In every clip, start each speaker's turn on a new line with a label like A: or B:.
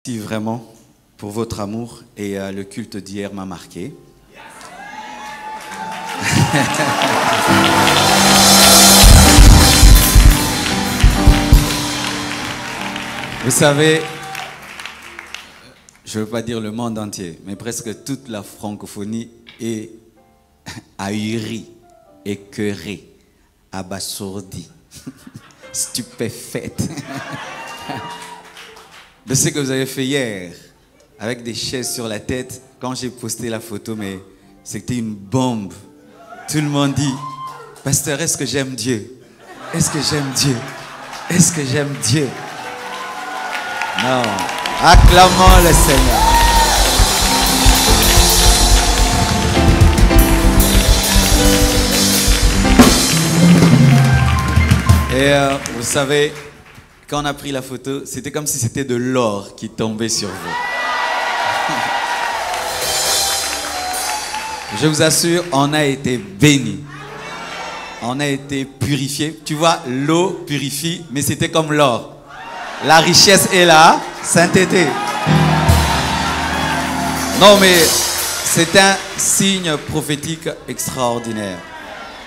A: Merci vraiment pour votre amour et le culte d'hier m'a marqué. Vous savez, je ne veux pas dire le monde entier, mais presque toute la francophonie est ahurie, écœurée, abasourdie, stupéfaite de ce que vous avez fait hier, avec des chaises sur la tête. Quand j'ai posté la photo, mais c'était une bombe. Tout le monde dit, pasteur, est-ce que j'aime Dieu? Est-ce que j'aime Dieu? Est-ce que j'aime Dieu? Non, acclamons le Seigneur. Et vous savez, quand on a pris la photo, c'était comme si c'était de l'or qui tombait sur vous. Je vous assure, on a été bénis. On a été purifiés. Tu vois, l'eau purifie, mais c'était comme l'or. La richesse est là, sainteté. Non, mais c'est un signe prophétique extraordinaire.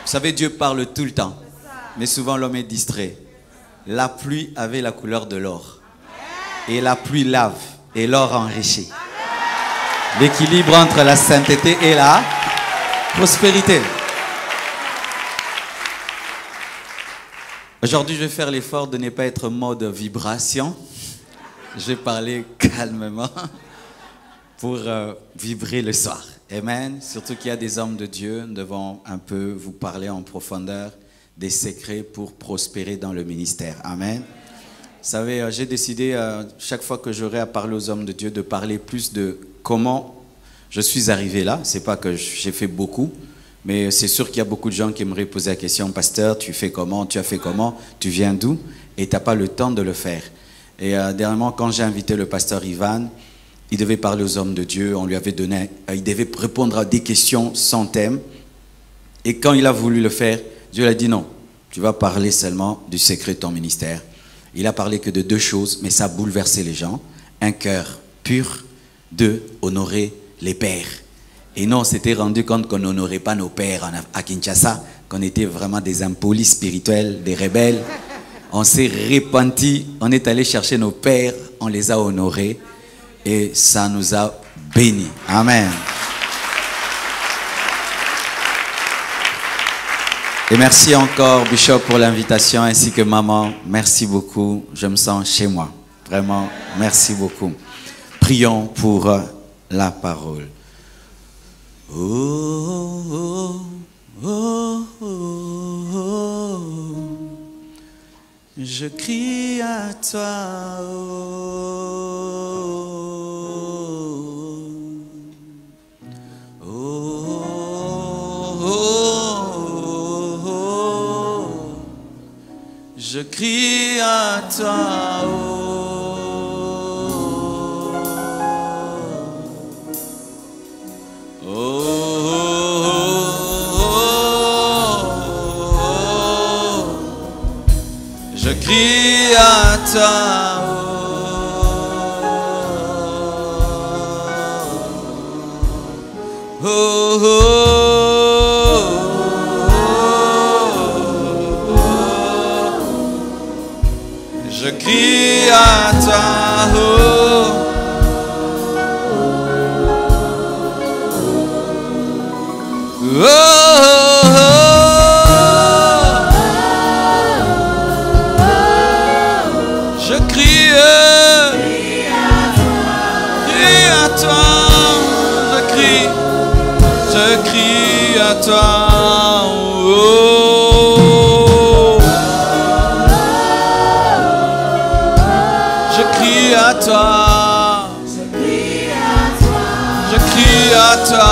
A: Vous savez, Dieu parle tout le temps, mais souvent l'homme est distrait. La pluie avait la couleur de l'or. Et la pluie lave, et l'or enrichit. L'équilibre entre la sainteté et la prospérité. Aujourd'hui, je vais faire l'effort de ne pas être mode vibration. Je vais parler calmement pour vibrer le soir. Amen. Surtout qu'il y a des hommes de Dieu. Nous devons un peu vous parler en profondeur des secrets pour prospérer dans le ministère. Amen. Vous savez, j'ai décidé, chaque fois que j'aurai à parler aux hommes de Dieu, de parler plus de comment je suis arrivé là. C'est pas que j'ai fait beaucoup. Mais c'est sûr qu'il y a beaucoup de gens qui aimeraient poser la question, pasteur, tu fais comment, tu as fait comment, tu viens d'où? Et tu n'as pas le temps de le faire. Et dernièrement, quand j'ai invité le pasteur Ivan, il devait parler aux hommes de Dieu, on lui avait donné, il devait répondre à des questions sans thème. Et quand il a voulu le faire, Dieu lui a dit non, tu vas parler seulement du secret de ton ministère. Il a parlé que de deux choses, mais ça a bouleversé les gens. Un cœur pur, deux, honorer les pères. Et non, on s'était rendu compte qu'on n'honorait pas nos pères à Kinshasa, qu'on était vraiment des impolis spirituels, des rebelles. On s'est repenti, on est allé chercher nos pères, on les a honorés et ça nous a bénis. Amen. Et merci encore, Bishop, pour l'invitation, ainsi que maman. Merci beaucoup, je me sens chez moi. Vraiment, merci beaucoup. Prions pour la parole. Oh, oh, oh, oh, oh, je crie à toi, oh, oh, oh, oh, je crie à toi, oh. Je crie à toi, oh, oh, oh, oh, je crie à toi, oh, oh, je crie à toi, oh, je crie à toi, je crie à toi,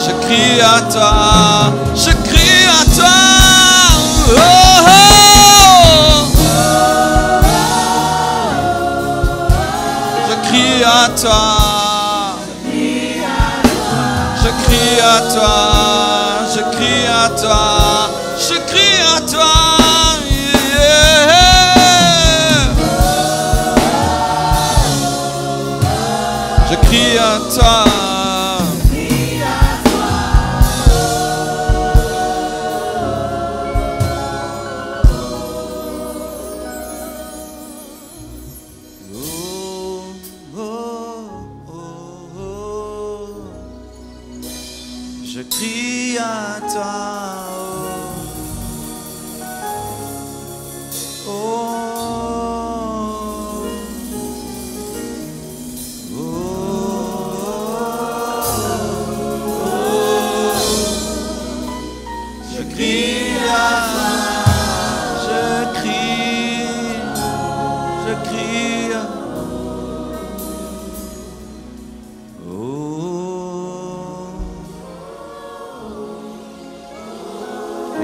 A: je crie à toi, je crie à toi, oh, je crie à toi. Je crie à toi, je crie à toi, je crie à toi, yeah. Je crie à toi. Je crie à toi.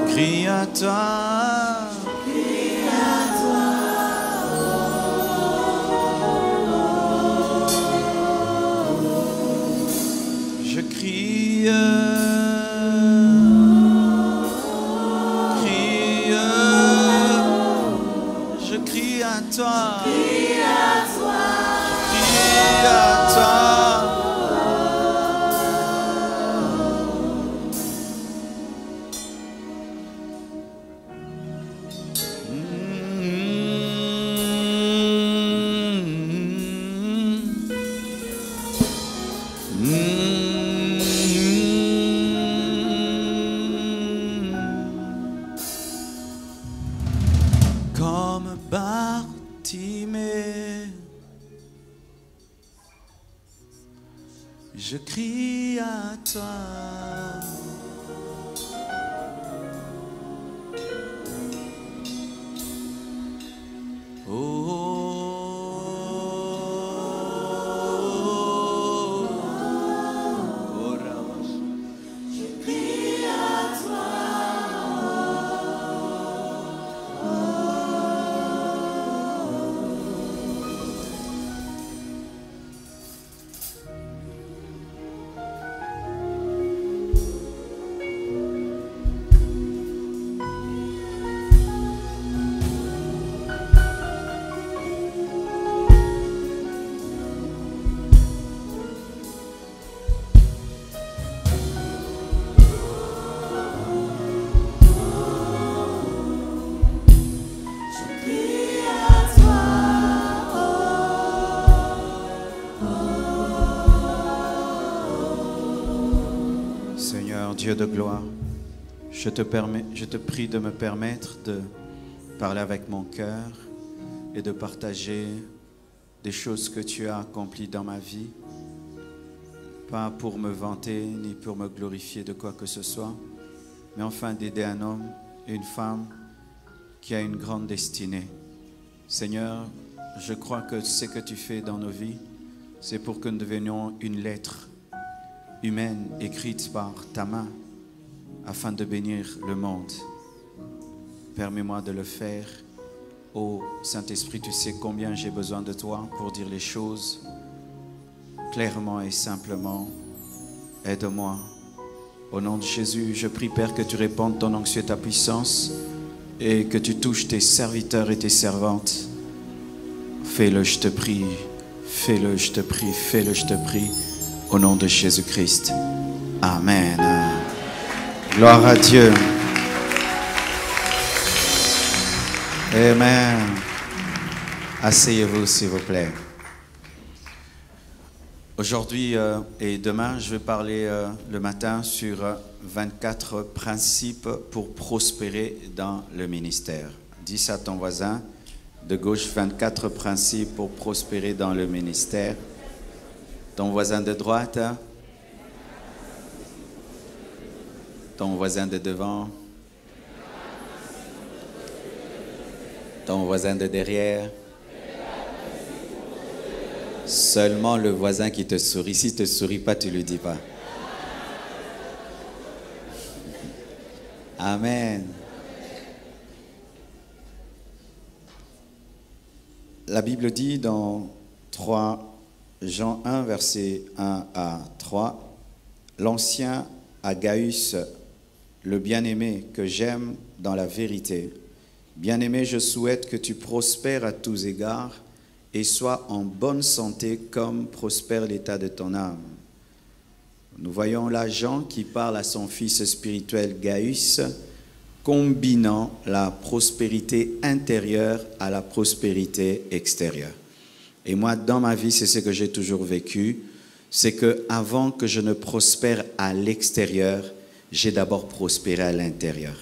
A: Crie à toi.
B: Crie à toi.
A: Je crie. Je crie à toi.
B: Crie à toi.
A: Crie à toi. Comme Bartimée, je crie à toi. Seigneur Dieu de gloire, je te prie de me permettre de parler avec mon cœur et de partager des choses que tu as accomplies dans ma vie, pas pour me vanter ni pour me glorifier de quoi que ce soit, mais enfin d'aider un homme et une femme qui a une grande destinée. Seigneur, je crois que ce que tu fais dans nos vies, c'est pour que nous devenions une lettre humaine écrite par ta main afin de bénir le monde. Permets-moi de le faire. Ô Saint-Esprit, tu sais combien j'ai besoin de toi pour dire les choses clairement et simplement. Aide-moi. Au nom de Jésus, je prie, Père, que tu répandes ton onction et ta puissance et que tu touches tes serviteurs et tes servantes. Fais-le, je te prie. Fais-le, je te prie. Fais-le, je te prie. Au nom de Jésus-Christ. Amen. Gloire à Dieu. Amen. Asseyez-vous, s'il vous plaît. Aujourd'hui et demain, je vais parler le matin sur 24 principes pour prospérer dans le ministère. Dis ça à ton voisin de gauche, 24 principes pour prospérer dans le ministère. Ton voisin de droite, ton voisin de devant, ton voisin de derrière. Seulement le voisin qui te sourit. S'il ne te sourit pas, tu ne lui dis pas. Amen. La Bible dit dans 3 Jean 1, versets 1 à 3, « L'ancien Agaius, le bien-aimé que j'aime dans la vérité. Bien-aimé, je souhaite que tu prospères à tous égards et sois en bonne santé comme prospère l'état de ton âme. Nous voyons là Jean qui parle à son fils spirituel Gaius, combinant la prospérité intérieure à la prospérité extérieure. Et moi, dans ma vie, c'est ce que j'ai toujours vécu, c'est que avant que je ne prospère à l'extérieur, j'ai d'abord prospéré à l'intérieur.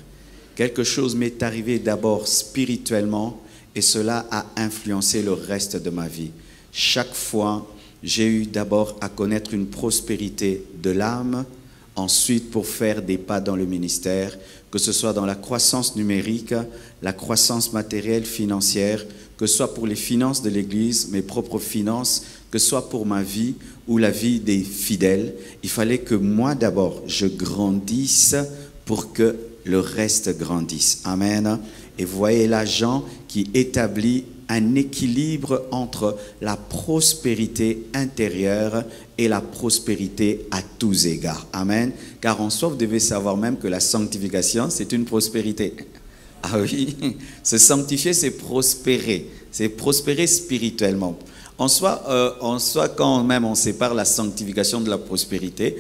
A: Quelque chose m'est arrivé d'abord spirituellement et cela a influencé le reste de ma vie. Chaque fois, j'ai eu d'abord à connaître une prospérité de l'âme, ensuite pour faire des pas dans le ministère, que ce soit dans la croissance numérique, la croissance matérielle, financière, que ce soit pour les finances de l'Église, mes propres finances, que ce soit pour ma vie ou la vie des fidèles. Il fallait que moi d'abord, je grandisse pour que le reste grandisse. Amen. Et vous voyez là Jean qui établit un équilibre entre la prospérité intérieure et la prospérité à tous égards. Amen. Car en soi, vous devez savoir même que la sanctification, c'est une prospérité. Ah oui, se sanctifier, c'est prospérer spirituellement. En soi, quand même on sépare la sanctification de la prospérité,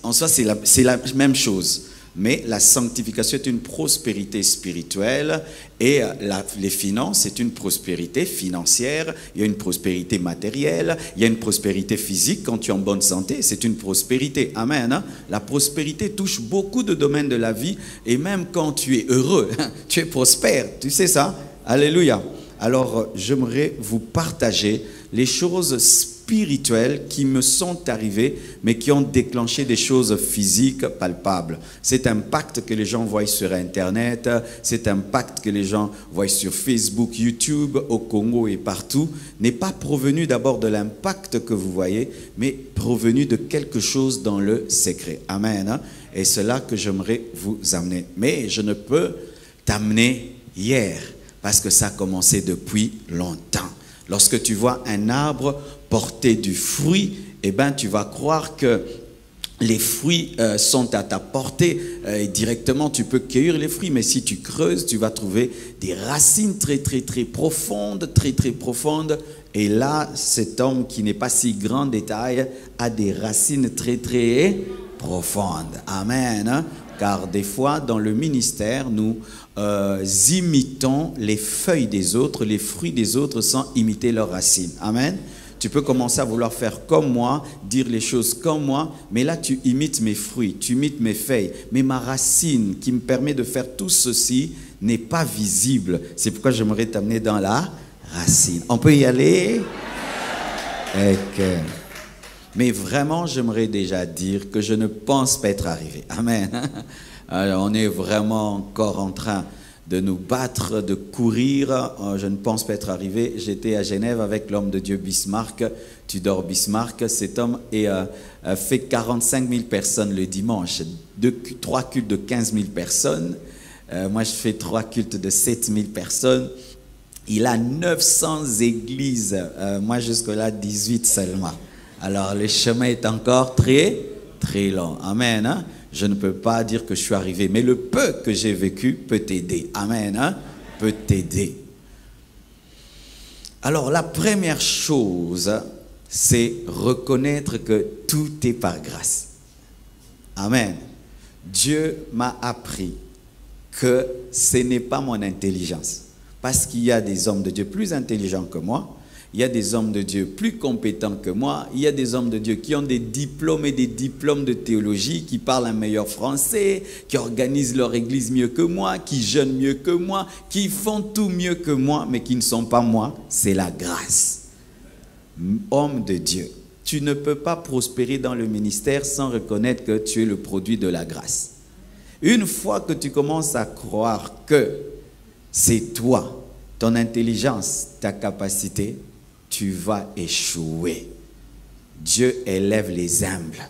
A: en soi, c'est la même chose. Mais la sanctification est une prospérité spirituelle et les finances, c'est une prospérité financière. Il y a une prospérité matérielle, il y a une prospérité physique. Quand tu es en bonne santé, c'est une prospérité. Amen. Hein? La prospérité touche beaucoup de domaines de la vie et même quand tu es heureux, tu es prospère. Tu sais ça? Alléluia. Alors, j'aimerais vous partager les choses spirituelles qui me sont arrivées, mais qui ont déclenché des choses physiques palpables. Cet impact que les gens voient sur Internet, cet impact que les gens voient sur Facebook, YouTube, au Congo et partout, n'est pas provenu d'abord de l'impact que vous voyez, mais provenu de quelque chose dans le secret. Amen. Et c'est là que j'aimerais vous amener. Mais je ne peux t'amener hier, parce que ça a commencé depuis longtemps. Lorsque tu vois un arbre porter du fruit, eh ben, tu vas croire que les fruits sont à ta portée et directement tu peux cueillir les fruits. Mais si tu creuses, tu vas trouver des racines très profondes, très profondes. Et là, cet homme qui n'est pas si grand de taille a des racines très profondes. Amen. Hein? Car des fois, dans le ministère, nous imitons les feuilles des autres, les fruits des autres sans imiter leurs racines. Amen. Tu peux commencer à vouloir faire comme moi, dire les choses comme moi, mais là tu imites mes fruits, tu imites mes feuilles. Mais ma racine qui me permet de faire tout ceci n'est pas visible. C'est pourquoi j'aimerais t'amener dans la racine. On peut y aller? Okay. Mais vraiment, j'aimerais déjà dire que je ne pense pas être arrivé. Amen. Alors, on est vraiment encore en train de nous battre, de courir. Je ne pense pas être arrivé. J'étais à Genève avec l'homme de Dieu Bismarck, Tudor Bismarck. Cet homme fait 45 000 personnes le dimanche, 3 cultes de 15 000 personnes. Moi, je fais 3 cultes de 7 000 personnes. Il a 900 églises. Moi, jusque-là, 18 seulement. Alors, le chemin est encore très long. Amen. Hein? Je ne peux pas dire que je suis arrivé, mais le peu que j'ai vécu peut t'aider. Amen. Hein? Peut t'aider. Alors, la première chose, c'est reconnaître que tout est par grâce. Amen. Dieu m'a appris que ce n'est pas mon intelligence. Parce qu'il y a des hommes de Dieu plus intelligents que moi. Il y a des hommes de Dieu plus compétents que moi. Il y a des hommes de Dieu qui ont des diplômes et des diplômes de théologie, qui parlent un meilleur français, qui organisent leur église mieux que moi, qui jeûnent mieux que moi, qui font tout mieux que moi, mais qui ne sont pas moi. C'est la grâce. Homme de Dieu, tu ne peux pas prospérer dans le ministère sans reconnaître que tu es le produit de la grâce. Une fois que tu commences à croire que c'est toi, ton intelligence, ta capacité, tu vas échouer. Dieu élève les humbles.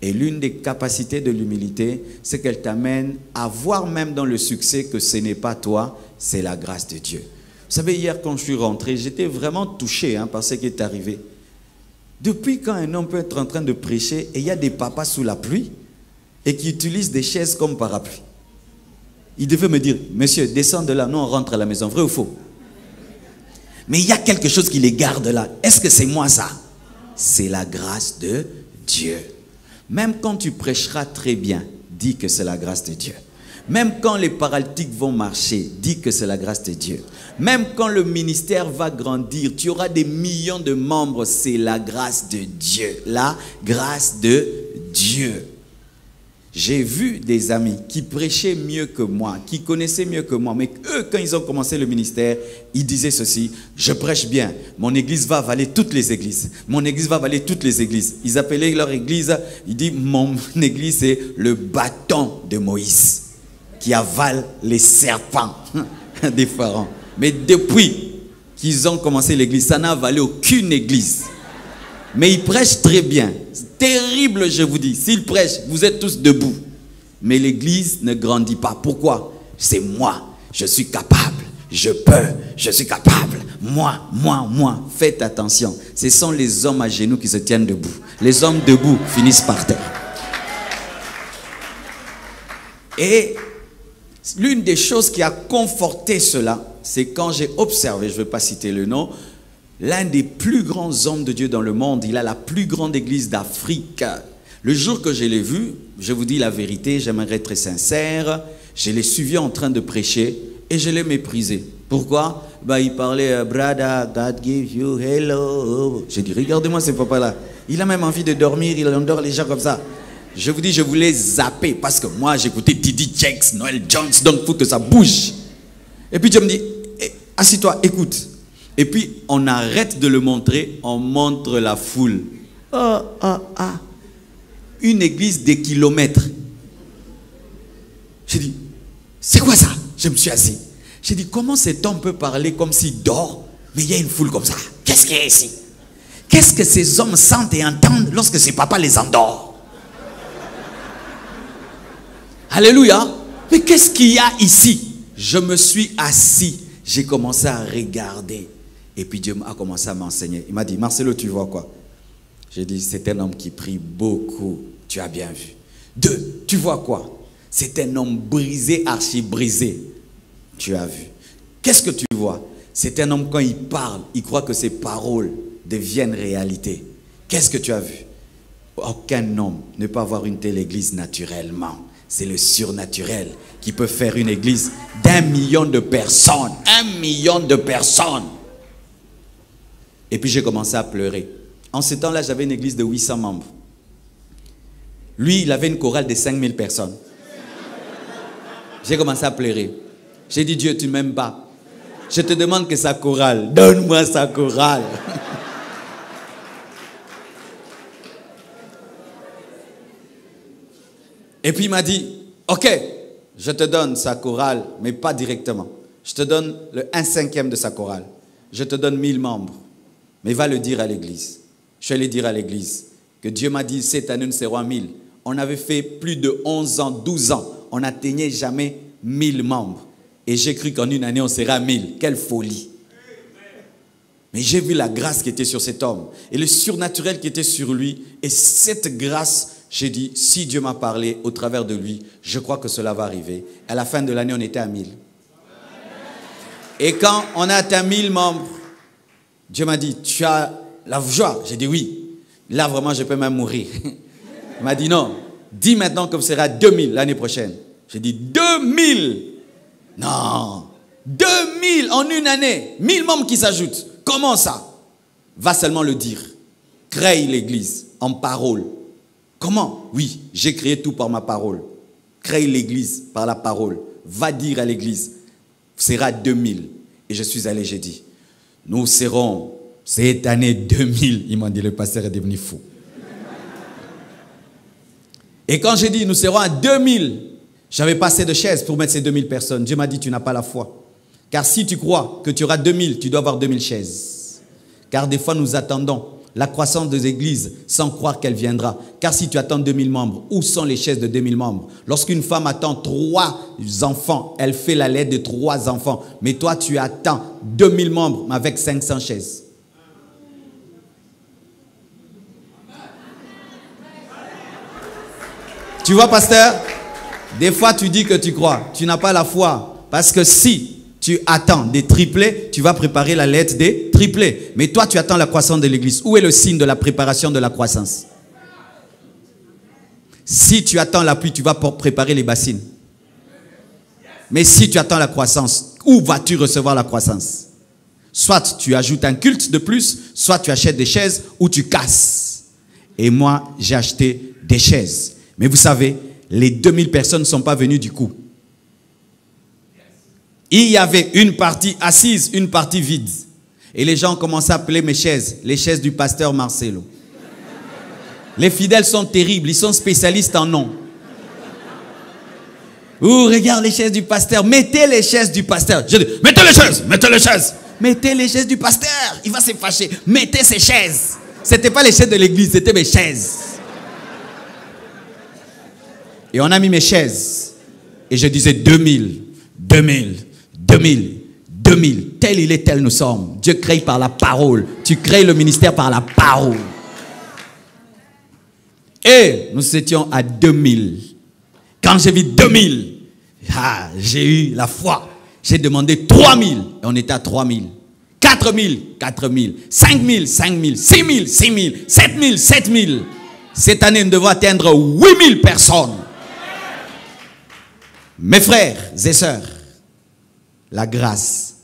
A: Et l'une des capacités de l'humilité, c'est qu'elle t'amène à voir même dans le succès que ce n'est pas toi, c'est la grâce de Dieu. Vous savez, hier quand je suis rentré, j'étais vraiment touché par ce qui est arrivé. Depuis quand un homme peut être en train de prêcher et il y a des papas sous la pluie et qui utilisent des chaises comme parapluie? Il devait me dire, monsieur, descends de là, nous on rentre à la maison, vrai ou faux? Mais il y a quelque chose qui les garde là. Est-ce que c'est moi ça? C'est la grâce de Dieu. Même quand tu prêcheras très bien, dis que c'est la grâce de Dieu. Même quand les paralytiques vont marcher, dis que c'est la grâce de Dieu. Même quand le ministère va grandir, tu auras des millions de membres, c'est la grâce de Dieu. La grâce de Dieu. J'ai vu des amis qui prêchaient mieux que moi, qui connaissaient mieux que moi, mais eux, quand ils ont commencé le ministère, ils disaient ceci: je prêche bien, mon église va avaler toutes les églises. Mon église va avaler toutes les églises. Ils appelaient leur église, ils disent: mon église c'est le bâton de Moïse qui avale les serpents des pharaons. Mais depuis qu'ils ont commencé l'église, ça n'a avalé aucune église. Mais ils prêchent très bien. C'est terrible, je vous dis. S'ils prêchent, vous êtes tous debout. Mais l'église ne grandit pas. Pourquoi? C'est moi. Je suis capable. Je peux. Je suis capable. Moi. Faites attention. Ce sont les hommes à genoux qui se tiennent debout. Les hommes debout finissent par terre. Et l'une des choses qui a conforté cela, c'est quand j'ai observé, je ne vais pas citer le nom, l'un des plus grands hommes de Dieu dans le monde, il a la plus grande église d'Afrique. Le jour que je l'ai vu, je vous dis la vérité, j'aimerais être très sincère, je l'ai suivi en train de prêcher et je l'ai méprisé. Pourquoi? Il parlait Brother, God give you hello. J'ai dit: regardez-moi ce papa-là. Il a même envie de dormir, il endort les gens comme ça. Je vous dis, je voulais zapper parce que moi j'écoutais T.D. Jakes, Noel Jones, donc il faut que ça bouge. Et puis Dieu me dit: assis-toi, écoute. Et puis, on arrête de le montrer, on montre la foule. Une église des kilomètres. J'ai dit: c'est quoi ça? Je me suis assis. J'ai dit: comment cet homme peut parler comme s'il dort, mais il y a une foule comme ça? Qu'est-ce qu'il y a ici? Qu'est-ce que ces hommes sentent et entendent lorsque ses papas les endort? Alléluia. Mais qu'est-ce qu'il y a ici? Je me suis assis. J'ai commencé à regarder. Et puis Dieu a commencé à m'enseigner. Il m'a dit: Marcelo, tu vois quoi? J'ai dit: c'est un homme qui prie beaucoup. Tu as bien vu. 2, tu vois quoi? C'est un homme brisé, archi brisé. Tu as vu. Qu'est-ce que tu vois? C'est un homme, quand il parle, il croit que ses paroles deviennent réalité. Qu'est-ce que tu as vu? Aucun homme ne peut avoir une telle église naturellement. C'est le surnaturel qui peut faire une église d'1 million de personnes. 1 million de personnes. Et puis j'ai commencé à pleurer. En ce temps-là, j'avais une église de 800 membres. Lui, il avait une chorale de 5000 personnes. J'ai commencé à pleurer. J'ai dit: Dieu, tu ne m'aimes pas. Je te demande que sa chorale. Donne-moi sa chorale. Et puis il m'a dit: ok, je te donne sa chorale, mais pas directement. Je te donne le 1/5 de sa chorale. Je te donne 1000 membres. Mais va le dire à l'église. Je vais aller dire à l'église que Dieu m'a dit: cette année nous serons à 1000. On avait fait plus de 11 ans, 12 ans. On n'atteignait jamais 1000 membres. Et j'ai cru qu'en une année on serait à 1000. Quelle folie! Mais j'ai vu la grâce qui était sur cet homme. Et le surnaturel qui était sur lui. Et cette grâce, j'ai dit: si Dieu m'a parlé au travers de lui, je crois que cela va arriver. À la fin de l'année, on était à 1000. Et quand on a atteint 1000 membres, Dieu m'a dit: tu as la joie? J'ai dit: oui. Là, vraiment, je peux même mourir. Il m'a dit: non. Dis maintenant que vous serez à 2000 l'année prochaine. J'ai dit: 2000? Non. 2000 en une année. 1000 membres qui s'ajoutent. Comment ça? Va seulement le dire. Crée l'église en parole. Comment? Oui, j'ai créé tout par ma parole. Crée l'église par la parole. Va dire à l'église: vous serez à 2000. Et je suis allé, j'ai dit: nous serons cette année 2000. Ils m'ont dit: le pasteur est devenu fou. Et quand j'ai dit: nous serons à 2000, j'avais pas assez de chaises pour mettre ces 2000 personnes. Dieu m'a dit: tu n'as pas la foi. Car si tu crois que tu auras 2000, tu dois avoir 2000 chaises. Car des fois, nous attendons la croissance des églises sans croire qu'elle viendra. Car si tu attends 2000 membres, où sont les chaises de 2000 membres? Lorsqu'une femme attend 3 enfants, elle fait la lettre de 3 enfants. Mais toi, tu attends 2000 membres avec 500 chaises. Tu vois, pasteur? Des fois, tu dis que tu crois. Tu n'as pas la foi. Parce que si Tu attends des triplés, tu vas préparer la lettre des triplés. Mais toi, tu attends la croissance de l'église. Où est le signe de la préparation de la croissance? Si tu attends la pluie, tu vas préparer les bassines. Mais si tu attends la croissance, où vas-tu recevoir la croissance? Soit tu ajoutes un culte de plus, soit tu achètes des chaises ou tu casses. Et moi, j'ai acheté des chaises. Mais vous savez, les 2000 personnes ne sont pas venues du coup. Il y avait une partie assise, une partie vide. Et les gens ont commencé à appeler mes chaises, les chaises du pasteur Marcelo. Les fidèles sont terribles, ils sont spécialistes en noms. Ouh, regarde les chaises du pasteur, mettez les chaises du pasteur. Je dis, mettez les chaises, mettez les chaises. Mettez les chaises du pasteur, il va se fâcher. Mettez ses chaises. C'était pas les chaises de l'église, c'était mes chaises. Et on a mis mes chaises. Et je disais 2000, 2000, 2000, 2000. Tel il est, tel nous sommes. Dieu crée par la parole. Tu crées le ministère par la parole. Et nous étions à 2000. Quand j'ai vu 2000, j'ai eu la foi. J'ai demandé 3000 et on était à 3000. 4000, 4000, 5000, 5000, 6000, 6000, 7000, 7000. Cette année, nous devons atteindre 8000 personnes. Mes frères et sœurs, la grâce.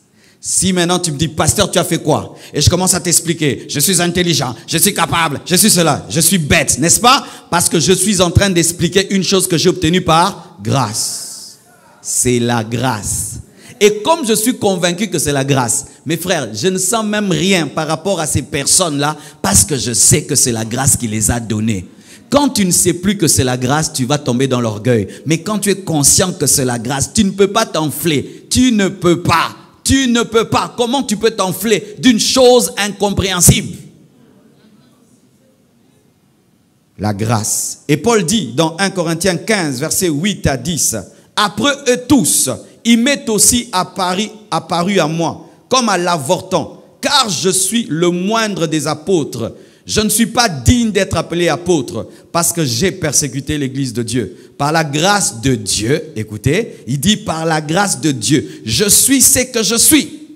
A: Si maintenant tu me dis, pasteur, tu as fait quoi? Et je commence à t'expliquer, je suis intelligent, je suis capable, je suis cela, je suis bête, n'est-ce pas? Parce que je suis en train d'expliquer une chose que j'ai obtenue par grâce. C'est la grâce. Et comme je suis convaincu que c'est la grâce, mes frères, je ne sens même rien par rapport à ces personnes-là parce que je sais que c'est la grâce qui les a données. Quand tu ne sais plus que c'est la grâce, tu vas tomber dans l'orgueil. Mais quand tu es conscient que c'est la grâce, tu ne peux pas t'enfler. Tu ne peux pas. Tu ne peux pas. Comment tu peux t'enfler d'une chose incompréhensible? La grâce. Et Paul dit dans 1 Corinthiens 15, versets 8 à 10, « Après eux tous, il m'est aussi apparu à moi, comme à l'avortant, car je suis le moindre des apôtres. Je ne suis pas digne d'être appelé apôtre, parce que j'ai persécuté l'église de Dieu. Par la grâce de Dieu, écoutez, il dit par la grâce de Dieu, je suis ce que je suis.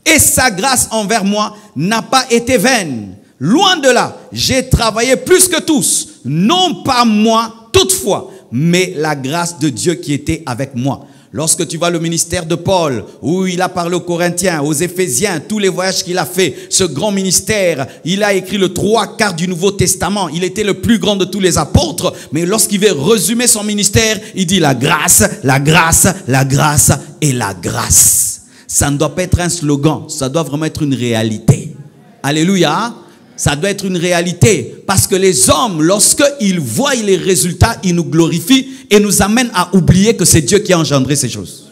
A: Et sa grâce envers moi n'a pas été vaine. Loin de là, j'ai travaillé plus que tous, non pas moi toutefois, mais la grâce de Dieu qui était avec moi. Lorsque tu vois le ministère de Paul, où il a parlé aux Corinthiens, aux Éphésiens, tous les voyages qu'il a fait, ce grand ministère, il a écrit le 3/4 du Nouveau Testament. Il était le plus grand de tous les apôtres, mais lorsqu'il veut résumer son ministère, il dit la grâce, la grâce, la grâce et la grâce. Ça ne doit pas être un slogan, ça doit vraiment être une réalité. Alléluia. Ça doit être une réalité. Parce que les hommes, lorsqu'ils voient les résultats, ils nous glorifient et nous amènent à oublier que c'est Dieu qui a engendré ces choses.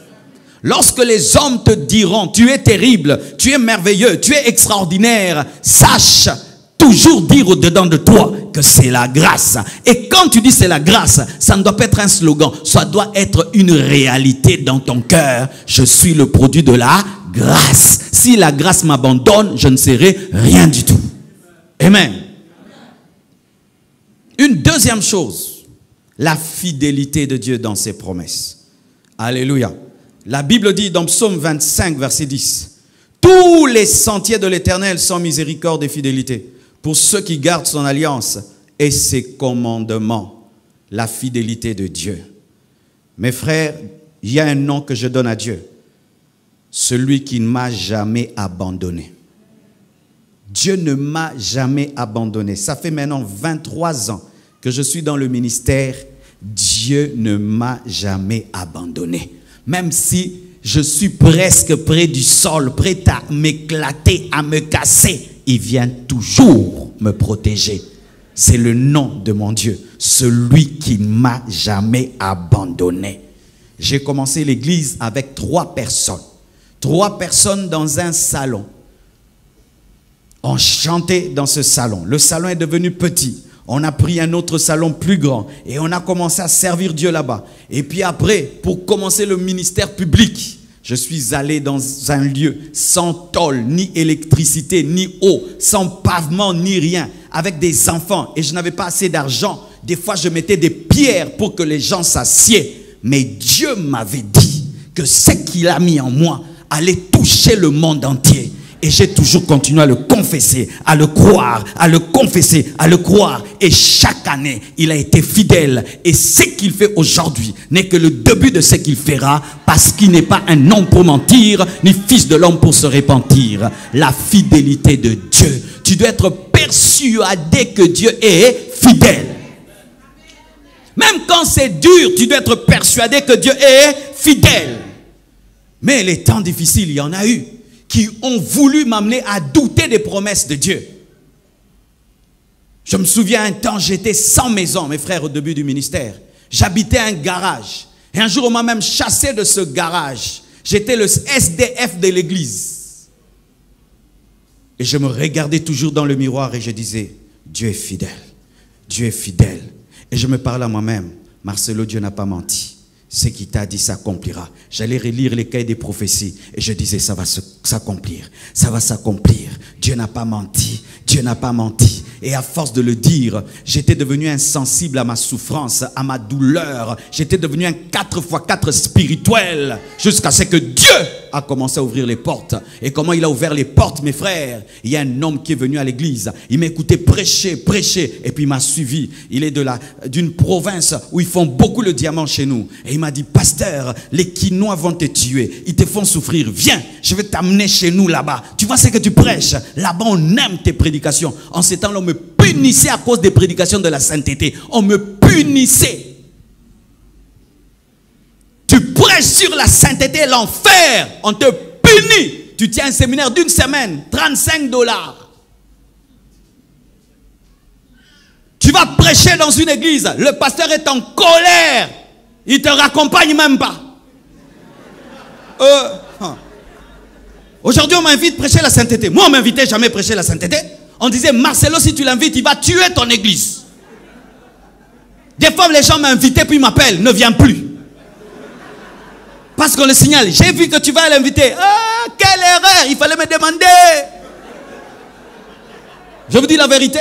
A: Lorsque les hommes te diront, tu es terrible, tu es merveilleux, tu es extraordinaire, sache toujours dire au-dedans de toi que c'est la grâce. Et quand tu dis c'est la grâce, ça ne doit pas être un slogan, ça doit être une réalité dans ton cœur. Je suis le produit de la grâce. Si la grâce m'abandonne, je ne serai rien du tout. Amen. Une deuxième chose, la fidélité de Dieu dans ses promesses. Alléluia. La Bible dit dans Psaume 25, verset 10, « Tous les sentiers de l'Éternel sont miséricorde et fidélité pour ceux qui gardent son alliance et ses commandements. » La fidélité de Dieu. Mes frères, il y a un nom que je donne à Dieu. Celui qui ne m'a jamais abandonné. Dieu ne m'a jamais abandonné. Ça fait maintenant 23 ans que je suis dans le ministère. Dieu ne m'a jamais abandonné. Même si je suis presque près du sol, prêt à m'éclater, à me casser, il vient toujours me protéger. C'est le nom de mon Dieu. Celui qui ne m'a jamais abandonné. J'ai commencé l'église avec 3 personnes. 3 personnes dans un salon. On chantait dans ce salon. Le salon est devenu petit. On a pris un autre salon plus grand. Et on a commencé à servir Dieu là-bas. Et puis après, pour commencer le ministère public, je suis allé dans un lieu sans tôle, ni électricité, ni eau, sans pavement, ni rien, avec des enfants. Et je n'avais pas assez d'argent. Des fois, je mettais des pierres pour que les gens s'assiedent. Mais Dieu m'avait dit
C: que ce qu'il a mis en moi allait toucher le monde entier. Et j'ai toujours continué à le confesser, à le croire, à le confesser, à le croire. Et chaque année, il a été fidèle. Et ce qu'il fait aujourd'hui n'est que le début de ce qu'il fera, parce qu'il n'est pas un homme pour mentir, ni fils de l'homme pour se repentir. La fidélité de Dieu. Tu dois être persuadé que Dieu est fidèle. Même quand c'est dur, tu dois être persuadé que Dieu est fidèle. Mais les temps difficiles, il y en a eu, qui ont voulu m'amener à douter des promesses de Dieu. Je me souviens un temps, j'étais sans maison, mes frères, au début du ministère. J'habitais un garage. Et un jour, on m'a même chassé de ce garage. J'étais le SDF de l'église. Et je me regardais toujours dans le miroir et je disais, Dieu est fidèle. Dieu est fidèle. Et je me parlais à moi-même, Marcelo, Dieu n'a pas menti. Ce qu'il t'a dit s'accomplira. J'allais relire les cahiers des prophéties et je disais, ça va s'accomplir. Ça va s'accomplir. Dieu n'a pas menti. Dieu n'a pas menti. Et à force de le dire, j'étais devenu insensible à ma souffrance, à ma douleur. J'étais devenu un 4x4 spirituel jusqu'à ce que Dieu a commencé à ouvrir les portes. Et comment il a ouvert les portes, mes frères? Il y a un homme qui est venu à l'église. Il m'écoutait prêcher, prêcher. Et puis il m'a suivi. Il est d'une province où ils font beaucoup le diamant chez nous. Et il m'a dit, pasteur, les Quinois vont te tuer. Ils te font souffrir. Viens, je vais t'amener chez nous là-bas. Tu vois ce que tu prêches? Là-bas, on aime tes prédications. En ces temps-là, on me punissait à cause des prédications de la sainteté. On me punissait. Tu prêches sur la sainteté et l'enfer. On te punit. Tu tiens un séminaire d'une semaine, $35. Tu vas prêcher dans une église. Le pasteur est en colère. Il ne te raccompagne même pas. Aujourd'hui, on m'invite à prêcher la sainteté. Moi, on ne m'invitait jamais à prêcher la sainteté. On disait, Marcelo, si tu l'invites, il va tuer ton église. Des fois, les gens m'invitaient puis ils m'appellent, ne viens plus. Parce qu'on le signale, j'ai vu que tu vas l'inviter. Ah, quelle erreur, il fallait me demander. Je vous dis la vérité,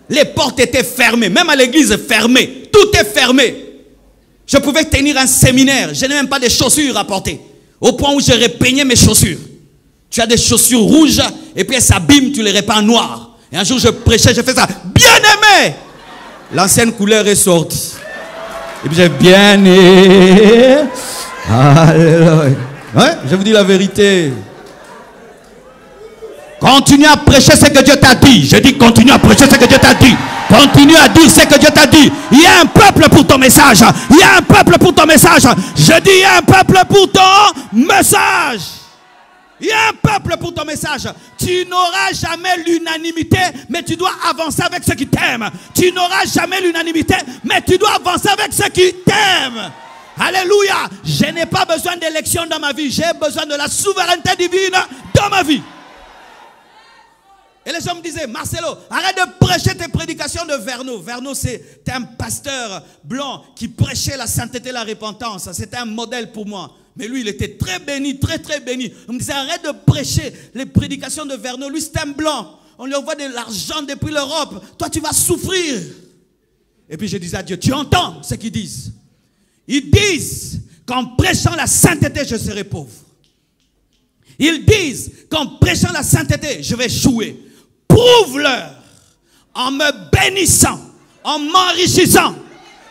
C: les portes étaient fermées, même à l'église fermée, tout est fermé. Je pouvais tenir un séminaire, je n'ai même pas de chaussures à porter. Au point où je repeignais mes chaussures. Tu as des chaussures rouges et puis elles s'abîment, tu les repeins en noir. Et un jour je prêchais, je fais ça. Bien aimé! L'ancienne couleur est sortie. Et puis j'ai bien aimé. Alléluia. Ouais, je vous dis la vérité. Continue à prêcher ce que Dieu t'a dit. Je dis continue à prêcher ce que Dieu t'a dit. Continue à dire ce que Dieu t'a dit. Il y a un peuple pour ton message. Il y a un peuple pour ton message. Je dis il y a un peuple pour ton message. Il y a un peuple pour ton message. Tu n'auras jamais l'unanimité, mais tu dois avancer avec ceux qui t'aiment. Tu n'auras jamais l'unanimité, mais tu dois avancer avec ceux qui t'aiment. Alléluia. Je n'ai pas besoin d'élection dans ma vie. J'ai besoin de la souveraineté divine dans ma vie. Et les gens me disaient, Marcelo, arrête de prêcher tes prédications de Verneau. Verneau, c'était un pasteur blanc qui prêchait la sainteté et la repentance. C'était un modèle pour moi. Mais lui, il était très béni, très très béni. On me disait, arrête de prêcher les prédications de Verneau. Lui, c'est un blanc. On lui envoie de l'argent depuis l'Europe. Toi, tu vas souffrir. Et puis je disais à Dieu, tu entends ce qu'ils disent? Ils disent qu'en prêchant la sainteté, je serai pauvre. Ils disent qu'en prêchant la sainteté, je vais échouer. Prouve-leur en me bénissant, en m'enrichissant,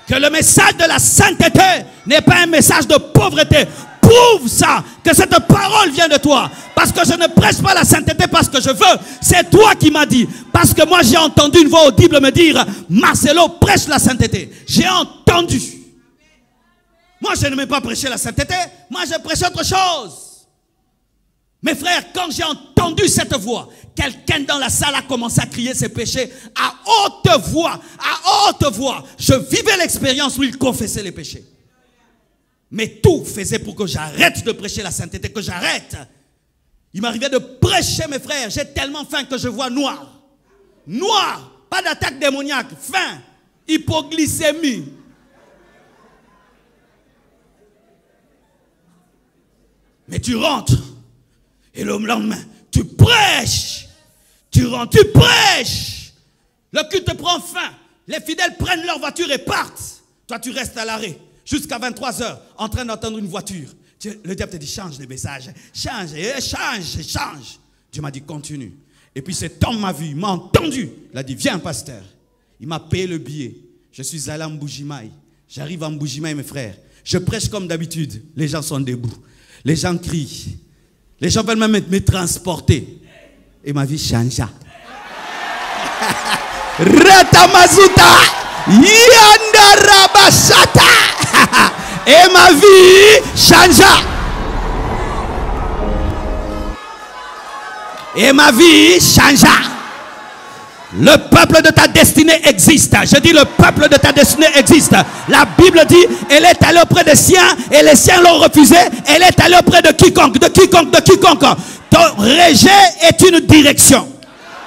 C: que le message de la sainteté n'est pas un message de pauvreté. Prouve ça, que cette parole vient de toi. Parce que je ne prêche pas la sainteté parce que je veux. C'est toi qui m'as dit. Parce que moi j'ai entendu une voix audible me dire, Marcelo, prêche la sainteté. J'ai entendu. Moi je ne m'ai pas prêché la sainteté. Moi je prêche autre chose. Mes frères, quand j'ai entendu cette voix, quelqu'un dans la salle a commencé à crier ses péchés à haute voix, à haute voix. Je vivais l'expérience où il confessait les péchés. Mais tout faisait pour que j'arrête de prêcher la sainteté, que j'arrête. Il m'arrivait de prêcher, mes frères. J'ai tellement faim que je vois noir. Noir, pas d'attaque démoniaque, faim, hypoglycémie. Mais tu rentres. Et le lendemain, tu prêches. Tu rentres, tu prêches. Le culte te prend fin. Les fidèles prennent leur voiture et partent. Toi, tu restes à l'arrêt jusqu'à 23 h en train d'entendre une voiture. Le diable te dit, change de message. Change, change. Dieu m'a dit, continue. Et puis cet homme m'a vu, il m'a entendu. Il a dit, viens pasteur. Il m'a payé le billet. Je suis allé à Mbujimaï. J'arrive à Mbujimaï, mes frères. Je prêche comme d'habitude. Les gens sont debout. Les gens crient. Les gens veulent même me transporter. Et ma vie changea. Ratamazuta. Yandarabashata. Et ma vie changea. Et ma vie changea. Le peuple de ta destinée existe. Je dis le peuple de ta destinée existe. La Bible dit, elle est allée auprès des siens et les siens l'ont refusé. Elle est allée auprès de quiconque, de quiconque, de quiconque. Ton rejet est une direction.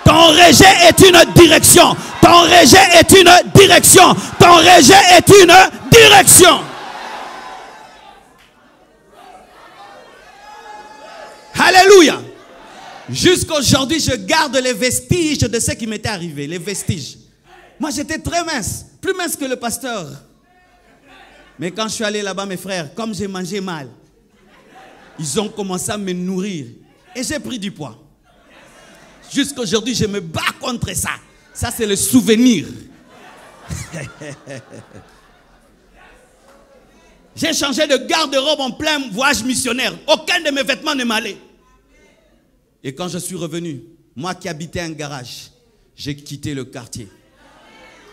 C: Ton rejet est une direction. Ton rejet est une direction. Ton rejet est une direction. Alléluia. Jusqu'aujourd'hui, je garde les vestiges de ce qui m'était arrivé. Les vestiges. Moi, j'étais très mince. Plus mince que le pasteur. Mais quand je suis allé là-bas, mes frères, comme j'ai mangé mal, ils ont commencé à me nourrir. Et j'ai pris du poids. Jusqu'aujourd'hui, je me bats contre ça. Ça, c'est le souvenir. J'ai changé de garde-robe en plein voyage missionnaire. Aucun de mes vêtements ne m'allait. Et quand je suis revenu, moi qui habitais un garage, j'ai quitté le quartier.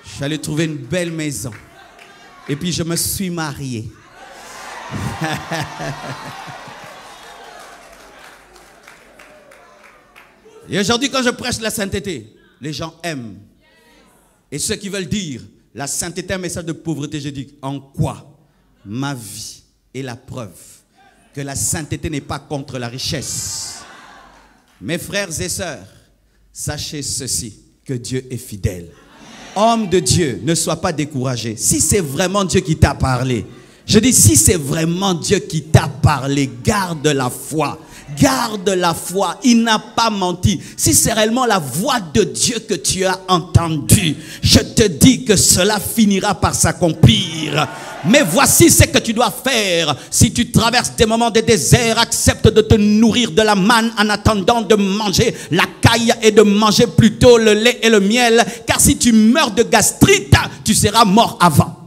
C: Je suis allé trouver une belle maison. Et puis je me suis marié. Et aujourd'hui, quand je prêche la sainteté, les gens aiment. Et ceux qui veulent dire, la sainteté est un message de pauvreté, je dis, en quoi ma vie est la preuve que la sainteté n'est pas contre la richesse. Mes frères et sœurs, sachez ceci, que Dieu est fidèle. Homme de Dieu, ne sois pas découragé. Si c'est vraiment Dieu qui t'a parlé, je dis, si c'est vraiment Dieu qui t'a parlé, garde la foi. Garde la foi, il n'a pas menti. Si c'est réellement la voix de Dieu que tu as entendue, je te dis que cela finira par s'accomplir. Mais voici ce que tu dois faire. Si tu traverses des moments de désert, accepte de te nourrir de la manne en attendant de manger la caille et de manger plutôt le lait et le miel. Car si tu meurs de gastrite, tu seras mort avant.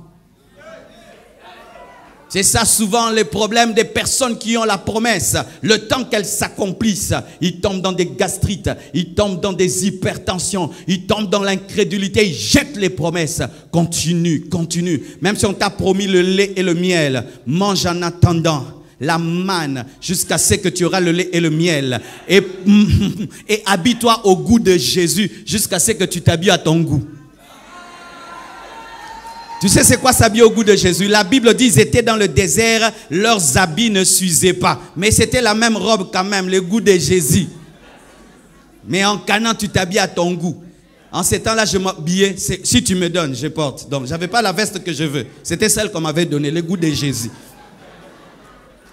C: C'est ça souvent les problèmes des personnes qui ont la promesse. Le temps qu'elles s'accomplissent, ils tombent dans des gastrites, ils tombent dans des hypertensions, ils tombent dans l'incrédulité, ils jettent les promesses. Continue, continue. Même si on t'a promis le lait et le miel, mange en attendant la manne jusqu'à ce que tu auras le lait et le miel. Et habille-toi au goût de Jésus jusqu'à ce que tu t'habilles à ton goût. Tu sais c'est quoi s'habiller au goût de Jésus? La Bible dit ils étaient dans le désert, leurs habits ne s'usaient pas. Mais c'était la même robe quand même, le goût de Jésus. Mais en Canaan, tu t'habilles à ton goût. En ces temps-là, je m'habillais, si tu me donnes, je porte. Donc, je n'avais pas la veste que je veux. C'était celle qu'on m'avait donnée, le goût de Jésus.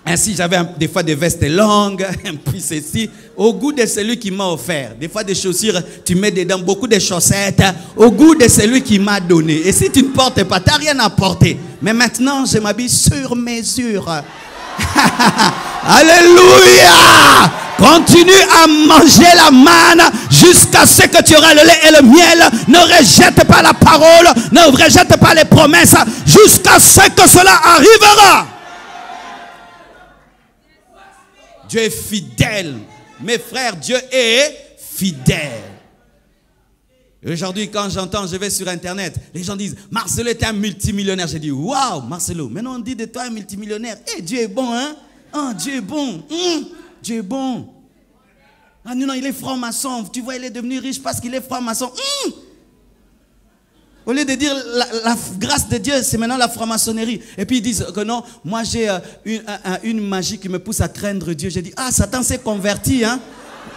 C: Ainsi, j'avais des fois des vestes longues, puis ceci, au goût de celui qui m'a offert. Des fois, des chaussures, tu mets dedans beaucoup de chaussettes, au goût de celui qui m'a donné. Et si tu ne portes pas, tu n'as rien à porter. Mais maintenant, je m'habille sur mesure. Alléluia! Continue à manger la manne jusqu'à ce que tu auras le lait et le miel. Ne rejette pas la parole, ne rejette pas les promesses, jusqu'à ce que cela arrivera. Dieu est fidèle. Mes frères, Dieu est fidèle. Aujourd'hui, quand j'entends, je vais sur Internet, les gens disent, Marcelo est un multimillionnaire. J'ai dit, waouh, Marcelo, maintenant on dit de toi un multimillionnaire. Eh, Dieu est bon, hein? Oh, Dieu est bon. Dieu est bon. Ah non, il est franc-maçon. Tu vois, il est devenu riche parce qu'il est franc-maçon. Au lieu de dire la grâce de Dieu, c'est maintenant la franc-maçonnerie. Et puis ils disent que non, moi j'ai une magie qui me pousse à craindre Dieu. J'ai dit, ah, Satan s'est converti, hein.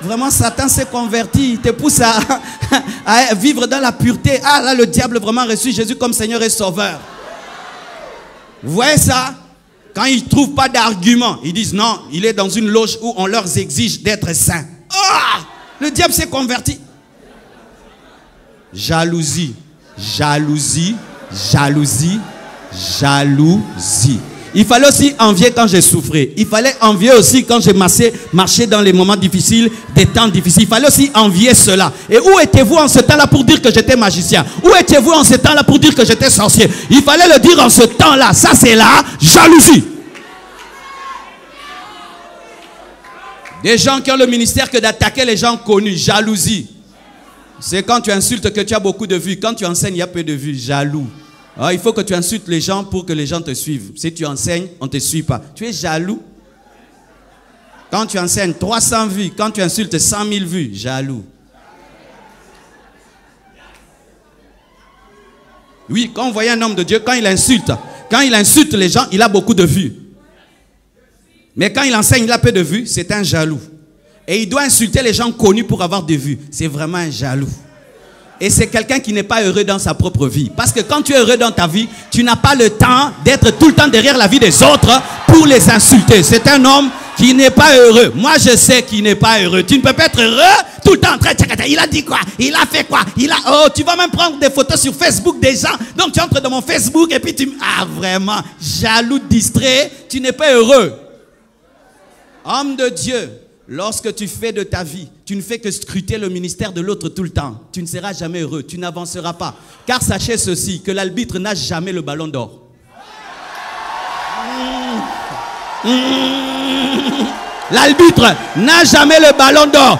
C: Vraiment, Satan s'est converti. Il te pousse à vivre dans la pureté. Ah, là, le diable vraiment reçu Jésus comme Seigneur et Sauveur. Vous voyez ça? Quand ils ne trouvent pas d'argument, ils disent non, il est dans une loge où on leur exige d'être saints. Ah, le diable s'est converti. Jalousie. Jalousie, jalousie, jalousie. Il fallait aussi envier quand j'ai souffré. Il fallait envier aussi quand j'ai marché dans les moments difficiles, des temps difficiles. Il fallait aussi envier cela. Et où étiez-vous en ce temps-là pour dire que j'étais magicien? Où étiez-vous en ce temps-là pour dire que j'étais sorcier? Il fallait le dire en ce temps-là. Ça, c'est la jalousie. Des gens qui ont le ministère que d'attaquer les gens connus. Jalousie. C'est quand tu insultes que tu as beaucoup de vues. Quand tu enseignes, il y a peu de vues. Jaloux. Alors, il faut que tu insultes les gens pour que les gens te suivent. Si tu enseignes, on ne te suit pas. Tu es jaloux. Quand tu enseignes 300 vues, quand tu insultes 100 000 vues, jaloux. Oui, quand on voyait un homme de Dieu, quand il insulte les gens, il a beaucoup de vues. Mais quand il enseigne, il a peu de vues, c'est un jaloux. Et il doit insulter les gens connus pour avoir des vues. C'est vraiment un jaloux. Et c'est quelqu'un qui n'est pas heureux dans sa propre vie. Parce que quand tu es heureux dans ta vie, tu n'as pas le temps d'être tout le temps derrière la vie des autres pour les insulter. C'est un homme qui n'est pas heureux. Moi, je sais qu'il n'est pas heureux. Tu ne peux pas être heureux tout le temps en train de... Il a dit quoi? Il a fait quoi? Oh, tu vas même prendre des photos sur Facebook des gens. Donc, tu entres dans mon Facebook et puis tu... Ah, vraiment, jaloux, distrait, tu n'es pas heureux. Homme de Dieu, lorsque tu fais de ta vie, tu ne fais que scruter le ministère de l'autre tout le temps. Tu ne seras jamais heureux, tu n'avanceras pas. Car sachez ceci, que l'arbitre n'a jamais le ballon d'or. L'arbitre n'a jamais le ballon d'or.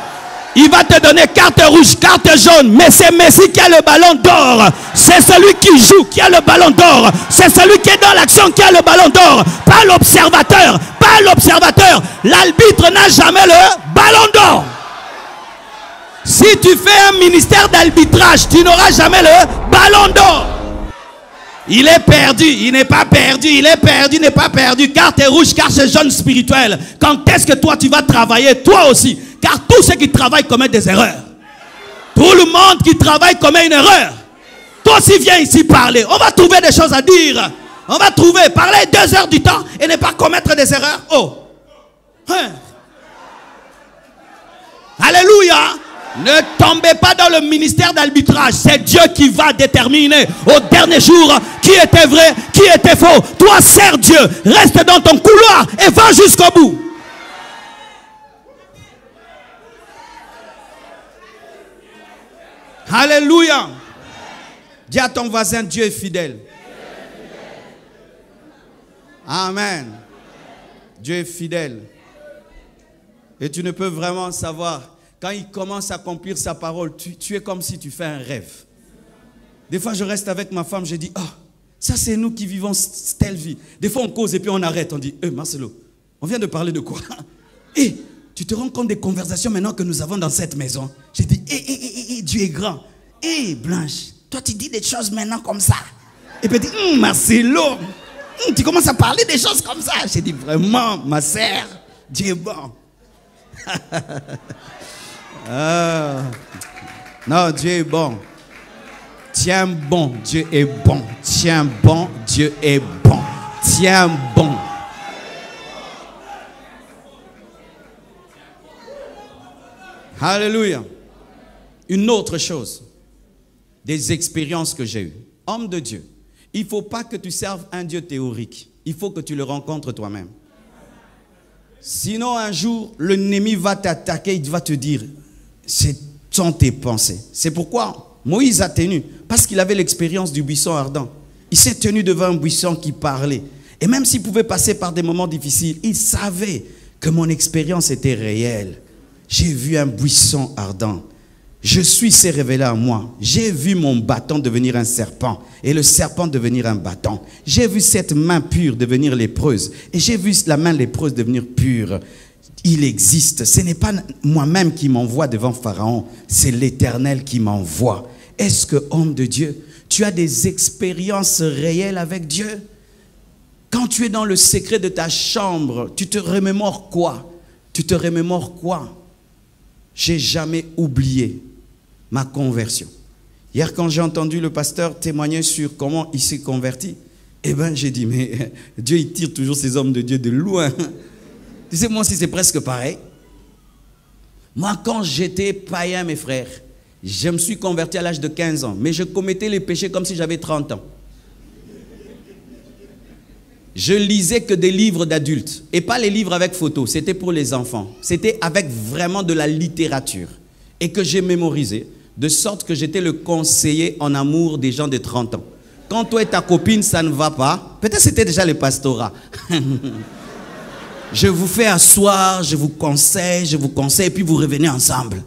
C: Il va te donner carte rouge, carte jaune, mais c'est Messi qui a le ballon d'or. C'est celui qui joue qui a le ballon d'or. C'est celui qui est dans l'action qui a le ballon d'or. Pas l'observateur, pas l'observateur. L'arbitre n'a jamais le ballon d'or. Si tu fais un ministère d'arbitrage, tu n'auras jamais le ballon d'or. Il est perdu, il n'est pas perdu, il est perdu, il n'est pas perdu. Carte rouge, carte jaune spirituelle. Quand est-ce que toi tu vas travailler, toi aussi? Car tous ceux qui travaillent commettent des erreurs. Tout le monde qui travaille commet une erreur. Toi aussi viens ici parler. On va trouver des choses à dire. On va trouver, parler 2 heures du temps et ne pas commettre des erreurs. Oh. Hein. Alléluia. Ne tombez pas dans le ministère d'arbitrage. C'est Dieu qui va déterminer au dernier jour qui était vrai, qui était faux. Toi, sers Dieu. Reste dans ton couloir et va jusqu'au bout. Alléluia. Dis à ton voisin, Dieu est fidèle. Amen. Dieu est fidèle. Et tu ne peux vraiment savoir. Quand il commence à accomplir sa parole, tu es comme si tu fais un rêve. Des fois, je reste avec ma femme, je dis, ah, ça c'est nous qui vivons telle vie. Des fois, on cause et puis on arrête. On dit, Marcelo, on vient de parler de quoi? Et tu te rends compte des conversations maintenant que nous avons dans cette maison. J'ai dit, Dieu est grand. Blanche, toi tu dis des choses maintenant comme ça. Et puis tu dis, Marcelo, tu commences à parler des choses comme ça. J'ai dit, vraiment, ma sœur, Dieu est bon. Non, Dieu est bon. Tiens bon, Dieu est bon. Tiens bon, Dieu est bon. Tiens bon. Alléluia. Une autre chose, des expériences que j'ai eues. Homme de Dieu, il ne faut pas que tu serves un Dieu théorique. Il faut que tu le rencontres toi-même. Sinon, un jour, l'ennemi va t'attaquer, il va te dire, ce sont tes pensées. C'est pourquoi Moïse a tenu, parce qu'il avait l'expérience du buisson ardent. Il s'est tenu devant un buisson qui parlait. Et même s'il pouvait passer par des moments difficiles, il savait que mon expérience était réelle. J'ai vu un buisson ardent. Je suis s'est révélé à moi. J'ai vu mon bâton devenir un serpent et le serpent devenir un bâton. J'ai vu cette main pure devenir lépreuse et j'ai vu la main lépreuse devenir pure. Il existe. Ce n'est pas moi-même qui m'envoie devant Pharaon, c'est l'Éternel qui m'envoie. Est-ce que, homme de Dieu, tu as des expériences réelles avec Dieu? Quand tu es dans le secret de ta chambre, tu te remémores quoi? Tu te remémores quoi? J'ai jamais oublié ma conversion. Hier, quand j'ai entendu le pasteur témoigner sur comment il s'est converti, eh bien, j'ai dit, mais Dieu, il tire toujours ces hommes de Dieu de loin. Tu sais, moi aussi, c'est presque pareil. Moi, quand j'étais païen, mes frères, je me suis converti à l'âge de 15 ans, mais je commettais les péchés comme si j'avais 30 ans. je lisais que des livres d'adultes. Et pas les livres avec photos, c'était pour les enfants. C'était avec vraiment de la littérature. Et que j'ai mémorisé, de sorte que j'étais le conseiller en amour des gens de 30 ans. Quand toi et ta copine, ça ne va pas, peut-être c'était déjà le pastorat. Je vous fais asseoir, je vous conseille, et puis vous revenez ensemble.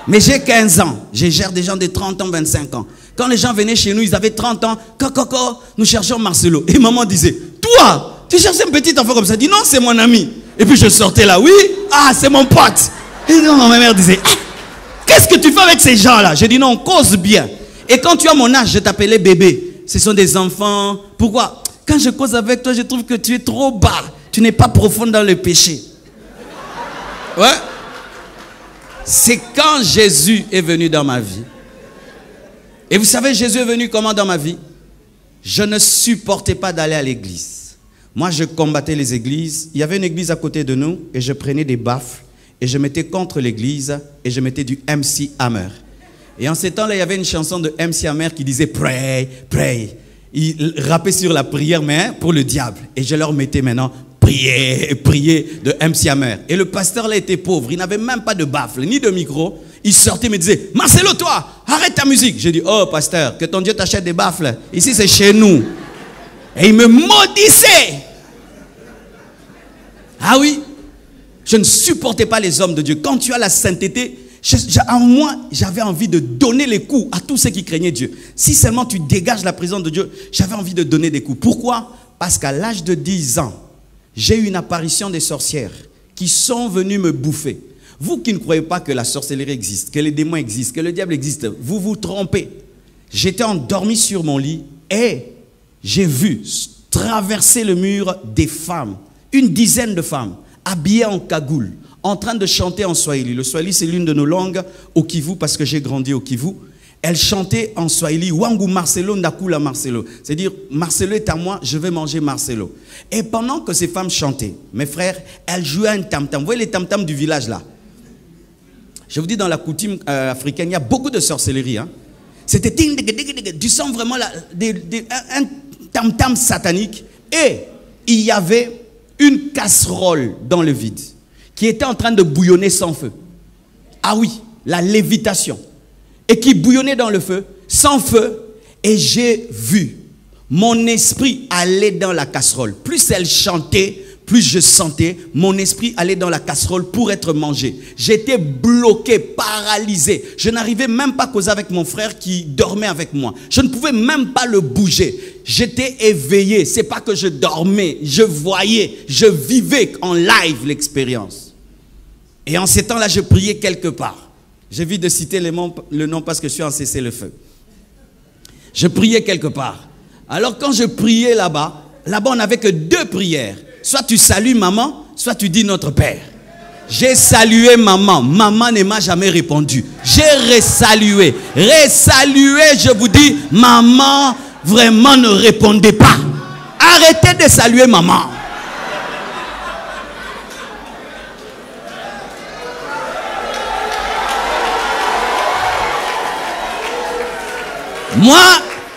C: Mais j'ai 15 ans, je gère des gens de 30 ans, 25 ans. Quand les gens venaient chez nous, ils avaient 30 ans. Coco, nous cherchons Marcelo. Et maman disait, toi, tu cherches un petit enfant comme ça. Je dis, non, c'est mon ami. Et puis je sortais là, oui, ah, c'est mon pote. Et non, ma mère disait, ah, qu'est-ce que tu fais avec ces gens-là? Je dis, non, on cause bien. Et quand tu as mon âge, je t'appelais bébé. Ce sont des enfants. Pourquoi? Quand je cause avec toi, je trouve que tu es trop bas. Tu n'es pas profond dans le péché. Ouais. C'est quand Jésus est venu dans ma vie. Et vous savez, Jésus est venu comment dans ma vie? Je ne supportais pas d'aller à l'église. Moi, je combattais les églises. Il y avait une église à côté de nous et je prenais des baffles et je mettais contre l'église et je mettais du MC Hammer. Et en ces temps-là, il y avait une chanson de MC Hammer qui disait « Pray, pray ». Il rappait sur la prière, mais pour le diable. Et je leur mettais maintenant « Priez, priez » de MC Hammer. Et le pasteur là était pauvre. Il n'avait même pas de baffle, ni de micro. Il sortait et me disait « Marcelo, toi, arrête ta musique ». J'ai dit « Oh, pasteur, que ton Dieu t'achète des baffles. Ici, c'est chez nous. » Et il me maudissait. Ah oui, je ne supportais pas les hommes de Dieu. Quand tu as la sainteté, en moi, j'avais envie de donner les coups à tous ceux qui craignaient Dieu. Si seulement tu dégages la présence de Dieu, j'avais envie de donner des coups. Pourquoi? Parce qu'à l'âge de 10 ans, j'ai eu une apparition des sorcières qui sont venues me bouffer. Vous qui ne croyez pas que la sorcellerie existe, que les démons existent, que le diable existe, vous vous trompez. J'étais endormi sur mon lit et j'ai vu traverser le mur des femmes, une dizaine de femmes, habillées en cagoule, en train de chanter en Swahili. Le Swahili, c'est l'une de nos langues au Kivu, parce que j'ai grandi au Kivu. Elles chantaient en Swahili, Wangu Marcelo, Nakula Marcelo. C'est-à-dire, Marcelo est à moi, je vais manger Marcelo. Et pendant que ces femmes chantaient, mes frères, elles jouaient un tam-tam. Vous voyez les tam-tams du village là? Je vous dis, dans la coutume africaine, il y a beaucoup de sorcellerie. Hein? C'était du sang vraiment, un tam-tam satanique. Et il y avait une casserole dans le vide qui était en train de bouillonner sans feu. Ah oui, la lévitation. Et qui bouillonnait dans le feu, sans feu. Et j'ai vu mon esprit aller dans la casserole. Plus elle chantait, plus je sentais mon esprit aller dans la casserole pour être mangé. J'étais bloqué, paralysé. Je n'arrivais même pas à causer avec mon frère qui dormait avec moi. Je ne pouvais même pas le bouger. J'étais éveillé. C'est pas que je dormais, je voyais, je vivais en live l'expérience. Et en ces temps-là, je priais quelque part. J'évite de citer le nom parce que je suis en cessez-le-feu. Je priais quelque part. Alors quand je priais là-bas, on n'avait que 2 prières. Soit tu salues maman, soit tu dis notre Père. J'ai salué maman. Maman ne m'a jamais répondu. J'ai resalué. Resalué, je vous dis, maman vraiment ne répondait pas. Arrêtez de saluer maman. Moi,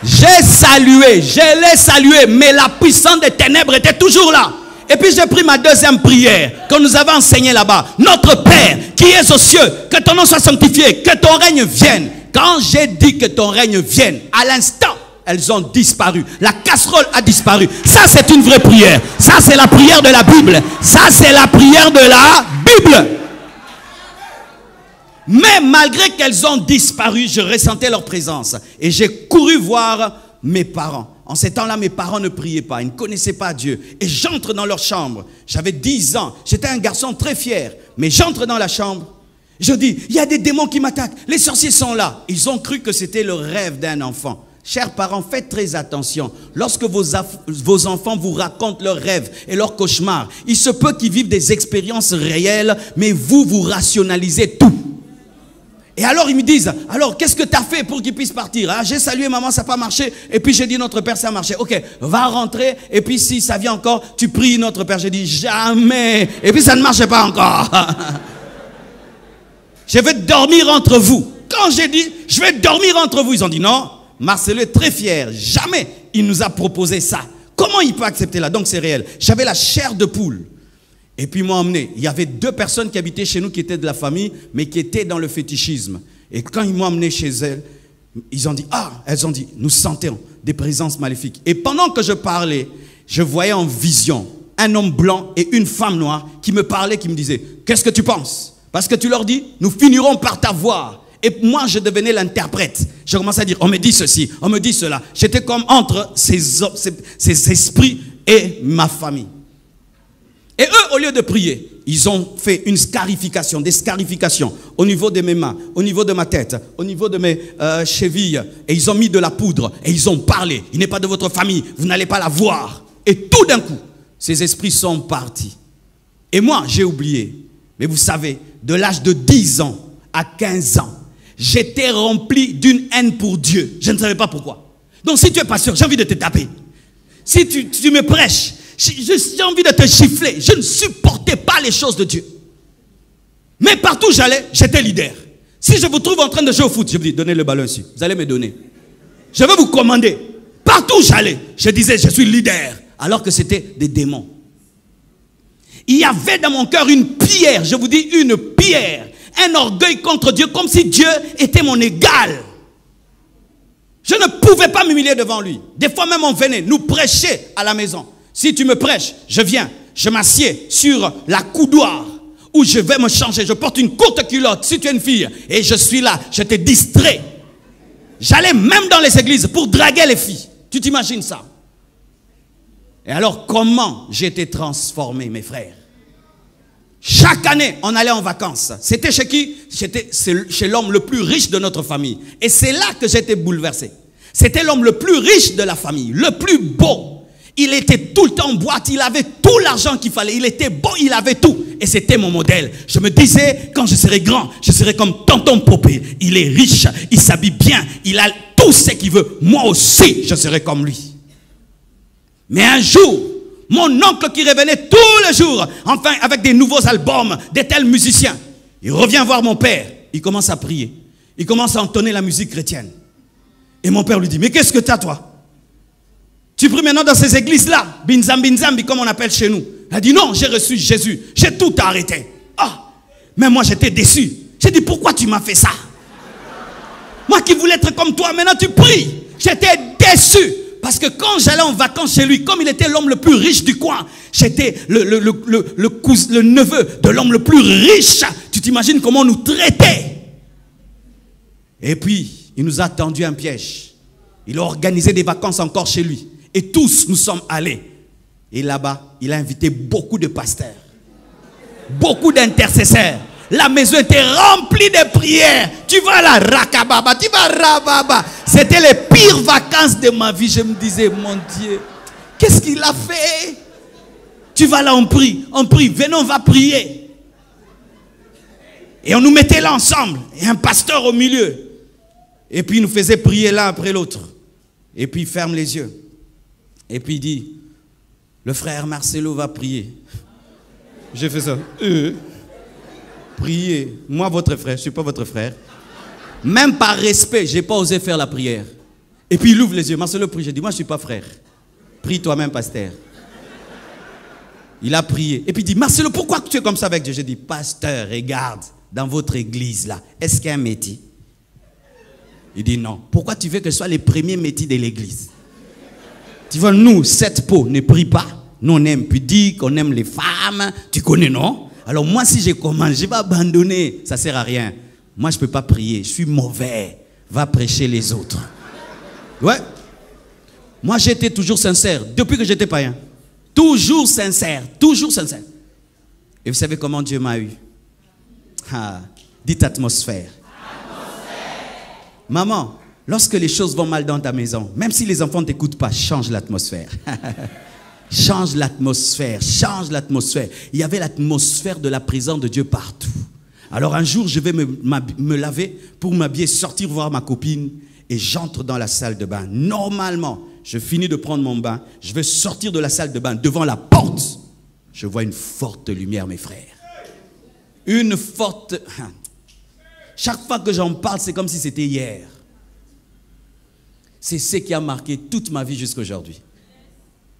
C: j'ai salué, je l'ai salué, mais la puissance des ténèbres était toujours là. Et puis j'ai pris ma deuxième prière que nous avons enseignée là-bas. Notre Père qui es aux cieux, que ton nom soit sanctifié, que ton règne vienne. Quand j'ai dit que ton règne vienne, à l'instant, elles ont disparu. La casserole a disparu. Ça, c'est une vraie prière. Ça, c'est la prière de la Bible. Ça, c'est la prière de la Bible. Mais malgré qu'elles ont disparu, je ressentais leur présence. Et j'ai couru voir mes parents. En ces temps-là, mes parents ne priaient pas. Ils ne connaissaient pas Dieu. Et j'entre dans leur chambre. J'avais 10 ans. J'étais un garçon très fier. Mais j'entre dans la chambre. Je dis, il y a des démons qui m'attaquent. Les sorciers sont là. Ils ont cru que c'était le rêve d'un enfant. Chers parents, faites très attention. Lorsque vos enfants vous racontent leurs rêves et leurs cauchemars, il se peut qu'ils vivent des expériences réelles, mais vous rationalisez tout. Et alors ils me disent, alors qu'est-ce que tu as fait pour qu'ils puissent partir? Ah, j'ai salué maman, ça n'a pas marché. Et puis j'ai dit notre Père, ça a marché. Ok, va rentrer. Et puis si ça vient encore, tu pries notre Père. J'ai dit jamais. Et puis ça ne marchait pas encore. Je vais dormir entre vous. Quand j'ai dit, je vais dormir entre vous, ils ont dit non. Marcelo est très fier. Jamais il nous a proposé ça. Comment il peut accepter là? Donc c'est réel. J'avais la chair de poule. Et puis ils m'ont emmené. Il y avait 2 personnes qui habitaient chez nous qui étaient de la famille, mais qui étaient dans le fétichisme. Et quand ils m'ont emmené chez elles, elles ont dit, nous sentons des présences maléfiques. Et pendant que je parlais, je voyais en vision un homme blanc et une femme noire qui me parlaient, qui me disaient, qu'est-ce que tu penses? Parce que tu leur dis, nous finirons par t'avoir. Et moi, je devenais l'interprète. Je commençais à dire, on me dit ceci, on me dit cela. J'étais comme entre ces esprits et ma famille. Et eux, au lieu de prier, ils ont fait une scarification, des scarifications au niveau de mes mains, au niveau de ma tête, au niveau de mes chevilles. Et ils ont mis de la poudre et ils ont parlé. Il n'est pas de votre famille, vous n'allez pas la voir. Et tout d'un coup, ces esprits sont partis. Et moi, j'ai oublié. Mais vous savez, de l'âge de 10 ans à 15 ans, j'étais rempli d'une haine pour Dieu. Je ne savais pas pourquoi. Donc si tu es pas sûr, j'ai envie de te taper. Si tu me prêches, j'ai envie de te gifler. Je ne supportais pas les choses de Dieu. Mais partout où j'allais, j'étais leader. Si je vous trouve en train de jouer au foot, je vous dis, donnez le ballon ici. Vous allez me donner. Je vais vous commander. Partout où j'allais, je disais, je suis leader. Alors que c'était des démons. Il y avait dans mon cœur une pierre, je vous dis une pierre. Un orgueil contre Dieu, comme si Dieu était mon égal. Je ne pouvais pas m'humilier devant lui. Des fois même on venait nous prêcher à la maison. Si tu me prêches, je viens, je m'assieds sur la coudoir où je vais me changer. Je porte une courte culotte si tu es une fille et je suis là, je te distrais. J'allais même dans les églises pour draguer les filles. Tu t'imagines ça? Et alors comment j'ai été transformé, mes frères? Chaque année, on allait en vacances. C'était chez qui? C'était chez l'homme le plus riche de notre famille. Et c'est là que j'étais bouleversé. C'était l'homme le plus riche de la famille, le plus beau. Il était tout le temps en boîte, il avait tout l'argent qu'il fallait. Il était beau, il avait tout. Et c'était mon modèle. Je me disais, quand je serai grand, je serai comme tonton Popé. Il est riche, il s'habille bien, il a tout ce qu'il veut. Moi aussi, je serai comme lui. Mais un jour, mon oncle qui revenait tous les jours, enfin avec des nouveaux albums, des tels musiciens, il revient voir mon père, il commence à prier, il commence à entonner la musique chrétienne. Et mon père lui dit, mais qu'est-ce que tu as toi? Tu pries maintenant dans ces églises-là, binzambi comme on appelle chez nous. Elle a dit, non, j'ai reçu Jésus, j'ai tout arrêté. Ah, mais moi j'étais déçu. J'ai dit, pourquoi tu m'as fait ça? Moi qui voulais être comme toi, maintenant tu pries. J'étais déçu. Parce que quand j'allais en vacances chez lui, comme il était l'homme le plus riche du coin, j'étais le neveu de l'homme le plus riche. Tu t'imagines comment on nous traitait? Et puis, il nous a tendu un piège. Il a organisé des vacances encore chez lui. Et tous nous sommes allés. Et là-bas, il a invité beaucoup de pasteurs. Beaucoup d'intercesseurs. La maison était remplie de prières. Tu vas là, rakababa, tu vas rababa. C'était les pires vacances de ma vie. Je me disais, mon Dieu, qu'est-ce qu'il a fait? Tu vas là, on prie, venez, on va prier. Et on nous mettait là ensemble. Et un pasteur au milieu. Et puis il nous faisait prier l'un après l'autre. Et puis il ferme les yeux. Et puis il dit, le frère Marcelo va prier. J'ai fait ça. Priez. Moi, votre frère, je ne suis pas votre frère. Même par respect, je n'ai pas osé faire la prière. Et puis il ouvre les yeux. Marcelo prie. J'ai dit, moi, je ne suis pas frère. Prie toi-même, pasteur. Il a prié. Et puis il dit, Marcelo, pourquoi tu es comme ça avec Dieu? J'ai dit, pasteur, regarde, dans votre église là, est-ce qu'il y a un métier? Il dit, non. Pourquoi tu veux que ce soit les premiers métiers de l'église? Tu vois, nous, cette peau ne prie pas. Nous, on aime pudique, on aime les femmes. Tu connais, non? Alors moi, si je commence, je vais abandonner. Ça ne sert à rien. Moi, je ne peux pas prier. Je suis mauvais. Va prêcher les autres. Ouais. Moi, j'étais toujours sincère. Depuis que j'étais païen. Toujours sincère. Toujours sincère. Et vous savez comment Dieu m'a eu? Ah, dites atmosphère. Maman, lorsque les choses vont mal dans ta maison, même si les enfants ne t'écoutent pas, change l'atmosphère. Change l'atmosphère, change l'atmosphère. Il y avait l'atmosphère de la présence de Dieu partout. Alors un jour, je vais me laver pour m'habiller, sortir voir ma copine et j'entre dans la salle de bain. Normalement, je finis de prendre mon bain, je vais sortir de la salle de bain. Devant la porte, je vois une forte lumière, mes frères. Une forte... Chaque fois que j'en parle, c'est comme si c'était hier. C'est ce qui a marqué toute ma vie jusqu'à aujourd'hui.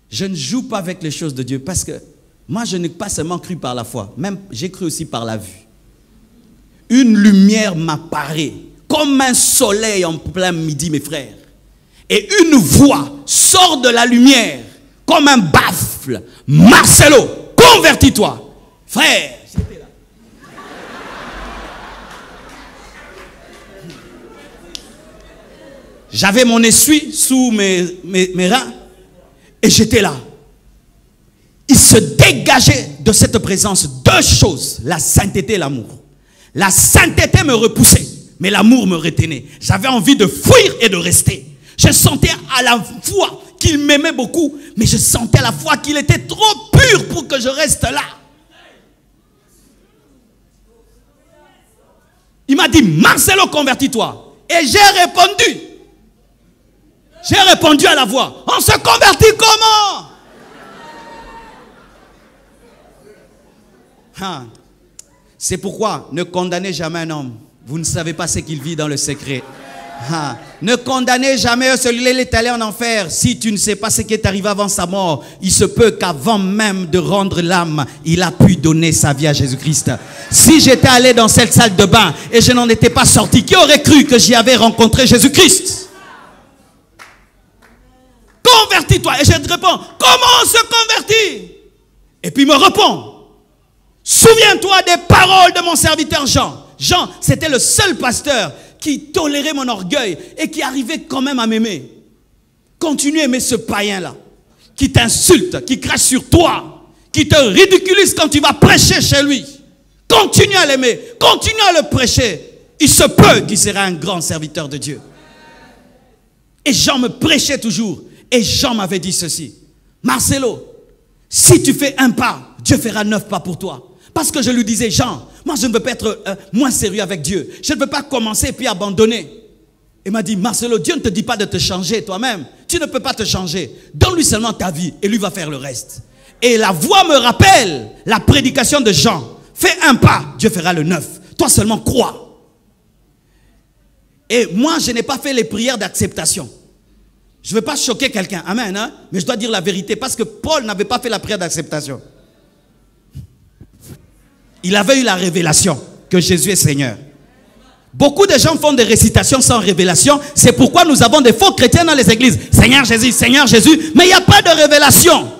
C: Je ne joue pas avec les choses de Dieu parce que moi, je n'ai pas seulement cru par la foi, même j'ai cru aussi par la vue. Une lumière m'apparaît comme un soleil en plein midi, mes frères. Et une voix sort de la lumière comme un baffle. Marcelo, convertis-toi. Frère, j'étais là. J'avais mon essuie sous mes reins et j'étais là. Il se dégageait de cette présence deux choses, la sainteté et l'amour. La sainteté me repoussait, mais l'amour me retenait. J'avais envie de fuir et de rester. Je sentais à la fois qu'il m'aimait beaucoup, mais je sentais à la fois qu'il était trop pur pour que je reste là. Il m'a dit, Marcelo, convertis-toi. Et j'ai répondu. J'ai répondu à la voix. On se convertit comment? C'est pourquoi ne condamnez jamais un homme. Vous ne savez pas ce qu'il vit dans le secret. Ne condamnez jamais celui-là, il est allé en enfer. Si tu ne sais pas ce qui est arrivé avant sa mort, il se peut qu'avant même de rendre l'âme, il a pu donner sa vie à Jésus-Christ. Si j'étais allé dans cette salle de bain et je n'en étais pas sorti, qui aurait cru que j'y avais rencontré Jésus-Christ? Convertis-toi. Et je te réponds, comment on se convertit? Et puis il me répond, souviens-toi des paroles de mon serviteur Jean. Jean, c'était le seul pasteur qui tolérait mon orgueil et qui arrivait quand même à m'aimer. Continue à aimer ce païen-là, qui t'insulte, qui crache sur toi, qui te ridiculise quand tu vas prêcher chez lui. Continue à l'aimer, continue à le prêcher. Il se peut qu'il sera un grand serviteur de Dieu. Et Jean me prêchait toujours. Et Jean m'avait dit ceci, Marcelo, si tu fais un pas, Dieu fera 9 pas pour toi. Parce que je lui disais, Jean, moi je ne veux pas être moins sérieux avec Dieu. Je ne veux pas commencer puis abandonner. Il m'a dit, Marcelo, Dieu ne te dit pas de te changer toi-même. Tu ne peux pas te changer. Donne-lui seulement ta vie et lui va faire le reste. Et la voix me rappelle la prédication de Jean. Fais un pas, Dieu fera le 9. Toi seulement crois. Et moi, je n'ai pas fait les prières d'acceptation. Je ne veux pas choquer quelqu'un, amen, hein? Mais je dois dire la vérité parce que Paul n'avait pas fait la prière d'acceptation. Il avait eu la révélation que Jésus est Seigneur. Beaucoup de gens font des récitations sans révélation. C'est pourquoi nous avons des faux chrétiens dans les églises. Seigneur Jésus, mais il n'y a pas de révélation.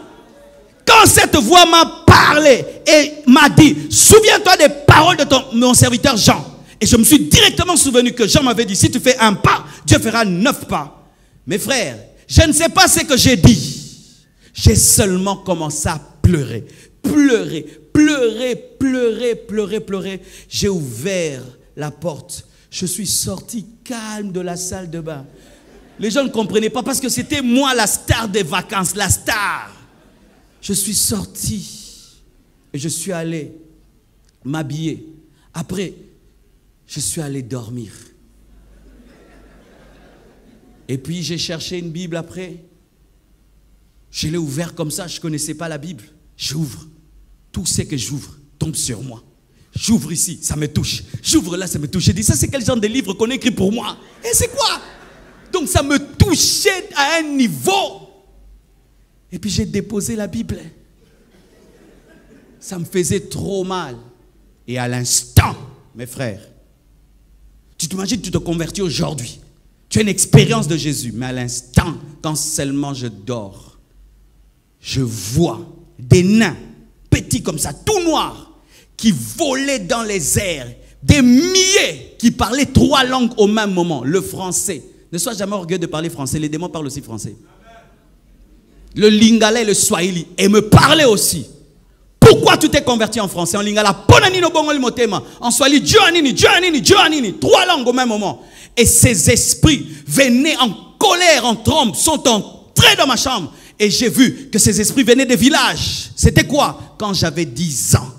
C: Quand cette voix m'a parlé et m'a dit, souviens-toi des paroles de mon serviteur Jean. Et je me suis directement souvenu que Jean m'avait dit, si tu fais un pas, Dieu fera 9 pas. Mes frères, je ne sais pas ce que j'ai dit. J'ai seulement commencé à pleurer. Pleurer. J'ai ouvert la porte. Je suis sorti calme de la salle de bain. Les gens ne comprenaient pas parce que c'était moi la star des vacances, la star. Je suis sorti et je suis allé m'habiller. Après, je suis allé dormir. Et puis j'ai cherché une Bible après. Je l'ai ouvert comme ça, je ne connaissais pas la Bible. J'ouvre. Tout ce que j'ouvre tombe sur moi. J'ouvre ici, ça me touche. J'ouvre là, ça me touche. J'ai dit, ça c'est quel genre de livre qu'on écrit pour moi? Et c'est quoi? Donc ça me touchait à un niveau. Et puis j'ai déposé la Bible. Ça me faisait trop mal. Et à l'instant, mes frères, tu t'imagines, tu te convertis aujourd'hui. Tu as une expérience de Jésus. Mais à l'instant, quand seulement je dors, je vois des nains, petits comme ça, tout noirs, qui volaient dans les airs. Des milliers qui parlaient 3 langues au même moment. Le français. Ne sois jamais orgueilleux de parler français. Les démons parlent aussi français. Le lingala et le swahili. Et me parlaient aussi. Pourquoi tu t'es converti en français? En lingala, en swahili, 3 langues au même moment. Et ces esprits venaient en colère, en trompe, sont entrés dans ma chambre. Et j'ai vu que ces esprits venaient des villages. C'était quoi? Quand j'avais 10 ans.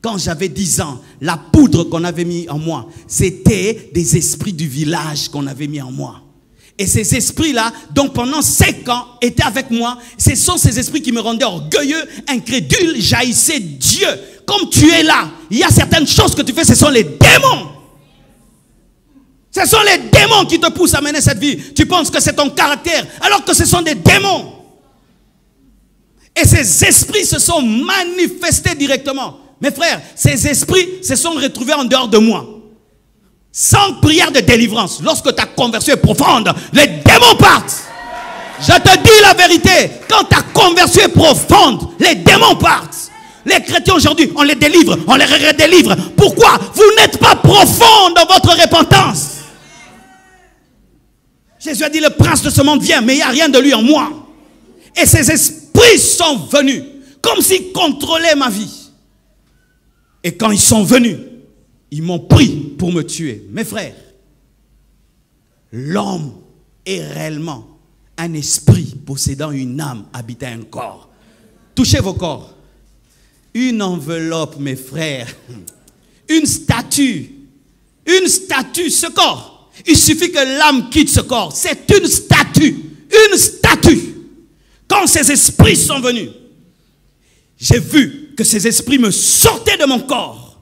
C: Quand j'avais 10 ans, la poudre qu'on avait mis en moi, c'était des esprits du village qu'on avait mis en moi. Et ces esprits-là, donc pendant 5 ans, étaient avec moi. Ce sont ces esprits qui me rendaient orgueilleux, incrédule, jaillissaient Dieu. Comme tu es là, il y a certaines choses que tu fais, ce sont les démons. Ce sont les démons qui te poussent à mener cette vie. Tu penses que c'est ton caractère, alors que ce sont des démons. Et ces esprits se sont manifestés directement. Mes frères, ces esprits se sont retrouvés en dehors de moi. Sans prière de délivrance, lorsque ta conversion est profonde, les démons partent. Je te dis la vérité, quand ta conversion est profonde, les démons partent. Les chrétiens aujourd'hui, on les délivre, on les redélivre. Pourquoi? Vous n'êtes pas profond dans votre repentance. Jésus a dit, le prince de ce monde vient, mais il n'y a rien de lui en moi. Et ces esprits sont venus, comme s'ils contrôlaient ma vie. Et quand ils sont venus, ils m'ont pris pour me tuer. Mes frères, l'homme est réellement un esprit possédant une âme habitant un corps. Touchez vos corps. Une enveloppe, mes frères. Une statue, ce corps. Il suffit que l'âme quitte ce corps. C'est une statue. Une statue. Quand ces esprits sont venus, j'ai vu que ces esprits me sortaient de mon corps.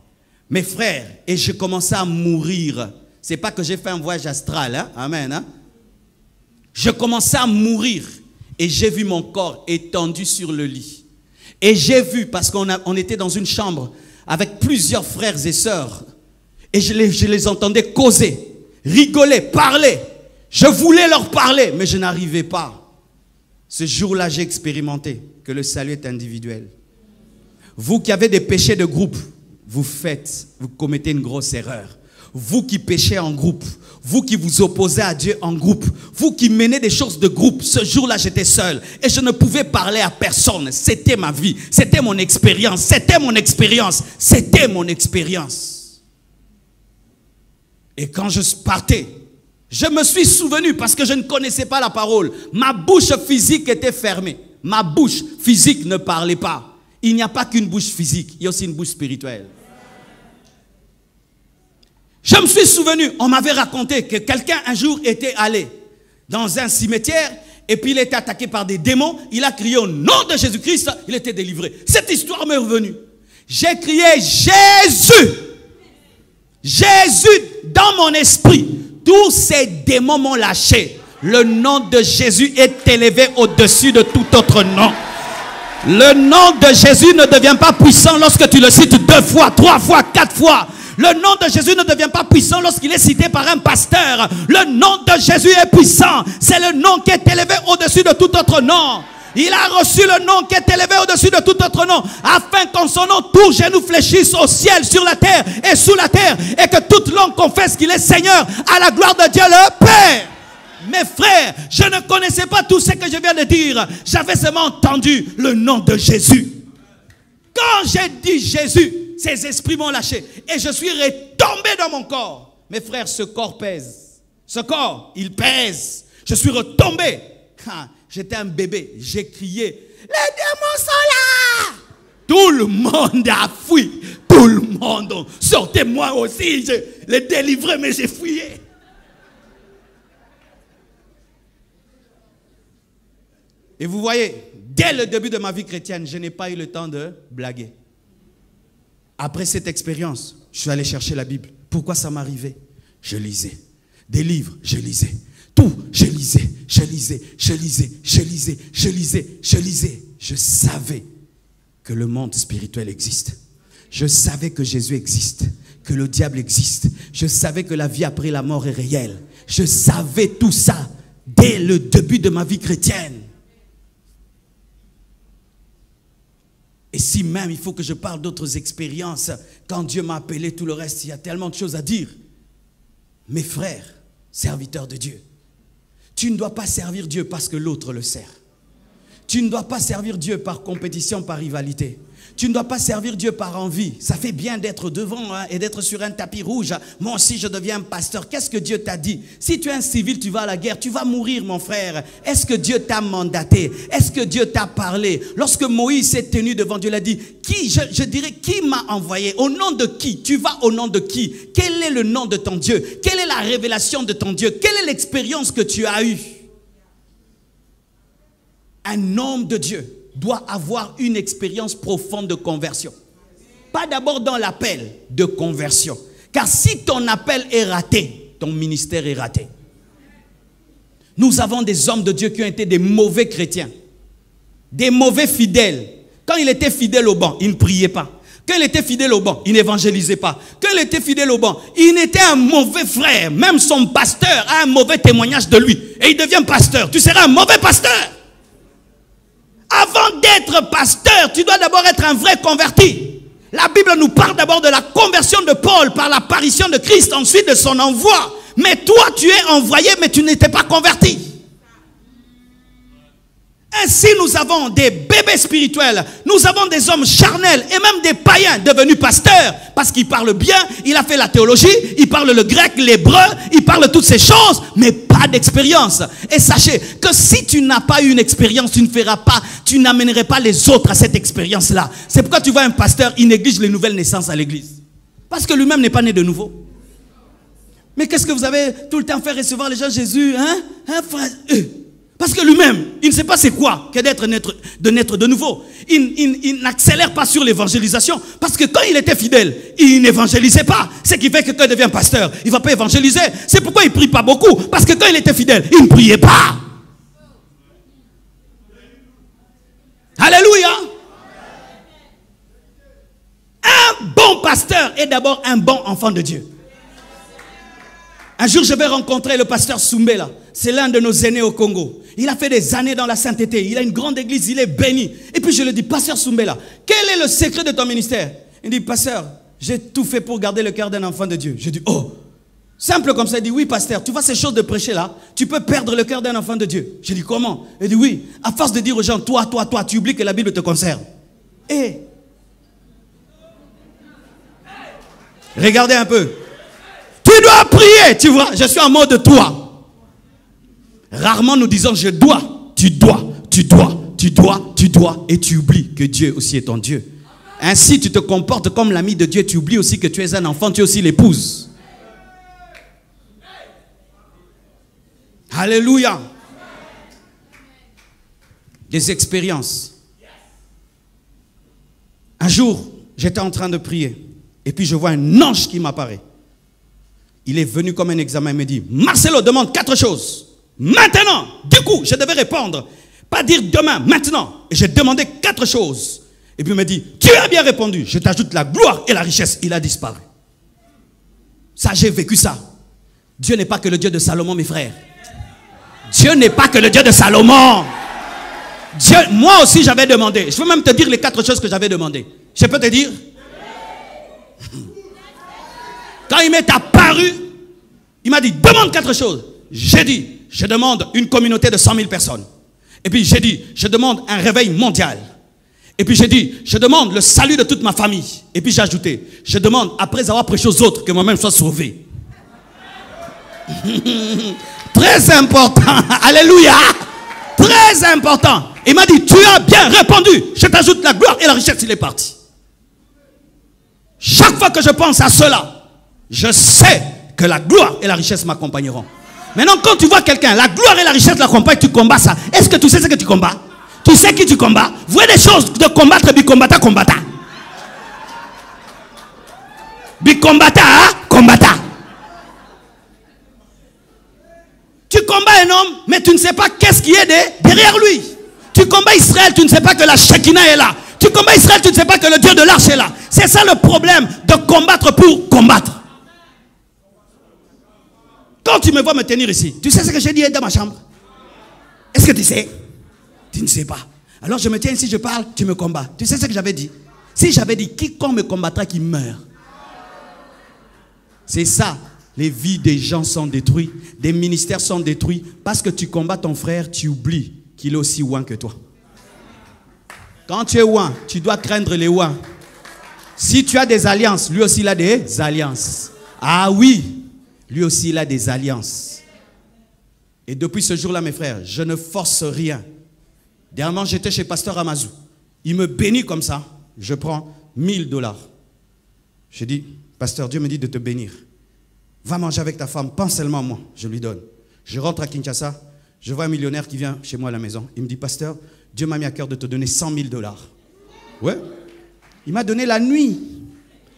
C: Mes frères, et je commençais à mourir. C'est pas que j'ai fait un voyage astral, hein? Amen. Hein? Je commençais à mourir et j'ai vu mon corps étendu sur le lit. Et j'ai vu, parce qu'on était dans une chambre avec plusieurs frères et sœurs, et je les entendais causer, rigoler, parler. Je voulais leur parler, mais je n'arrivais pas. Ce jour-là, j'ai expérimenté que le salut est individuel. Vous qui avez des péchés de groupe, vous commettez une grosse erreur. Vous qui péchez en groupe, vous qui vous opposez à Dieu en groupe, vous qui menez des choses de groupe, ce jour-là j'étais seul et je ne pouvais parler à personne. C'était ma vie, c'était mon expérience, c'était mon expérience, c'était mon expérience. Et quand je partais, je me suis souvenu parce que je ne connaissais pas la parole. Ma bouche physique était fermée. Ma bouche physique ne parlait pas. Il n'y a pas qu'une bouche physique, il y a aussi une bouche spirituelle. Je me suis souvenu, on m'avait raconté que quelqu'un un jour était allé dans un cimetière et puis il était attaqué par des démons. Il a crié au nom de Jésus-Christ, il était délivré. Cette histoire m'est revenue. J'ai crié Jésus. Jésus dans mon esprit. Tous ces démons m'ont lâché. Le nom de Jésus est élevé au-dessus de tout autre nom. Le nom de Jésus ne devient pas puissant lorsque tu le cites 2 fois, 3 fois, 4 fois. Le nom de Jésus ne devient pas puissant lorsqu'il est cité par un pasteur. Le nom de Jésus est puissant. C'est le nom qui est élevé au-dessus de tout autre nom. Il a reçu le nom qui est élevé au-dessus de tout autre nom, afin qu'en son nom, tout genou fléchisse au ciel, sur la terre et sous la terre, et que toute langue confesse qu'il est Seigneur, à la gloire de Dieu le Père. Mes frères, je ne connaissais pas tout ce que je viens de dire. J'avais seulement entendu le nom de Jésus. Quand j'ai dit Jésus, ces esprits m'ont lâché et je suis retombé dans mon corps. Mes frères, ce corps pèse. Ce corps, il pèse. Je suis retombé. J'étais un bébé. J'ai crié, les démons sont là. Tout le monde a fui. Tout le monde. Sortez-moi aussi. Je les délivrais, mais j'ai fuyé. Et vous voyez, dès le début de ma vie chrétienne, je n'ai pas eu le temps de blaguer. Après cette expérience, je suis allé chercher la Bible. Pourquoi ça m'arrivait? Je lisais. Des livres, je lisais. Tout, je lisais, je lisais, je lisais, je lisais, je lisais, je lisais. Je savais que le monde spirituel existe. Je savais que Jésus existe, que le diable existe. Je savais que la vie après la mort est réelle. Je savais tout ça dès le début de ma vie chrétienne. Et si même il faut que je parle d'autres expériences, quand Dieu m'a appelé, tout le reste, il y a tellement de choses à dire. Mes frères, serviteurs de Dieu, tu ne dois pas servir Dieu parce que l'autre le sert. Tu ne dois pas servir Dieu par compétition, par rivalité. Tu ne dois pas servir Dieu par envie. Ça fait bien d'être devant et d'être sur un tapis rouge. Moi aussi, je deviens un pasteur. Qu'est-ce que Dieu t'a dit? Si tu es un civil, tu vas à la guerre, tu vas mourir, mon frère. Est-ce que Dieu t'a mandaté? Est-ce que Dieu t'a parlé? Lorsque Moïse s'est tenu devant Dieu, il a dit, je dirais, qui m'a envoyé? Au nom de qui? Tu vas au nom de qui? Quel est le nom de ton Dieu? Quelle est la révélation de ton Dieu? Quelle est l'expérience que tu as eue? Un homme de Dieu doit avoir une expérience profonde de conversion. Pas d'abord dans l'appel de conversion. Car si ton appel est raté, ton ministère est raté. Nous avons des hommes de Dieu qui ont été des mauvais chrétiens. des mauvais fidèles. Quand il était fidèle au banc, il ne priait pas. Quand il était fidèle au banc, il n'évangélisait pas. Quand il était fidèle au banc, il était un mauvais frère. Même son pasteur a un mauvais témoignage de lui. Et il devient pasteur. Tu seras un mauvais pasteur. Avant d'être pasteur, tu dois d'abord être un vrai converti. La Bible nous parle d'abord de la conversion de Paul par l'apparition de Christ, ensuite de son envoi. Mais toi, tu es envoyé, mais tu n'étais pas converti. Ainsi, nous avons des bébés spirituels, nous avons des hommes charnels et même des païens devenus pasteurs parce qu'ils parlent bien, il a fait la théologie, il parle le grec, l'hébreu, il parle toutes ces choses, mais pas d'expérience. Et sachez que si tu n'as pas eu une expérience, tu ne feras pas, tu n'amènerais pas les autres à cette expérience-là. C'est pourquoi tu vois un pasteur, il néglige les nouvelles naissances à l'église. Parce que lui-même n'est pas né de nouveau. Mais qu'est-ce que vous avez tout le temps fait recevoir les gens Jésus, hein frère? Parce que lui-même, il ne sait pas c'est quoi que d'être naître de nouveau. Il n'accélère pas sur l'évangélisation. Parce que quand il était fidèle, il n'évangélisait pas. Ce qui fait que quand il devient pasteur, il ne va pas évangéliser. C'est pourquoi il ne prie pas beaucoup. Parce que quand il était fidèle, il ne priait pas. Alléluia. Un bon pasteur est d'abord un bon enfant de Dieu. Un jour, je vais rencontrer le pasteur Soumbela. C'est l'un de nos aînés au Congo. Il a fait des années dans la sainteté. Il a une grande église, il est béni. Et puis je lui dis, pasteur Soumbela, quel est le secret de ton ministère? Il dit, pasteur, j'ai tout fait pour garder le cœur d'un enfant de Dieu. Je dis, oh, simple comme ça. Il dit, oui, pasteur, tu vois ces choses de prêcher là, tu peux perdre le cœur d'un enfant de Dieu. Je dis, comment? Il dit, oui, à force de dire aux gens, toi, tu oublies que la Bible te concerne. Et regardez un peu. Tu dois prier, tu vois, je suis en mode toi. Rarement nous disons je dois, tu dois, et tu oublies que Dieu aussi est ton Dieu. Ainsi tu te comportes comme l'ami de Dieu, tu oublies aussi que tu es un enfant, tu es aussi l'épouse. Alléluia. Des expériences. Un jour, j'étais en train de prier et puis je vois un ange qui m'apparaît. Il est venu comme un examen et me dit, Marcelo demande 4 choses. Maintenant, du coup, je devais répondre. Pas dire demain, maintenant. Et j'ai demandé 4 choses. Et puis il me dit, tu as bien répondu. Je t'ajoute la gloire et la richesse. Il a disparu. Ça, j'ai vécu ça. Dieu n'est pas que le Dieu de Salomon, mes frères. Dieu n'est pas que le Dieu de Salomon. Dieu, moi aussi, j'avais demandé. Je veux même te dire les 4 choses que j'avais demandé. Je peux te dire? Quand il m'est apparu, il m'a dit, demande 4 choses. J'ai dit, je demande une communauté de 100 000 personnes. Et puis j'ai dit, je demande un réveil mondial. Et puis j'ai dit, je demande le salut de toute ma famille. Et puis j'ai ajouté, je demande, après avoir prêché aux autres, que moi-même sois sauvé. Très important. Alléluia. Très important. Il m'a dit, tu as bien répondu. Je t'ajoute la gloire et la richesse. Il est parti. Chaque fois que je pense à cela, je sais que la gloire et la richesse m'accompagneront. Maintenant, quand tu vois quelqu'un, la gloire et la richesse l'accompagnent, tu combats ça. Est-ce que tu sais ce que tu combats? Tu sais qui tu combats? Vous voyez des choses de combattre, bicombatta, combatta. Bicombatta, combatta. Tu combats un homme, mais tu ne sais pas qu'est-ce qui est derrière lui. Tu combats Israël, tu ne sais pas que la Shekinah est là. Tu combats Israël, tu ne sais pas que le Dieu de l'arche est là. C'est ça le problème de combattre pour combattre. Quand tu me vois me tenir ici, tu sais ce que j'ai dit dans ma chambre? Est-ce que tu sais? Tu ne sais pas. Alors je me tiens ici, je parle, tu me combats. Tu sais ce que j'avais dit? Si j'avais dit, quiconque me combattra, qu'il meurt. C'est ça. Les vies des gens sont détruites. Des ministères sont détruits. Parce que tu combats ton frère, tu oublies qu'il est aussi ouin que toi. Quand tu es ouin, tu dois craindre les ouins. Si tu as des alliances, lui aussi il a des alliances. Ah oui. Lui aussi, il a des alliances. Et depuis ce jour-là, mes frères, je ne force rien. Dernièrement, j'étais chez Pasteur Amazou. Il me bénit comme ça. Je prends 1000 $. Je dis, Pasteur, Dieu me dit de te bénir. Va manger avec ta femme, pense seulement à moi. Je lui donne. Je rentre à Kinshasa. Je vois un millionnaire qui vient chez moi à la maison. Il me dit, Pasteur, Dieu m'a mis à cœur de te donner 100 000 $. Ouais. Il m'a donné la nuit.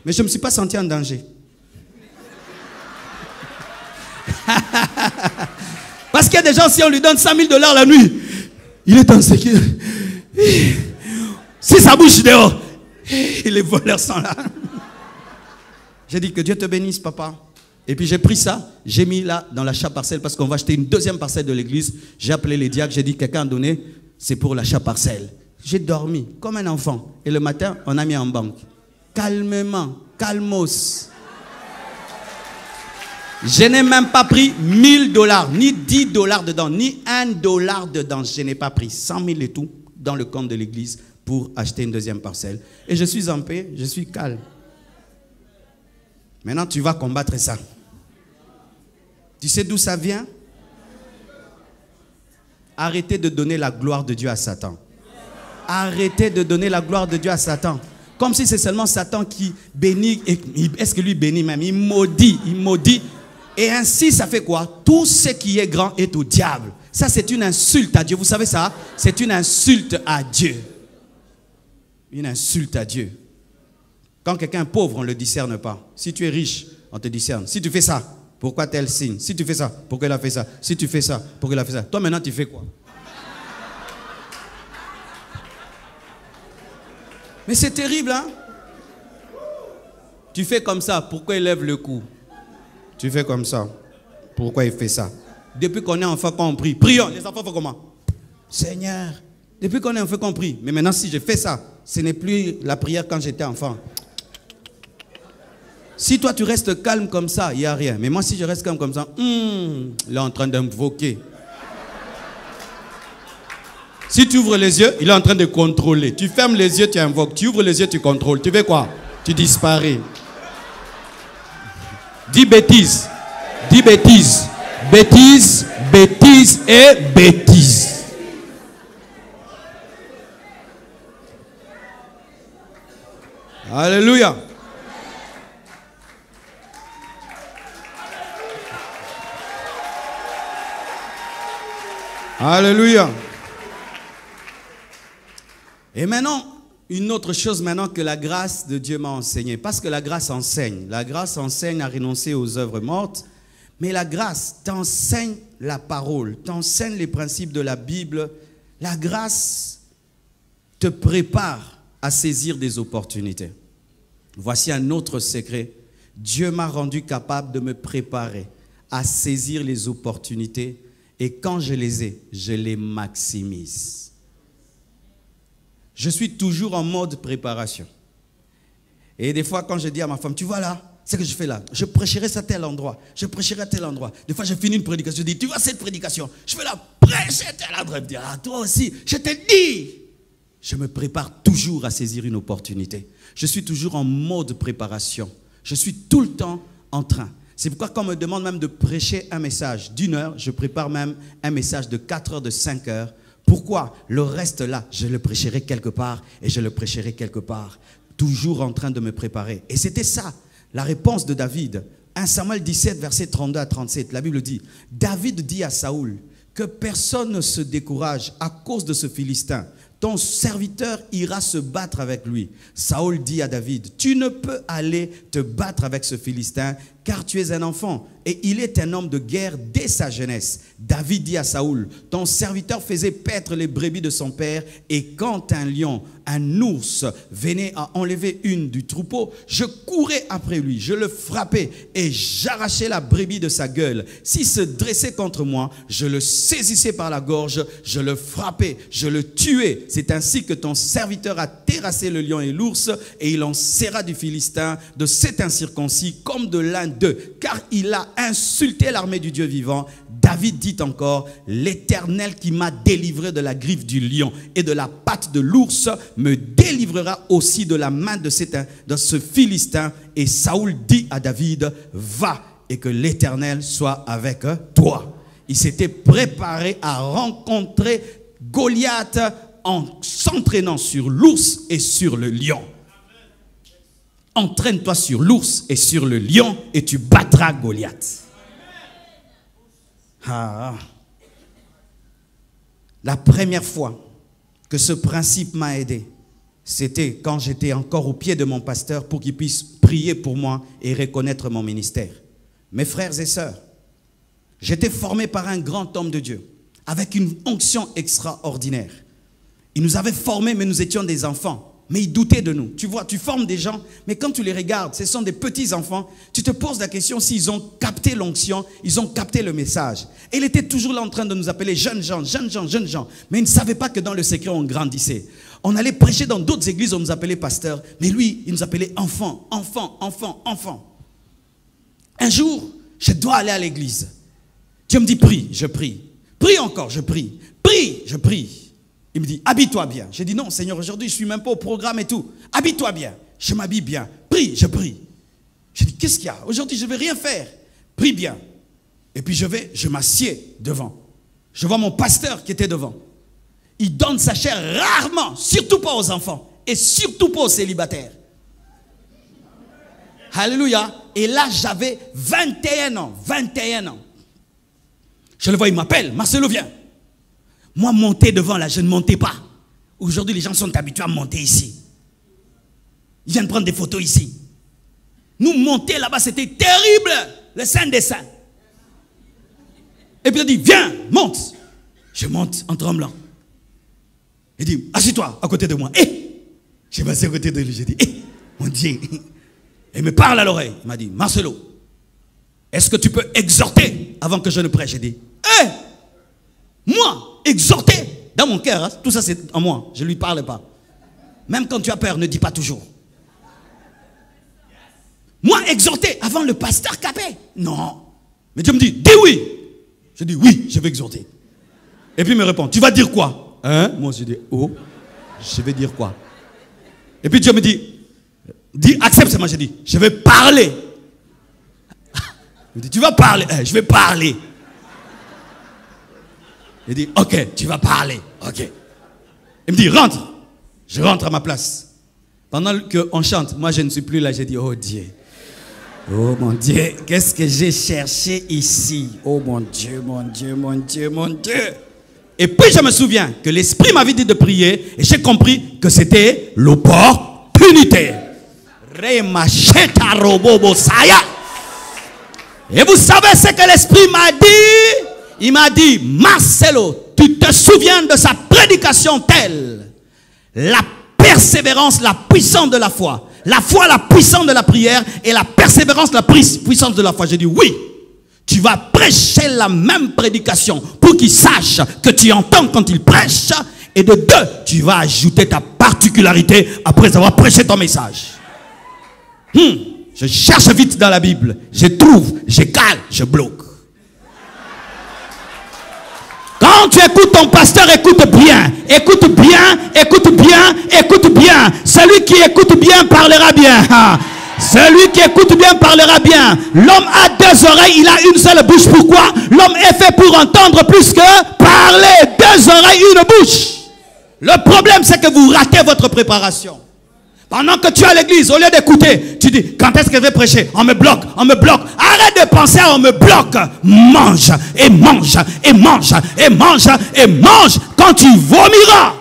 C: Mais je ne me suis pas senti en danger. Parce qu'il y a des gens, si on lui donne 100 000 $ la nuit, il est en sécurité. Si ça bouge dehors, les voleurs sont là. J'ai dit que Dieu te bénisse, papa. Et puis j'ai pris ça, j'ai mis là dans l'achat parcelle parce qu'on va acheter une deuxième parcelle de l'église. J'ai appelé les diacres, j'ai dit quelqu'un a donné, c'est pour l'achat parcelle. J'ai dormi comme un enfant. Et le matin, on a mis en banque. Calmement, calmos. Je n'ai même pas pris 1000 $, ni 10 $ dedans, ni $1 dedans. Je n'ai pas pris 100 000 et tout dans le compte de l'église pour acheter une deuxième parcelle. Et je suis en paix, je suis calme. Maintenant, tu vas combattre ça. Tu sais d'où ça vient? Arrêtez de donner la gloire de Dieu à Satan. Arrêtez de donner la gloire de Dieu à Satan. Comme si c'est seulement Satan qui bénit. Est-ce que lui bénit même? Il maudit, il maudit. Et ainsi, ça fait quoi? Tout ce qui est grand est au diable. Ça, c'est une insulte à Dieu. Vous savez ça? C'est une insulte à Dieu. Une insulte à Dieu. Quand quelqu'un est pauvre, on ne le discerne pas. Si tu es riche, on te discerne. Si tu fais ça, pourquoi tel signe? Si tu fais ça, pourquoi il a fait ça? Si tu fais ça, pourquoi il a fait ça? Toi, maintenant, tu fais quoi? Mais c'est terrible, hein? Tu fais comme ça, pourquoi il lève le cou? Tu fais comme ça, pourquoi il fait ça? Depuis qu'on est enfant, qu'on prie. Prions, les enfants font comment? Seigneur, depuis qu'on est enfant, qu'on prie. Mais maintenant, si je fais ça, ce n'est plus la prière quand j'étais enfant. Si toi, tu restes calme comme ça, il n'y a rien. Mais moi, si je reste calme comme ça, il est en train d'invoquer. Si tu ouvres les yeux, il est en train de contrôler. Tu fermes les yeux, tu invoques. Tu ouvres les yeux, tu contrôles. Tu fais quoi? Tu disparais. Dis bêtise. Dis bêtise. Bêtise, bêtise et bêtise. Alléluia. Alléluia. Et maintenant, une autre chose maintenant que la grâce de Dieu m'a enseigné. Parce que la grâce enseigne. La grâce enseigne à renoncer aux œuvres mortes. Mais la grâce t'enseigne la parole, t'enseigne les principes de la Bible. La grâce te prépare à saisir des opportunités. Voici un autre secret. Dieu m'a rendu capable de me préparer à saisir les opportunités. Et quand je les ai, je les maximise. Je suis toujours en mode préparation. Et des fois, quand je dis à ma femme, tu vois là, c'est ce que je fais là. Je prêcherai à tel endroit. Je prêcherai à tel endroit. Des fois, je finis une prédication. Je dis, tu vois cette prédication, je vais la prêcher à tel endroit. Elle me dit, ah, toi aussi, je te dis. Je me prépare toujours à saisir une opportunité. Je suis toujours en mode préparation. Je suis tout le temps en train. C'est pourquoi quand on me demande même de prêcher un message d'1 heure, je prépare même un message de 4 heures, de 5 heures. Pourquoi? Le reste là, je le prêcherai quelque part et je le prêcherai quelque part. Toujours en train de me préparer. Et c'était ça, la réponse de David. 1 Samuel 17, versets 32 à 37, la Bible dit, David dit à Saoul que personne ne se décourage à cause de ce Philistin. Ton serviteur ira se battre avec lui. Saoul dit à David, tu ne peux aller te battre avec ce Philistin car tu es un enfant et il est un homme de guerre dès sa jeunesse. David dit à Saoul, ton serviteur faisait paître les brebis de son père et quand un lion, un ours venait à enlever une du troupeau, je courais après lui, je le frappais et j'arrachais la brebis de sa gueule. S'il se dressait contre moi, je le saisissais par la gorge, je le frappais, je le tuais. C'est ainsi que ton serviteur a terrassé le lion et l'ours et il en serra du Philistin, de cet incirconcis comme de l'un d'eux, car il a insulté l'armée du Dieu vivant. David dit encore, l'Éternel qui m'a délivré de la griffe du lion et de la patte de l'ours me délivrera aussi de la main de ce Philistin. Et Saoul dit à David, va et que l'Éternel soit avec toi. Il s'était préparé à rencontrer Goliath en s'entraînant sur l'ours et sur le lion. Entraîne-toi sur l'ours et sur le lion et tu battras Goliath. La première fois que ce principe m'a aidé, c'était quand j'étais encore au pied de mon pasteur pour qu'il puisse prier pour moi et reconnaître mon ministère. Mes frères et sœurs, j'étais formé par un grand homme de Dieu avec une onction extraordinaire. ils nous avaient formés, mais nous étions des enfants. Mais ils doutaient de nous. Tu vois, tu formes des gens, mais quand tu les regardes, ce sont des petits enfants. Tu te poses la question s'ils ont capté l'onction, ils ont capté le message. Et il était toujours là en train de nous appeler jeunes gens, jeunes gens, jeunes gens. Mais ils ne savaient pas que dans le secret, on grandissait. On allait prêcher dans d'autres églises, on nous appelait pasteurs. Mais lui, il nous appelait enfants, enfants, enfants, enfants. Un jour, je dois aller à l'église. Dieu me dit, prie, je prie. Prie encore, je prie. Prie, je prie. Il me dit, habille-toi bien. J'ai dit, non, Seigneur, aujourd'hui, je ne suis même pas au programme et tout. Habille-toi bien. Je m'habille bien. Prie, je prie. J'ai dit, qu'est-ce qu'il y a? Aujourd'hui, je ne vais rien faire. Prie bien. Et puis, je m'assieds devant. Je vois mon pasteur qui était devant. Il donne sa chair rarement, surtout pas aux enfants. Et surtout pas aux célibataires. Alléluia. Et là, j'avais 21 ans. 21 ans. Je le vois, il m'appelle. Marcelo, viens. Moi, monter devant là, je ne montais pas. Aujourd'hui, les gens sont habitués à monter ici. Ils viennent prendre des photos ici. Nous, monter là-bas, c'était terrible. Le Saint des Saints. Et puis il dit, viens, monte. Je monte en tremblant. Il dit, assieds-toi à côté de moi. J'ai passé à côté de lui. J'ai dit, mon Dieu. Il me parle à l'oreille. Il m'a dit, Marcelo, est-ce que tu peux exhorter avant que je ne prêche? J'ai dit, moi, exhorter dans mon cœur, hein, tout ça c'est en moi, je ne lui parle pas. Même quand tu as peur, ne dis pas toujours. Moi, exhorter avant le pasteur capé? Non. Mais Dieu me dit, dis oui. Je dis oui, je vais exhorter. Et puis il me répond, tu vas dire quoi? Moi je dis, oh, je vais dire quoi? Et puis Dieu me dit, accepte. Moi je dis, je vais parler. Il me dit, tu vas parler? Je vais parler. Il dit, ok, tu vas parler. Ok. Il me dit, rentre. Je rentre à ma place. Pendant qu'on chante, moi je ne suis plus là. J'ai dit, oh Dieu. Oh mon Dieu, qu'est-ce que j'ai cherché ici? Oh mon Dieu, mon Dieu, mon Dieu, mon Dieu. Et puis je me souviens que l'Esprit m'avait dit de prier et j'ai compris que c'était l'opportunité. Et vous savez ce que l'Esprit m'a dit? Il m'a dit, Marcelo, tu te souviens de sa prédication telle? La persévérance, la puissance de la foi. La foi, la puissance de la prière. Et la persévérance, la puissance de la foi. J'ai dit, oui, tu vas prêcher la même prédication pour qu'il sache que tu entends quand il prêche. Et de deux, tu vas ajouter ta particularité après avoir prêché ton message. Je cherche vite dans la Bible. Je trouve, je cale, je bloque. Quand tu écoutes ton pasteur, écoute bien. Écoute bien, écoute bien, écoute bien. Celui qui écoute bien parlera bien. Celui qui écoute bien parlera bien. L'homme a deux oreilles, il a une seule bouche. Pourquoi? L'homme est fait pour entendre plus que parler. Deux oreilles, une bouche. Le problème, c'est que vous ratez votre préparation. Pendant que tu es à l'église, au lieu d'écouter, tu dis, quand est-ce que je vais prêcher? On me bloque, on me bloque. Arrête de penser à on me bloque. Mange et mange et mange et mange et mange. Quand tu vomiras,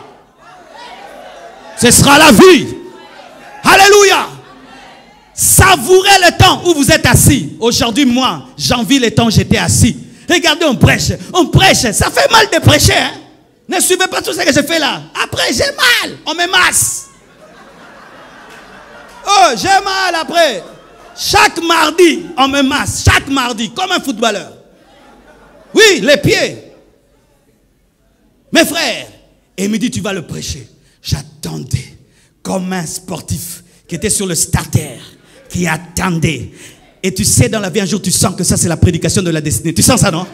C: ce sera la vie. Alléluia. Savourez le temps où vous êtes assis. Aujourd'hui, moi, j'envie le temps où j'étais assis. Regardez, on prêche. Ça fait mal de prêcher. Hein? Ne suivez pas tout ce que je fais là. Après, j'ai mal. On me masse. Oh, j'ai mal après. Chaque mardi, on me masse. Chaque mardi, comme un footballeur. Oui, les pieds. Mes frères. Et il me dit, tu vas le prêcher. J'attendais comme un sportif qui était sur le starter, qui attendait. Et tu sais, dans la vie, un jour, tu sens que ça, c'est la prédication de la destinée. Tu sens ça, non?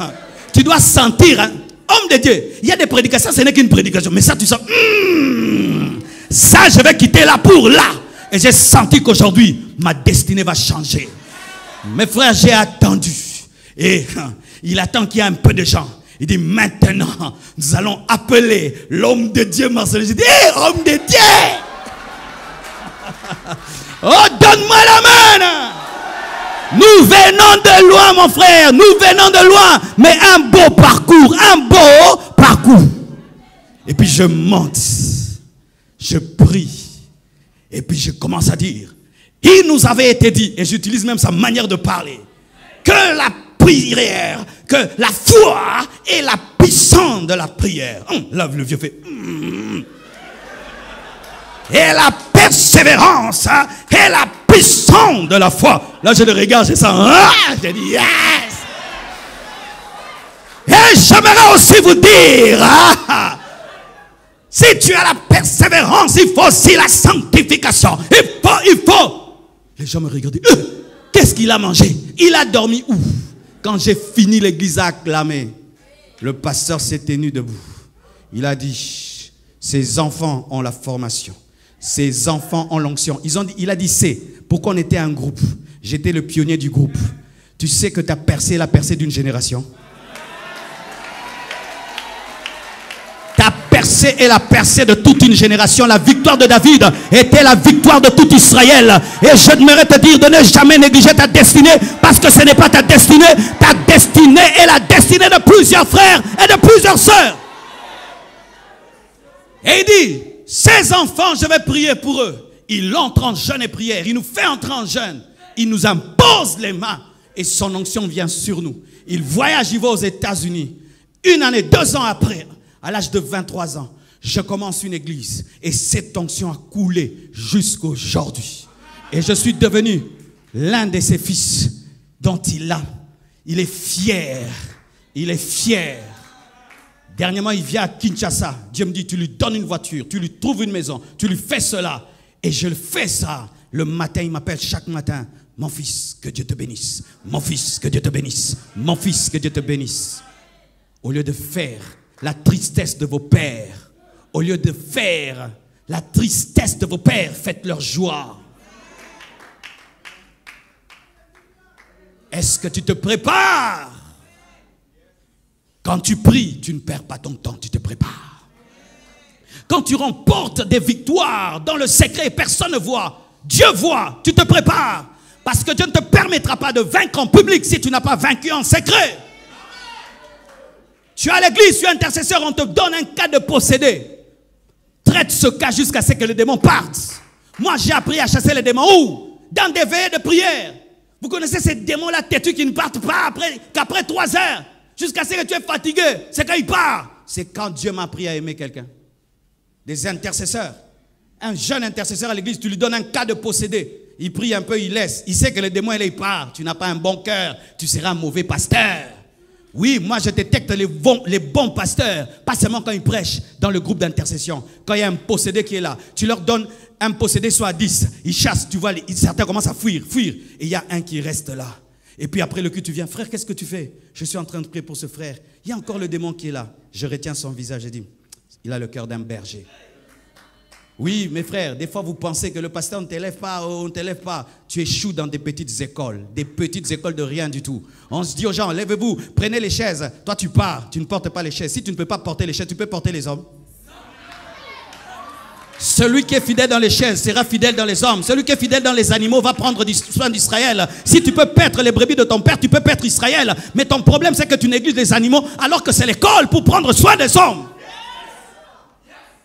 C: Tu dois sentir, hein? Homme de Dieu. Il y a des prédications, ce n'est qu'une prédication. Mais ça, tu sens, ça, je vais quitter là pour là. Et j'ai senti qu'aujourd'hui, ma destinée va changer. Mes frères, j'ai attendu. Et il attend qu'il y ait un peu de gens. Il dit, maintenant, nous allons appeler l'homme de Dieu, Marcelo. J'ai dit, homme de Dieu! Oh, donne-moi la main! Nous venons de loin, mon frère. Nous venons de loin. Mais un beau parcours. Un beau parcours. Et puis je monte. Je prie. Et puis je commence à dire, il nous avait été dit, et j'utilise même sa manière de parler, que la prière, que la foi est la puissance de la prière. Là, le vieux fait, et la persévérance est la puissance de la foi. Là, je le regarde, je sens, j'ai dit yes. Et j'aimerais aussi vous dire, si tu as la persévérance, il faut aussi la sanctification. Il faut. Les gens me regardaient, qu'est-ce qu'il a mangé? Il a dormi où? Quand j'ai fini l'église à acclamer, le pasteur s'est tenu debout. Il a dit, ces enfants ont la formation. Ces enfants ont l'onction. Il a dit, c'est pourquoi on était un groupe. J'étais le pionnier du groupe. Tu sais que tu as percé la percée d'une génération. Ta percée est la percée de toute une génération. La victoire de David était la victoire de tout Israël. Et je aimerais te dire de ne jamais négliger ta destinée, parce que ce n'est pas ta destinée. Ta destinée est la destinée de plusieurs frères et de plusieurs sœurs. Et il dit, ces enfants, je vais prier pour eux. Il entre en jeûne et prière. Il nous fait entrer en jeûne. Il nous impose les mains. Et son onction vient sur nous. Il voyage, il va aux États-Unis. 1 année, 2 ans après, à l'âge de 23 ans, je commence une église. Et cette onction a coulé jusqu'à aujourd'hui. Et je suis devenu l'un de ses fils dont il est fier. Il est fier. Dernièrement, il vient à Kinshasa. Dieu me dit, tu lui donnes une voiture, tu lui trouves une maison, tu lui fais cela. Et je le fais ça. Le matin, il m'appelle chaque matin. Mon fils, que Dieu te bénisse. Mon fils, que Dieu te bénisse. Mon fils, que Dieu te bénisse. Au lieu de faire la tristesse de vos pères, au lieu de faire la tristesse de vos pères, faites leur joie. Est-ce que tu te prépares? Quand tu pries, tu ne perds pas ton temps, tu te prépares. Quand tu remportes des victoires dans le secret, personne ne voit, Dieu voit, tu te prépares. Parce que Dieu ne te permettra pas de vaincre en public si tu n'as pas vaincu en secret. Tu es à l'église, tu es intercesseur, on te donne un cas de possédé. Traite ce cas jusqu'à ce que les démons partent. Moi, j'ai appris à chasser les démons où? Dans des veillées de prière. Vous connaissez ces démons-là têtus qui ne partent pas qu'après 3 heures. Jusqu'à ce que tu es fatigué, c'est quand il part. C'est quand Dieu m'a appris à aimer quelqu'un. Des intercesseurs. Un jeune intercesseur à l'église, tu lui donnes un cas de possédé. Il prie un peu, il laisse. Il sait que le démon, il part. Tu n'as pas un bon cœur. Tu seras un mauvais pasteur. Oui, moi je détecte les bons pasteurs. Pas seulement quand ils prêchent dans le groupe d'intercession. Quand il y a un possédé qui est là, tu leur donnes un possédé soit 10. Ils chassent, tu vois, certains commencent à fuir. Et il y a un qui reste là. Et puis après le culte, tu viens, frère, qu'est-ce que tu fais? Je suis en train de prier pour ce frère. Il y a encore le démon qui est là. Je retiens son visage et dis, il a le cœur d'un berger. Oui, mes frères, des fois vous pensez que le pasteur ne t'élève pas, on ne t'élève pas. Tu échoues dans des petites écoles de rien du tout. On se dit aux gens, lèvez-vous, prenez les chaises. Toi tu pars, tu ne portes pas les chaises. Si tu ne peux pas porter les chaises, tu peux porter les hommes. Celui qui est fidèle dans les chaises sera fidèle dans les hommes. Celui qui est fidèle dans les animaux va prendre soin d'Israël. Si tu peux paître les brebis de ton père, tu peux paître Israël. Mais ton problème, c'est que tu négliges les animaux alors que c'est l'école pour prendre soin des hommes.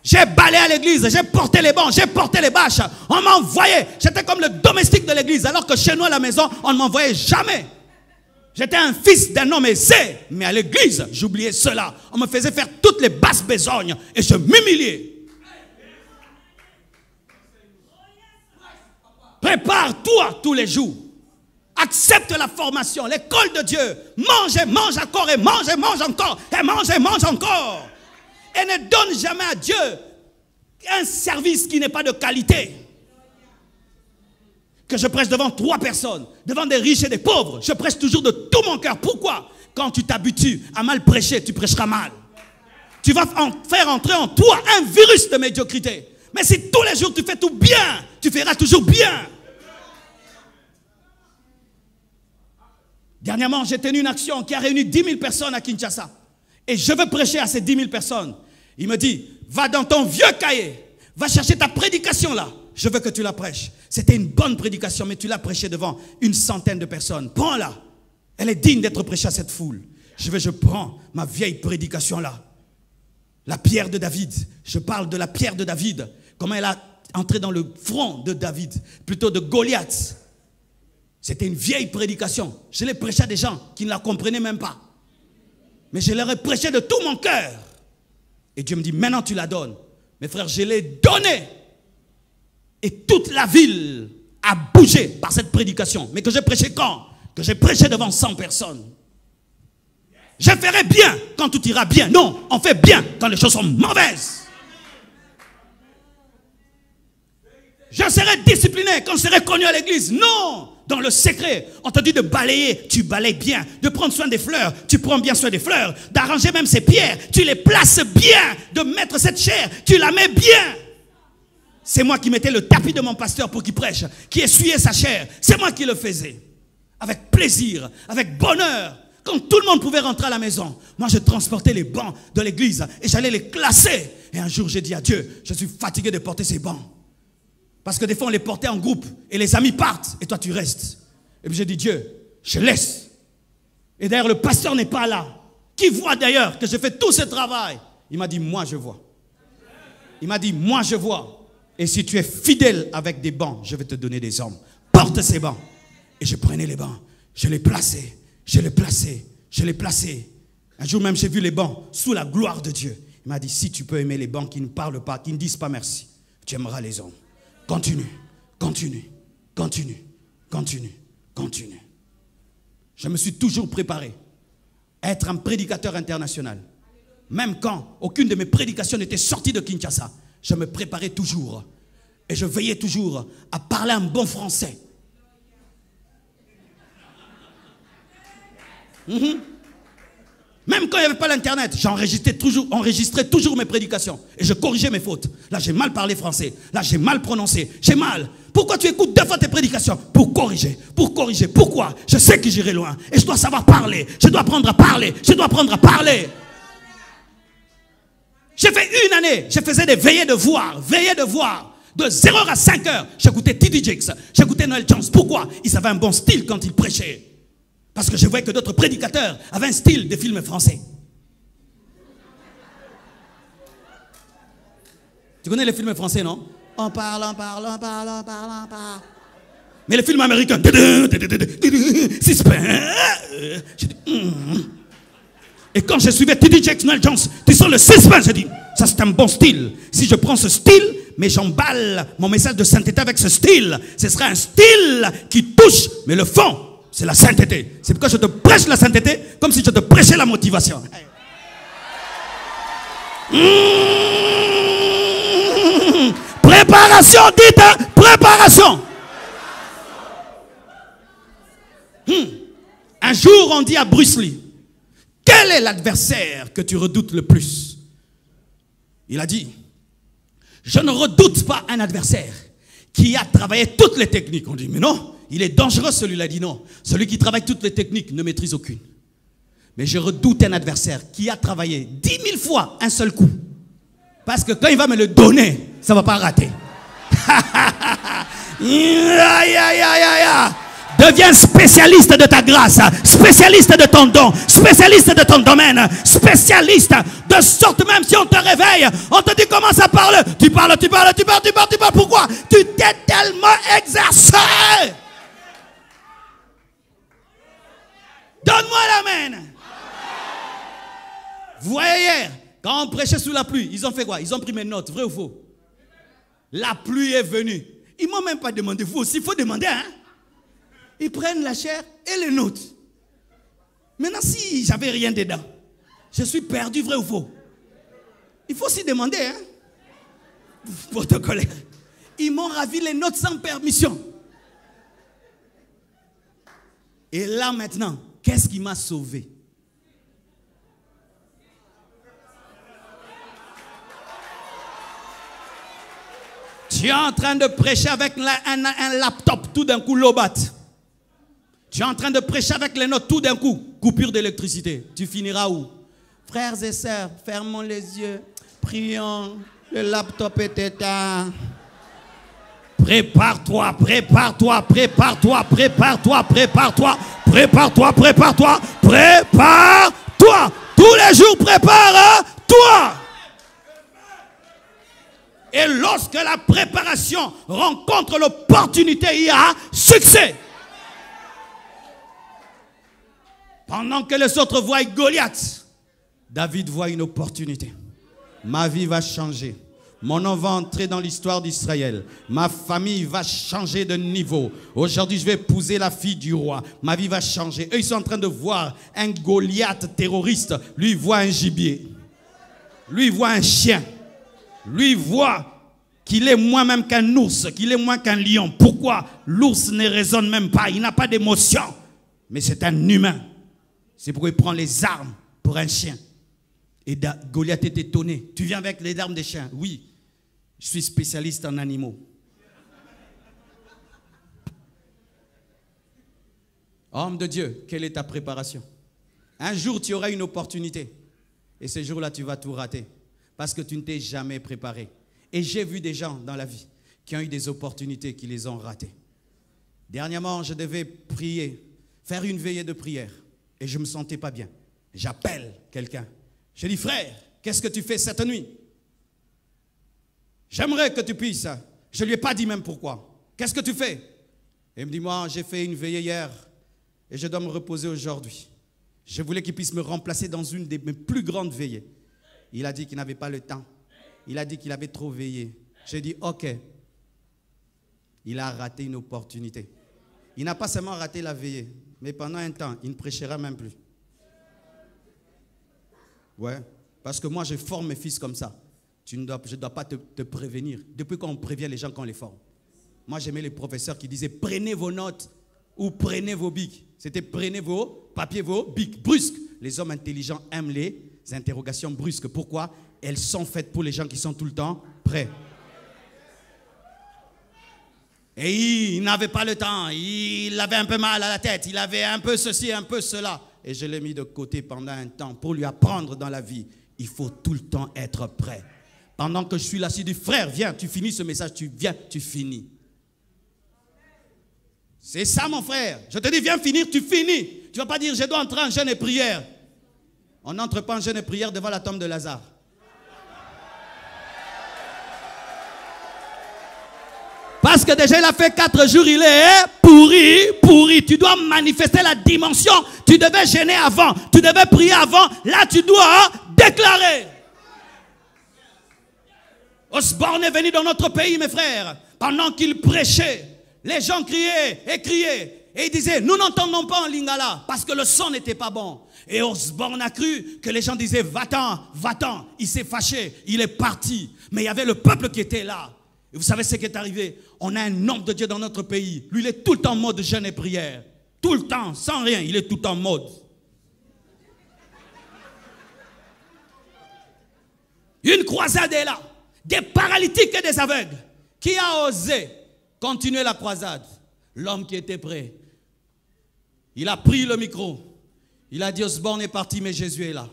C: J'ai balayé à l'église, j'ai porté les bancs, j'ai porté les bâches. On m'envoyait. J'étais comme le domestique de l'église. Alors que chez nous à la maison, on ne m'envoyait jamais. J'étais un fils d'un homme aisé. Mais à l'église, j'oubliais cela. On me faisait faire toutes les basses besognes. Et je m'humiliais. Prépare-toi tous les jours. Accepte la formation, l'école de Dieu. Mange et mange encore et mange et mange encore. Et mange et mange encore. Et ne donne jamais à Dieu un service qui n'est pas de qualité. Que je prêche devant 3 personnes, devant des riches et des pauvres. Je prêche toujours de tout mon cœur. Pourquoi? Quand tu t'habitues à mal prêcher, tu prêcheras mal. Tu vas faire entrer en toi un virus de médiocrité. Mais si tous les jours tu fais tout bien, tu feras toujours bien. Dernièrement, j'ai tenu une action qui a réuni 10 000 personnes à Kinshasa. Et je veux prêcher à ces 10 000 personnes. Il me dit, va dans ton vieux cahier, va chercher ta prédication là. Je veux que tu la prêches. C'était une bonne prédication, mais tu l'as prêchée devant une centaine de personnes. Prends-la. Elle est digne d'être prêchée à cette foule. Je prends ma vieille prédication là. La pierre de David. Je parle de la pierre de David. Comment elle a entré dans le front de David, plutôt de Goliath. C'était une vieille prédication. Je l'ai prêchée à des gens qui ne la comprenaient même pas. Mais je leur ai prêché de tout mon cœur. Et Dieu me dit, maintenant tu la donnes. Mes frères, je l'ai donnée. Et toute la ville a bougé par cette prédication. Mais que j'ai prêché quand? Que j'ai prêché devant 100 personnes. Je ferai bien quand tout ira bien. Non, on fait bien quand les choses sont mauvaises. Je serai discipliné quand je serai connu à l'église. Non, dans le secret, on te dit de balayer, tu balayes bien. De prendre soin des fleurs, tu prends bien soin des fleurs. D'arranger même ces pierres, tu les places bien. De mettre cette chair, tu la mets bien. C'est moi qui mettais le tapis de mon pasteur pour qu'il prêche, qui essuyait sa chair. C'est moi qui le faisais. Avec plaisir, avec bonheur. Quand tout le monde pouvait rentrer à la maison, moi je transportais les bancs de l'église et j'allais les classer. Et un jour j'ai dit à Dieu, je suis fatigué de porter ces bancs. Parce que des fois on les portait en groupe et les amis partent et toi tu restes. Et puis j'ai dit, Dieu, je laisse. Et d'ailleurs le pasteur n'est pas là. Qui voit d'ailleurs que je fais tout ce travail? Il m'a dit, moi je vois. Il m'a dit, moi je vois. Et si tu es fidèle avec des bancs, je vais te donner des hommes. Porte ces bancs. Et je prenais les bancs, je les plaçais. Je l'ai placé, je l'ai placé. Un jour même, j'ai vu les bancs sous la gloire de Dieu. Il m'a dit, si tu peux aimer les bancs qui ne parlent pas, qui ne disent pas merci, tu aimeras les hommes. Continue, continue, continue, continue, continue. Je me suis toujours préparé à être un prédicateur international. Même quand aucune de mes prédications n'était sortie de Kinshasa, je me préparais toujours. Et je veillais toujours à parler un bon français. Même quand il n'y avait pas l'internet, j'enregistrais toujours mes prédications et je corrigeais mes fautes. Là j'ai mal parlé français, là j'ai mal prononcé, j'ai mal. Pourquoi tu écoutes 2 fois tes prédications? Pour corriger, pour corriger. Pourquoi? Je sais que j'irai loin et je dois savoir parler, je dois apprendre à parler, je dois apprendre à parler. J'ai fait 1 année, je faisais des veillées de voir, de 0h à 5h, j'écoutais T.D. Jakes, j'écoutais Noel Jones. Pourquoi? Ils avaient un bon style quand ils prêchaient. Parce que je voyais que d'autres prédicateurs avaient un style de films français. Tu connais les films français, non? On parle. Mais les films américains, suspense. Et quand je suivais T.D. Jakes, Noel Jones, tu sens le suspense, j'ai dit, ça c'est un bon style. Si je prends ce style, mais j'emballe mon message de sainteté avec ce style, ce sera un style qui touche, mais le fond, c'est la sainteté. C'est pourquoi je te prêche la sainteté comme si je te prêchais la motivation. Préparation, dites, préparation. Un jour, on dit à Bruce Lee, quel est l'adversaire que tu redoutes le plus? Il a dit, je ne redoute pas un adversaire qui a travaillé toutes les techniques. On dit, mais non, il est dangereux celui-là. Il dit non, celui qui travaille toutes les techniques ne maîtrise aucune. Mais je redoute un adversaire qui a travaillé 10 000 fois un seul coup. Parce que quand il va me le donner, ça ne va pas rater. Deviens spécialiste de ta grâce, spécialiste de ton don, spécialiste de ton domaine, spécialiste, de sorte même si on te réveille, on te dit commence à parler. Tu parles. Pourquoi? Tu t'es tellement exercé. Donne-moi l'amen. Vous voyez hier, quand on prêchait sous la pluie, ils ont fait quoi? Ils ont pris mes notes, vrai ou faux? La pluie est venue. Ils ne m'ont même pas demandé, vous aussi, il faut demander, hein? Ils prennent la chair et les notes. Maintenant, si j'avais rien dedans, je suis perdu, vrai ou faux? Il faut aussi demander, hein? Protocolaire. Ils m'ont ravi les notes sans permission. Et là maintenant, qu'est-ce qui m'a sauvé? Tu es en train de prêcher avec un laptop, tout d'un coup, lobat. Tu es en train de prêcher avec les notes, tout d'un coup, coupure d'électricité. Tu finiras où? Frères et sœurs, fermons les yeux, prions, le laptop est éteint. Prépare-toi. Tous les jours, prépare-toi. Et lorsque la préparation rencontre l'opportunité, il y a succès. Pendant que les autres voient Goliath, David voit une opportunité. Ma vie va changer. Mon nom va entrer dans l'histoire d'Israël. Ma famille va changer de niveau. Aujourd'hui, je vais épouser la fille du roi. Ma vie va changer. Eux, ils sont en train de voir un Goliath terroriste. Lui, il voit un gibier. Lui, il voit un chien. Lui, il voit qu'il est moins même qu'un ours, qu'il est moins qu'un lion. Pourquoi? L'ours ne raisonne même pas. Il n'a pas d'émotion. Mais c'est un humain. C'est pourquoi il prend les armes pour un chien. Et Goliath est étonné. Tu viens avec les armes des chiens? Oui, je suis spécialiste en animaux. Homme de Dieu, quelle est ta préparation? Un jour, tu auras une opportunité. Et ce jour-là, tu vas tout rater. Parce que tu ne t'es jamais préparé. Et j'ai vu des gens dans la vie qui ont eu des opportunités, qui les ont ratées. Dernièrement, je devais prier, faire une veillée de prière. Et je ne me sentais pas bien. J'appelle quelqu'un. Je dis, frère, qu'est-ce que tu fais cette nuit? J'aimerais que tu puisses. Je ne lui ai pas dit même pourquoi. Qu'est-ce que tu fais? Et il me dit, moi, j'ai fait une veillée hier et je dois me reposer aujourd'hui. Je voulais qu'il puisse me remplacer dans une des mes plus grandes veillées. Il a dit qu'il n'avait pas le temps. Il a dit qu'il avait trop veillé. J'ai dit, ok. Il a raté une opportunité. Il n'a pas seulement raté la veillée, mais pendant un temps, il ne prêchera même plus. Ouais, parce que moi, je forme mes fils comme ça. Je ne dois pas te prévenir. Depuis quand on prévient les gens qu'on les forme? Moi, j'aimais les professeurs qui disaient, prenez vos notes ou prenez vos bics. C'était prenez vos papiers, vos bics, brusques. Les hommes intelligents aiment les interrogations brusques. Pourquoi? Elles sont faites pour les gens qui sont tout le temps prêts. Et il n'avait pas le temps. Il avait un peu mal à la tête. Il avait un peu ceci, un peu cela. Et je l'ai mis de côté pendant un temps pour lui apprendre dans la vie. Il faut tout le temps être prêt. Pendant que je suis là, je dis, frère, viens, tu finis ce message, tu viens, tu finis. C'est ça, mon frère. Je te dis, viens finir, tu finis. Tu ne vas pas dire, je dois entrer en jeûne et prière. On n'entre pas en jeûne et prière devant la tombe de Lazare. Parce que déjà, il a fait 4 jours, il est pourri. Tu dois manifester la dimension. Tu devais jeûner avant. Tu devais prier avant. Là, tu dois déclarer. Osborne est venu dans notre pays, mes frères. Pendant qu'il prêchait, les gens criaient et criaient. Et ils disaient, nous n'entendons pas en lingala. Parce que le son n'était pas bon. Et Osborne a cru que les gens disaient, va-t'en, va-t'en. Il s'est fâché, il est parti. Mais il y avait le peuple qui était là. Et vous savez ce qui est arrivé? On a un homme de Dieu dans notre pays. Lui, il est tout le temps en mode jeûne et prière. Tout le temps, sans rien, il est tout en mode. Une croisade est là. Des paralytiques et des aveugles. Qui a osé continuer la croisade? L'homme qui était prêt. Il a pris le micro. Il a dit, Osborne est parti, mais Jésus est là.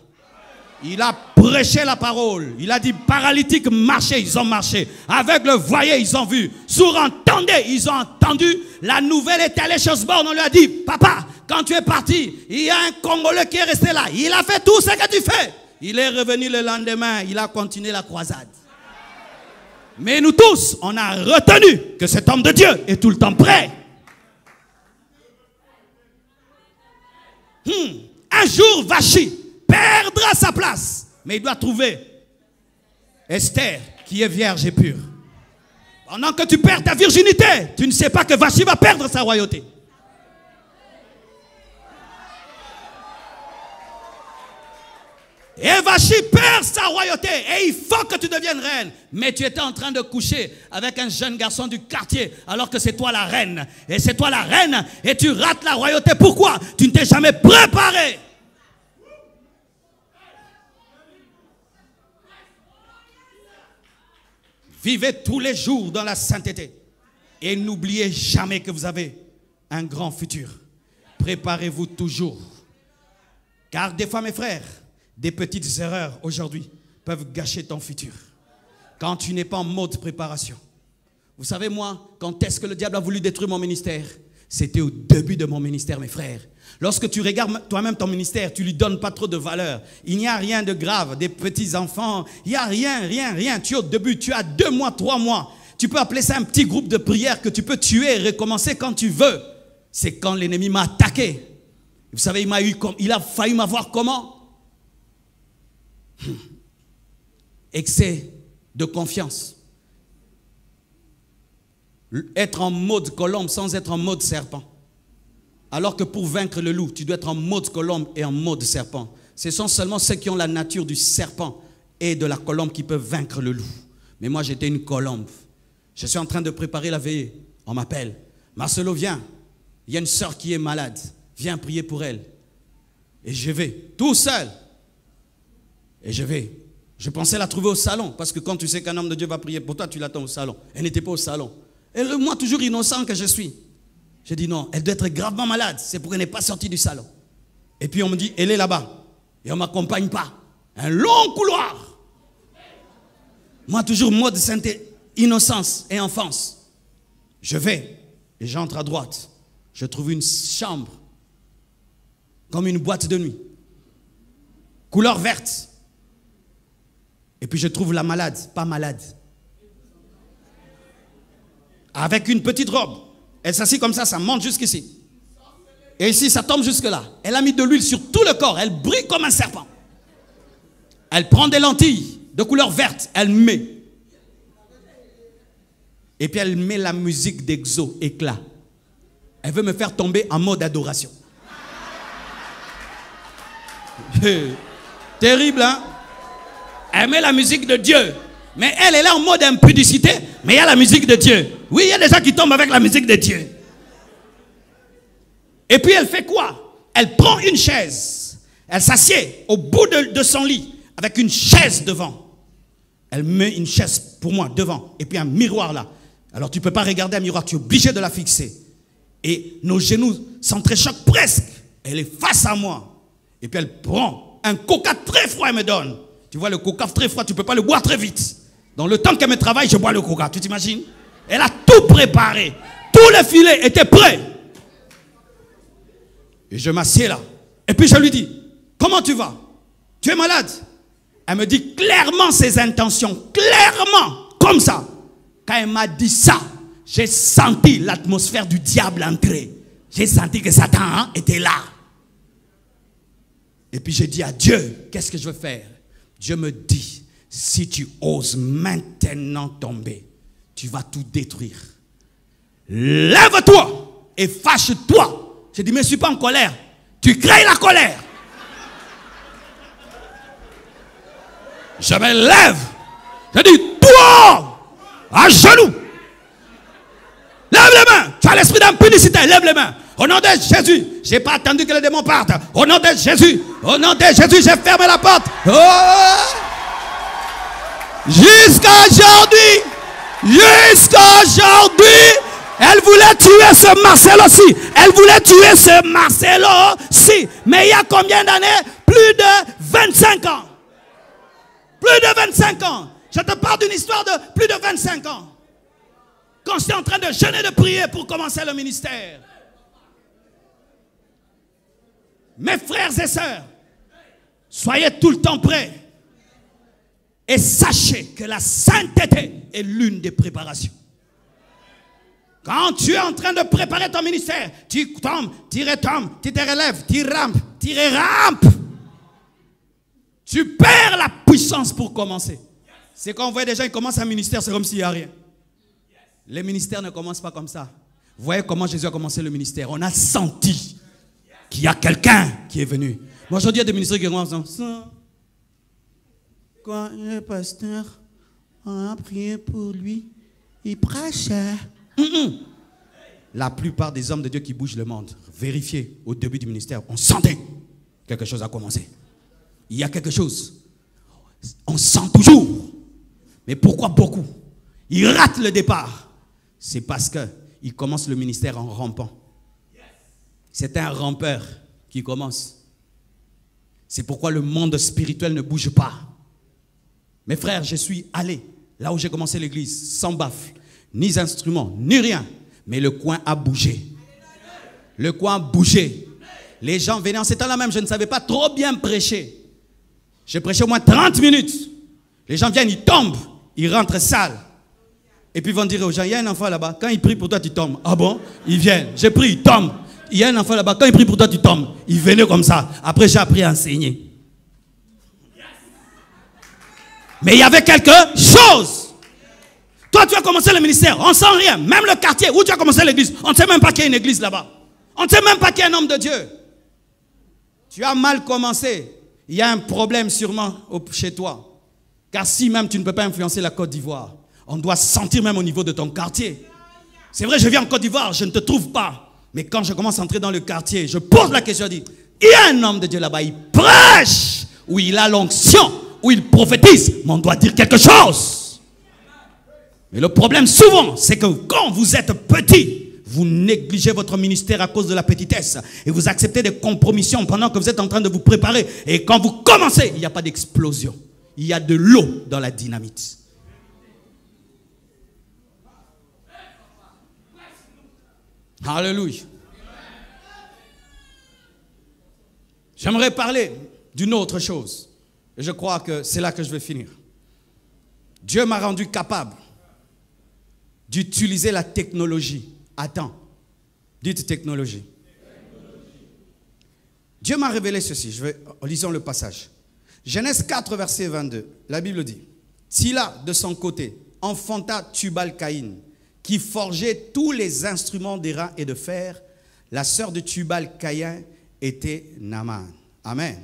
C: Il a prêché la parole. Il a dit, paralytiques, marchez, ils ont marché. Aveugles, voyez, ils ont vu. Sourds, entendez, ils ont entendu. La nouvelle est allée chez Osborne. On lui a dit, papa, quand tu es parti, il y a un Congolais qui est resté là. Il a fait tout ce que tu fais. Il est revenu le lendemain. Il a continué la croisade. Mais nous tous, on a retenu que cet homme de Dieu est tout le temps prêt. Un jour, Vachi perdra sa place. Mais il doit trouver Esther qui est vierge et pure. Pendant que tu perds ta virginité, tu ne sais pas que Vachi va perdre sa royauté. Et Vachi perd sa royauté et il faut que tu deviennes reine. Mais tu étais en train de coucher avec un jeune garçon du quartier alors que c'est toi la reine. Et c'est toi la reine et tu rates la royauté. Pourquoi? Tu ne t'es jamais préparé. Vivez tous les jours dans la sainteté. Et n'oubliez jamais que vous avez un grand futur. Préparez-vous toujours. Car des fois, mes frères, des petites erreurs aujourd'hui peuvent gâcher ton futur. Quand tu n'es pas en mode préparation. Vous savez, moi, quand est-ce que le diable a voulu détruire mon ministère? C'était au début de mon ministère, mes frères. Lorsque tu regardes toi-même ton ministère, tu ne lui donnes pas trop de valeur. Il n'y a rien de grave, des petits enfants, il n'y a rien. Tu es au début, tu as 2 mois, 3 mois. Tu peux appeler ça un petit groupe de prière que tu peux tuer et recommencer quand tu veux. C'est quand l'ennemi m'a attaqué. Vous savez, il a failli m'avoir comment? Excès de confiance. Être en mode colombe sans être en mode serpent. Alors que pour vaincre le loup, tu dois être en mode colombe et en mode serpent. Ce sont seulement ceux qui ont la nature du serpent et de la colombe qui peuvent vaincre le loup. Mais moi, j'étais une colombe. Je suis en train de préparer la veillée. On m'appelle. Marcelo, viens. Il y a une sœur qui est malade. Viens prier pour elle. Et je vais, tout seul. Et je vais. Je pensais la trouver au salon. Parce que quand tu sais qu'un homme de Dieu va prier pour toi, tu l'attends au salon. Elle n'était pas au salon. Et moi, toujours innocent que je suis. J'ai dit non, elle doit être gravement malade. C'est pour qu'elle n'est pas sortie du salon. Et puis on me dit, elle est là-bas. Et on ne m'accompagne pas. Un long couloir. Moi, toujours mode innocence et enfance. Je vais et j'entre à droite. Je trouve une chambre comme une boîte de nuit. Couleur verte. Et puis je trouve la malade, pas malade. Avec une petite robe. Elle s'assied comme ça monte jusqu'ici. Et ici, ça tombe jusque là. Elle a mis de l'huile sur tout le corps. Elle brille comme un serpent. Elle prend des lentilles de couleur verte. Elle met. Et puis elle met la musique d'Exo, éclat. Elle veut me faire tomber en mode adoration. Terrible, hein? Elle met la musique de Dieu. Mais elle est là en mode impudicité. Mais il y a la musique de Dieu. Oui, il y a des gens qui tombent avec la musique de Dieu. Et puis elle fait quoi? Elle prend une chaise. Elle s'assied au bout de son lit avec une chaise devant. Elle met une chaise pour moi devant. Et puis un miroir là. Alors tu ne peux pas regarder un miroir, tu es obligé de la fixer. Et nos genoux s'entrechoquent presque. Elle est face à moi. Et puis elle prend un coca très froid, elle me donne. Tu vois, le coca très froid, tu ne peux pas le boire très vite. Dans le temps qu'elle me travaille, je bois le coca. Tu t'imagines? Elle a tout préparé. Tout le filet était prêt. Et je m'assieds là. Et puis je lui dis, comment tu vas? Tu es malade? Elle me dit clairement ses intentions. Clairement. Comme ça. Quand elle m'a dit ça, j'ai senti l'atmosphère du diable entrer. J'ai senti que Satan était là. Et puis j'ai dit à Dieu, qu'est-ce que je veux faire? Dieu me dit, si tu oses maintenant tomber, tu vas tout détruire. Lève-toi et fâche-toi. J'ai dit, mais je ne suis pas en colère. Tu crées la colère. Je me lève. Je dis, toi, à genoux. Lève les mains. Tu as l'esprit d'impudicité. Lève les mains. Au nom de Jésus. Je n'ai pas attendu que le démon parte. Au nom de Jésus. Au nom de Jésus, j'ai fermé la porte. Oh! Jusqu'à aujourd'hui. Jusqu'à aujourd'hui. Elle voulait tuer ce Marcelo-ci. Elle voulait tuer ce Marcelo-ci. Mais il y a combien d'années? Plus de 25 ans. Plus de 25 ans. Je te parle d'une histoire de plus de 25 ans. Quand j'étais en train de jeûner, de prier pour commencer le ministère. Mes frères et sœurs, soyez tout le temps prêts. Et sachez que la sainteté est l'une des préparations. Quand tu es en train de préparer ton ministère, tu tombes, tu retombes, tu te relèves, tu rampes, tu rampes. Tu perds la puissance pour commencer. C'est quand on voit des gens qui commencent un ministère, c'est comme s'il n'y a rien. Les ministères ne commencent pas comme ça. Vous voyez comment Jésus a commencé le ministère. On a senti qu'il y a quelqu'un qui est venu. Moi, aujourd'hui, il y a des ministères qui commencent en disant, quand le pasteur, on a prié pour lui, il prêchait. La plupart des hommes de Dieu qui bougent le monde, vérifiez au début du ministère, on sentait quelque chose a commencé. Il y a quelque chose. On sent toujours. Mais pourquoi beaucoup? Ils ratent le départ. C'est parce qu'ils commencent le ministère en rampant. C'est un rampeur qui commence. C'est pourquoi le monde spirituel ne bouge pas. Mes frères, je suis allé là où j'ai commencé l'église, sans baffle, ni instrument, ni rien. Mais le coin a bougé. Le coin a bougé. Les gens venaient en ces temps-là même, je ne savais pas trop bien prêcher. J'ai prêché au moins 30 minutes. Les gens viennent, ils tombent, ils rentrent sales. Et puis ils vont dire aux gens, il y a un enfant là-bas, quand il prie pour toi, tu tombes. Ah bon? Ils viennent, j'ai pris, ils tombent. Il y a un enfant là-bas, quand il prie pour toi, tu tombes. Ils venaient comme ça. Après, j'ai appris à enseigner. Mais il y avait quelque chose. Toi, tu as commencé le ministère, on ne sent rien. Même le quartier où tu as commencé l'église, on ne sait même pas qu'il y a une église là-bas. On ne sait même pas qu'il y a un homme de Dieu. Tu as mal commencé. Il y a un problème sûrement chez toi. Car si même tu ne peux pas influencer la Côte d'Ivoire, on doit sentir même au niveau de ton quartier. C'est vrai, je viens en Côte d'Ivoire, je ne te trouve pas. Mais quand je commence à entrer dans le quartier, je pose la question, je dis, il y a un homme de Dieu là-bas, il prêche, où il a l'onction, où il prophétise, mais on doit dire quelque chose. Mais le problème souvent, c'est que quand vous êtes petit, vous négligez votre ministère à cause de la petitesse et vous acceptez des compromissions pendant que vous êtes en train de vous préparer. Et quand vous commencez, il n'y a pas d'explosion. Il y a de l'eau dans la dynamite. Alléluia. J'aimerais parler d'une autre chose. Et je crois que c'est là que je vais finir. Dieu m'a rendu capable d'utiliser la technologie. Attends, dites technologie. Dieu m'a révélé ceci. Lisons le passage. Genèse 4, verset 22. La Bible dit, Tsila, de son côté, enfanta Tubal-Caïn, qui forgeait tous les instruments d'airain et de fer. La sœur de Tubal-Caïn était Naaman. Amen.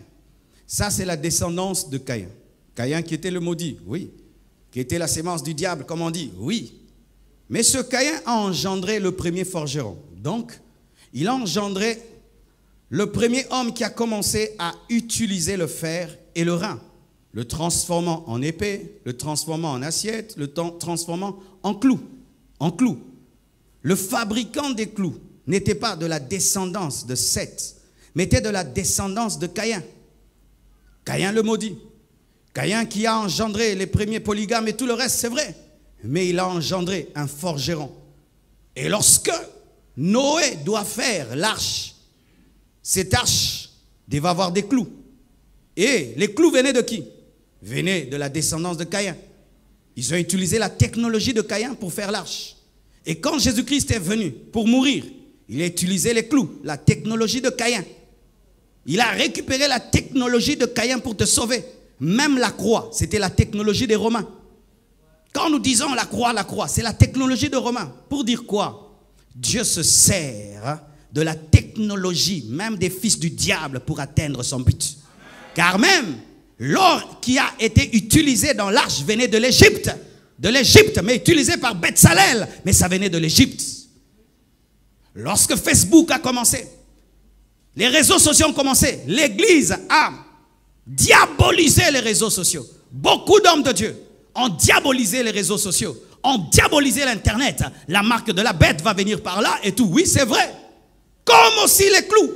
C: Ça, c'est la descendance de Caïn. Caïn qui était le maudit, oui. Qui était la sémence du diable, comme on dit, oui. Mais ce Caïn a engendré le premier forgeron. Donc, il a engendré le premier homme qui a commencé à utiliser le fer et le rein, le transformant en épée, le transformant en assiette, le transformant en clou. En clou. Le fabricant des clous n'était pas de la descendance de Seth, mais était de la descendance de Caïn. Caïn le maudit. Caïn qui a engendré les premiers polygames et tout le reste, c'est vrai. Mais il a engendré un forgeron. Et lorsque Noé doit faire l'arche, cette arche devait avoir des clous. Et les clous venaient de qui? Venaient de la descendance de Caïn. Ils ont utilisé la technologie de Caïn pour faire l'arche. Et quand Jésus-Christ est venu pour mourir, il a utilisé les clous, la technologie de Caïn. Il a récupéré la technologie de Caïn pour te sauver. Même la croix, c'était la technologie des Romains. Quand nous disons la croix, c'est la technologie de Romains. Pour dire quoi? Dieu se sert de la technologie, même des fils du diable, pour atteindre son but. Car même l'or qui a été utilisé dans l'arche venait de l'Égypte. De l'Égypte, mais utilisé par Betsalel. Mais ça venait de l'Égypte. Lorsque Facebook a commencé, les réseaux sociaux ont commencé, l'Église a diabolisé les réseaux sociaux. Beaucoup d'hommes de Dieu ont diabolisé les réseaux sociaux, ont diabolisé l'Internet. La marque de la bête va venir par là et tout. Oui, c'est vrai. Comme aussi les clous,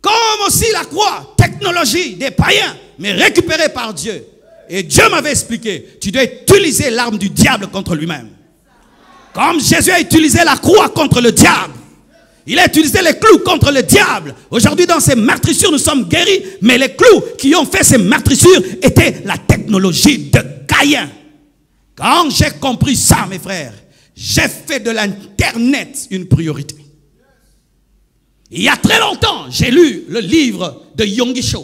C: comme aussi la croix, technologie des païens, mais récupérée par Dieu. Et Dieu m'avait expliqué, tu dois utiliser l'arme du diable contre lui-même. Comme Jésus a utilisé la croix contre le diable. Il a utilisé les clous contre le diable. Aujourd'hui, dans ces meurtrissures, nous sommes guéris. Mais les clous qui ont fait ces meurtrissures étaient la technologie de Caïn. Quand j'ai compris ça, mes frères, j'ai fait de l'Internet une priorité. Il y a très longtemps, j'ai lu le livre de Yonggi Cho.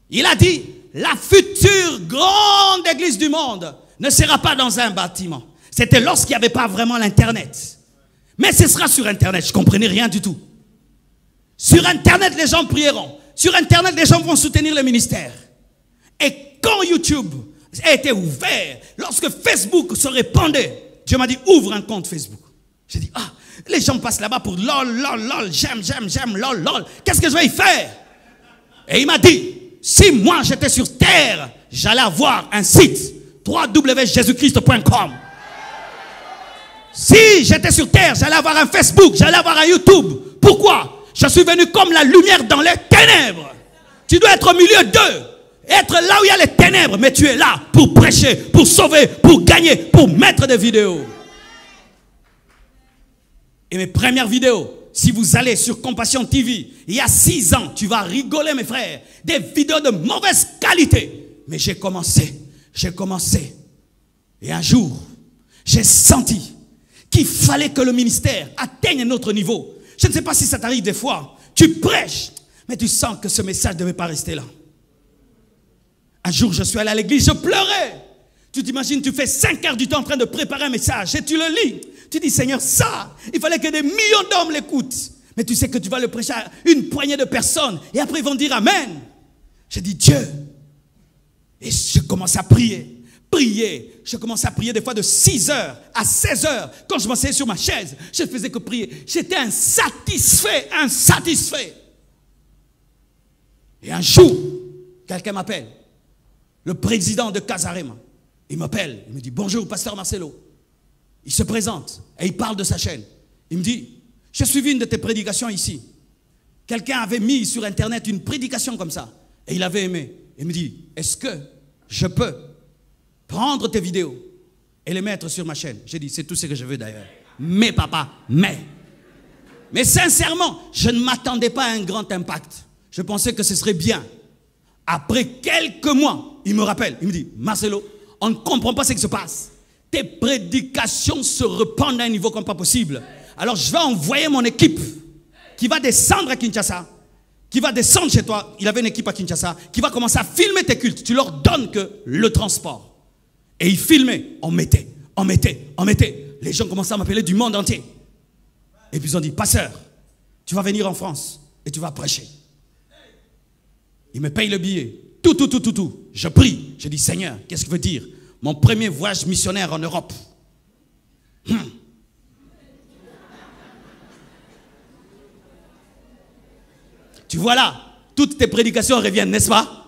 C: Il a dit, la future grande église du monde ne sera pas dans un bâtiment. C'était lorsqu'il n'y avait pas vraiment l'Internet. Mais ce sera sur Internet, je ne comprenais rien du tout. Sur Internet, les gens prieront. Sur Internet, les gens vont soutenir le ministère. Et quand YouTube a été ouvert, lorsque Facebook se répandait, Dieu m'a dit, ouvre un compte Facebook. J'ai dit, ah, les gens passent là-bas pour lol, lol, lol, j'aime, lol, lol. Qu'est-ce que je vais y faire? Et il m'a dit, si moi j'étais sur terre, j'allais avoir un site, www.jesuchrist.com. Si j'étais sur terre, j'allais avoir un Facebook, j'allais avoir un YouTube. Pourquoi? Je suis venu comme la lumière dans les ténèbres. Tu dois être au milieu d'eux. Être là où il y a les ténèbres. Mais tu es là pour prêcher, pour sauver, pour gagner, pour mettre des vidéos. Et mes premières vidéos, si vous allez sur Compassion TV, il y a 6 ans, tu vas rigoler mes frères. Des vidéos de mauvaise qualité. Mais j'ai commencé. Et un jour, j'ai senti qu'il fallait que le ministère atteigne un autre niveau. Je ne sais pas si ça t'arrive des fois. Tu prêches, mais tu sens que ce message ne devait pas rester là. Un jour, je suis allé à l'église, je pleurais. Tu t'imagines, tu fais 5 heures du temps en train de préparer un message et tu le lis. Tu dis, Seigneur, ça, il fallait que des millions d'hommes l'écoutent. Mais tu sais que tu vas le prêcher à une poignée de personnes et après ils vont dire Amen. J'ai dit Dieu. Et je commence à prier. Je commençais à prier des fois de 6 heures à 16 heures. Quand je m'asseyais sur ma chaise, je ne faisais que prier. J'étais insatisfait. Et un jour, quelqu'un m'appelle. Le président de Casarema. Il m'appelle. Il me dit bonjour, pasteur Marcelo. Il se présente et il parle de sa chaîne. Il me dit, j'ai suivi une de tes prédications ici. Quelqu'un avait mis sur internet une prédication comme ça. Et il avait aimé. Il me dit, est-ce que je peux prendre tes vidéos et les mettre sur ma chaîne? J'ai dit, c'est tout ce que je veux d'ailleurs. Mais papa, mais sincèrement, je ne m'attendais pas à un grand impact. Je pensais que ce serait bien. Après quelques mois, il me rappelle, il me dit, Marcelo, on ne comprend pas ce qui se passe. Tes prédications se répandent à un niveau comme pas possible. Alors je vais envoyer mon équipe qui va descendre à Kinshasa, qui va descendre chez toi. Il avait une équipe à Kinshasa qui va commencer à filmer tes cultes. Tu leur donnes que le transport. Et ils filmaient. On mettait. Les gens commençaient à m'appeler du monde entier. Et puis ils ont dit, pasteur, tu vas venir en France et tu vas prêcher. Ils me payent le billet. Tout. Je prie. Je dis, Seigneur, qu'est-ce que veut dire? Mon premier voyage missionnaire en Europe. Tu vois là, toutes tes prédications reviennent, n'est-ce pas?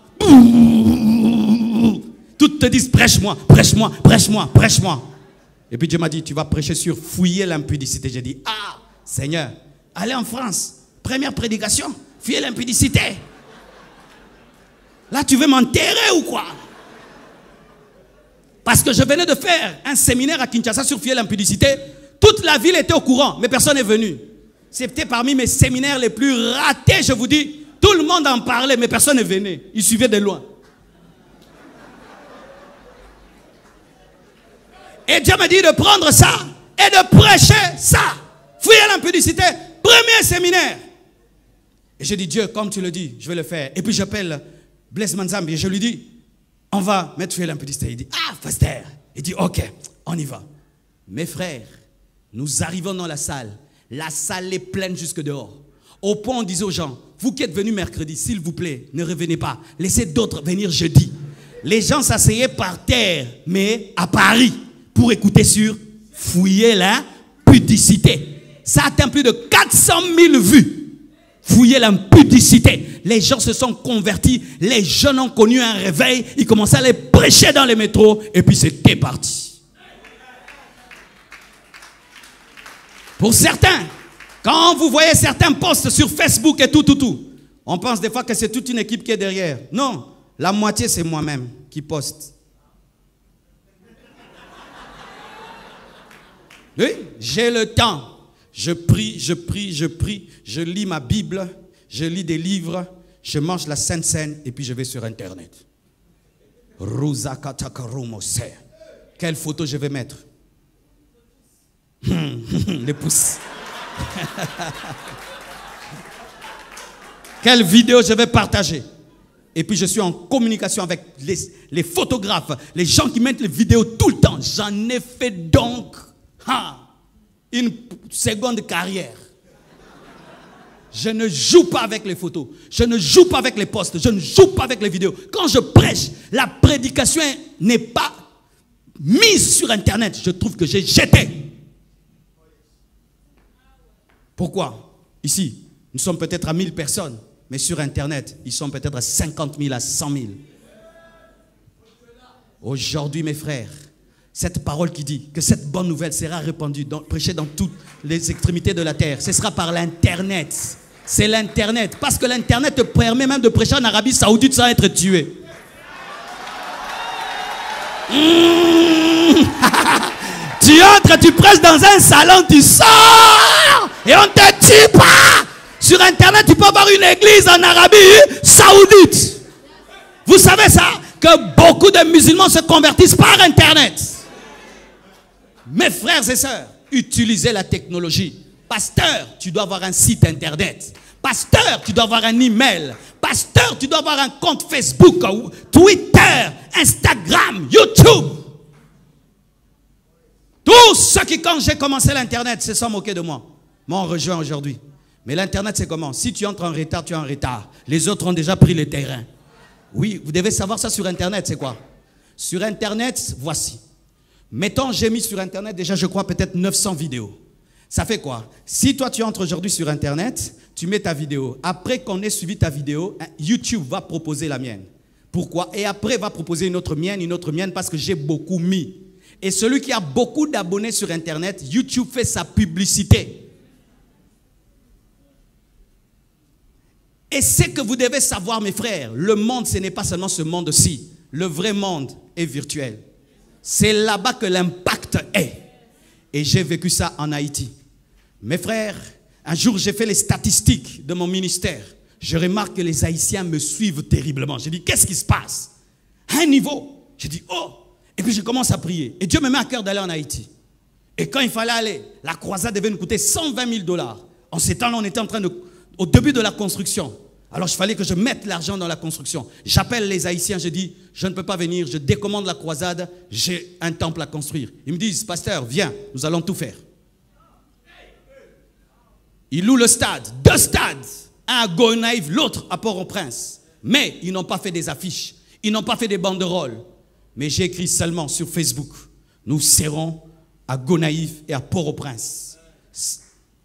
C: Toutes te disent, prêche-moi. Et puis Dieu m'a dit, tu vas prêcher sur fouiller l'impudicité. J'ai dit, ah, Seigneur, allez en France. Première prédication, fouiller l'impudicité. Là, tu veux m'enterrer ou quoi? Parce que je venais de faire un séminaire à Kinshasa sur fouiller l'impudicité. Toute la ville était au courant, mais personne n'est venu. C'était parmi mes séminaires les plus ratés, je vous dis. Tout le monde en parlait, mais personne n'est venu. Ils suivaient de loin. Et Dieu m'a dit de prendre ça et de prêcher ça. Fouiller l'impudicité. Premier séminaire. Et j'ai dit, Dieu, comme tu le dis, je vais le faire. Et puis j'appelle Blaise Manzambi et je lui dis, on va mettre fouiller l'impudicité. Il dit, ah, pasteur. Il dit, ok, on y va. Mes frères, nous arrivons dans la salle. La salle est pleine jusque dehors. Au point, on disait aux gens, vous qui êtes venus mercredi, s'il vous plaît, ne revenez pas. Laissez d'autres venir jeudi. Les gens s'asseyaient par terre, mais à Paris, pour écouter sur fouiller l'impudicité. Ça atteint plus de 400 000 vues. Fouiller l'impudicité. Les gens se sont convertis. Les jeunes ont connu un réveil. Ils commençaient à les prêcher dans les métros. Et puis c'était parti. Pour certains, quand vous voyez certains posts sur Facebook et tout, on pense des fois que c'est toute une équipe qui est derrière. Non, la moitié c'est moi-même qui poste. Oui, j'ai le temps. Je prie, je lis ma Bible, je lis des livres, je mange la Sainte Seine et puis je vais sur Internet. Quelle photo je vais mettre? Les pouces. Quelle vidéo je vais partager? Et puis je suis en communication avec les photographes, les gens qui mettent les vidéos tout le temps. J'en ai fait donc une seconde carrière. Je ne joue pas avec les photos. Je ne joue pas avec les posts. Je ne joue pas avec les vidéos. Quand je prêche, la prédication n'est pas mise sur Internet. Je trouve que j'ai jeté. Pourquoi? Ici, nous sommes peut-être à 1000 personnes. Mais sur Internet, ils sont peut-être à 50 000, à 100 000. Aujourd'hui, mes frères, cette parole qui dit que cette bonne nouvelle sera répandue, prêchée dans toutes les extrémités de la terre, ce sera par l'Internet. C'est l'Internet. Parce que l'Internet te permet même de prêcher en Arabie Saoudite sans être tué. Tu entres, tu prêches dans un salon, tu sors et on ne te tue pas. Sur Internet, tu peux avoir une église en Arabie Saoudite. Vous savez ça? Que beaucoup de musulmans se convertissent par Internet. Mes frères et sœurs, utilisez la technologie. Pasteur, tu dois avoir un site Internet. Pasteur, tu dois avoir un email. Pasteur, tu dois avoir un compte Facebook, Twitter, Instagram, YouTube. Tous ceux qui, quand j'ai commencé l'Internet, se sont moqués de moi, m'ont rejoint aujourd'hui. Mais l'Internet, c'est comment? Si tu entres en retard, tu es en retard. Les autres ont déjà pris le terrain. Oui, vous devez savoir ça sur Internet, c'est quoi? Sur Internet, voici. Mettons, j'ai mis sur Internet déjà, je crois, peut-être 900 vidéos. Ça fait quoi? Si toi, tu entres aujourd'hui sur Internet, tu mets ta vidéo. Après qu'on ait suivi ta vidéo, YouTube va proposer la mienne. Pourquoi? Et après, va proposer une autre mienne, parce que j'ai beaucoup mis. Et celui qui a beaucoup d'abonnés sur Internet, YouTube fait sa publicité. Et c'est que vous devez savoir, mes frères, le monde, ce n'est pas seulement ce monde-ci. Le vrai monde est virtuel. C'est là-bas que l'impact est. Et j'ai vécu ça en Haïti. Mes frères, un jour, j'ai fait les statistiques de mon ministère. Je remarque que les Haïtiens me suivent terriblement. J'ai dit, qu'est-ce qui se passe? À un niveau, j'ai dit, oh! Et puis je commence à prier. Et Dieu me met à cœur d'aller en Haïti. Et quand il fallait aller, la croisade devait nous coûter 120 000 $. En ces temps-là, on était en train de, au début de la construction. Alors, il fallait que je mette l'argent dans la construction. J'appelle les Haïtiens, je dis, je ne peux pas venir, je décommande la croisade, j'ai un temple à construire. Ils me disent, pasteur, viens, nous allons tout faire. Ils louent le stade, 2 stades, un à Gonaïves, l'autre à Port-au-Prince. Mais ils n'ont pas fait des affiches, ils n'ont pas fait des banderoles. Mais j'ai écrit seulement sur Facebook, nous serons à Gonaïves et à Port-au-Prince.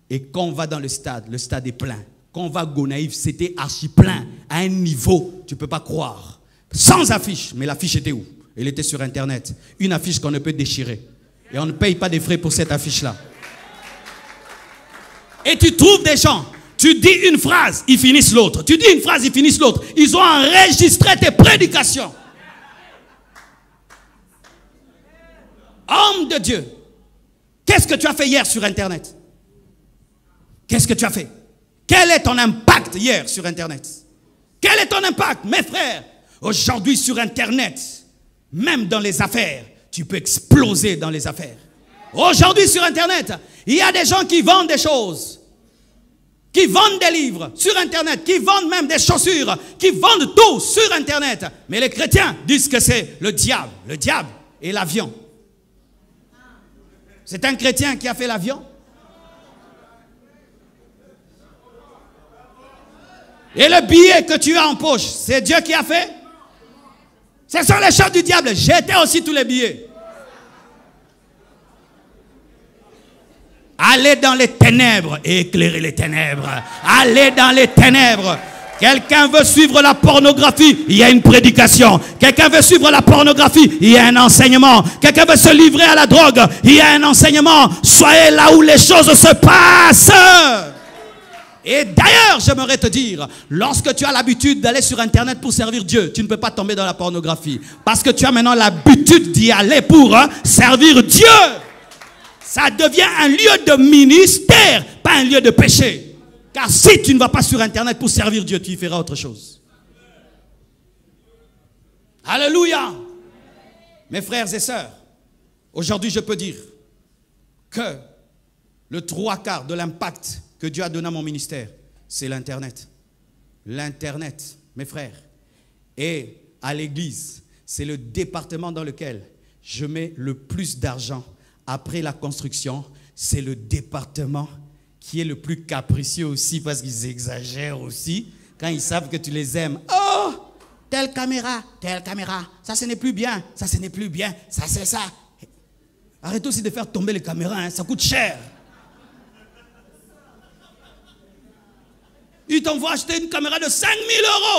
C: Et quand on va dans le stade est plein. Quand on va à Gonaïves, c'était archi plein, à un niveau, tu ne peux pas croire. Sans affiche, mais l'affiche était où? Elle était sur Internet. Une affiche qu'on ne peut déchirer. Et on ne paye pas des frais pour cette affiche-là. Et tu trouves des gens, tu dis une phrase, ils finissent l'autre. Tu dis une phrase, ils finissent l'autre. Ils ont enregistré tes prédications. Homme de Dieu, qu'est-ce que tu as fait hier sur Internet? Qu'est-ce que tu as fait? Quel est ton impact hier sur Internet? Quel est ton impact, mes frères? Aujourd'hui sur Internet, même dans les affaires, tu peux exploser dans les affaires. Aujourd'hui sur Internet, il y a des gens qui vendent des choses, qui vendent des livres sur Internet, qui vendent même des chaussures, qui vendent tout sur Internet. Mais les chrétiens disent que c'est le diable et l'avion. C'est un chrétien qui a fait l'avion. Et le billet que tu as en poche, c'est Dieu qui a fait. Ce sont les choses du diable. Jetez aussi tous les billets. Allez dans les ténèbres et éclairez les ténèbres. Allez dans les ténèbres. Quelqu'un veut suivre la pornographie, il y a une prédication. Quelqu'un veut suivre la pornographie, il y a un enseignement. Quelqu'un veut se livrer à la drogue, il y a un enseignement. Soyez là où les choses se passent. Et d'ailleurs, j'aimerais te dire, lorsque tu as l'habitude d'aller sur Internet pour servir Dieu, tu ne peux pas tomber dans la pornographie. Parce que tu as maintenant l'habitude d'y aller pour servir Dieu. Ça devient un lieu de ministère, pas un lieu de péché. Car si tu ne vas pas sur Internet pour servir Dieu, tu y feras autre chose. Alléluia. Mes frères et sœurs, aujourd'hui je peux dire que le 3/4 de l'impact que Dieu a donné à mon ministère, c'est l'Internet. L'Internet, mes frères. Et à l'église, c'est le département dans lequel je mets le plus d'argent. Après la construction, c'est le département qui est le plus capricieux aussi, parce qu'ils exagèrent aussi quand ils savent que tu les aimes. Oh, telle caméra, ça ce n'est plus bien, ça ce n'est plus bien, ça c'est ça. Arrête aussi de faire tomber les caméras, hein, ça coûte cher. Ils t'envoient acheter une caméra de 5 000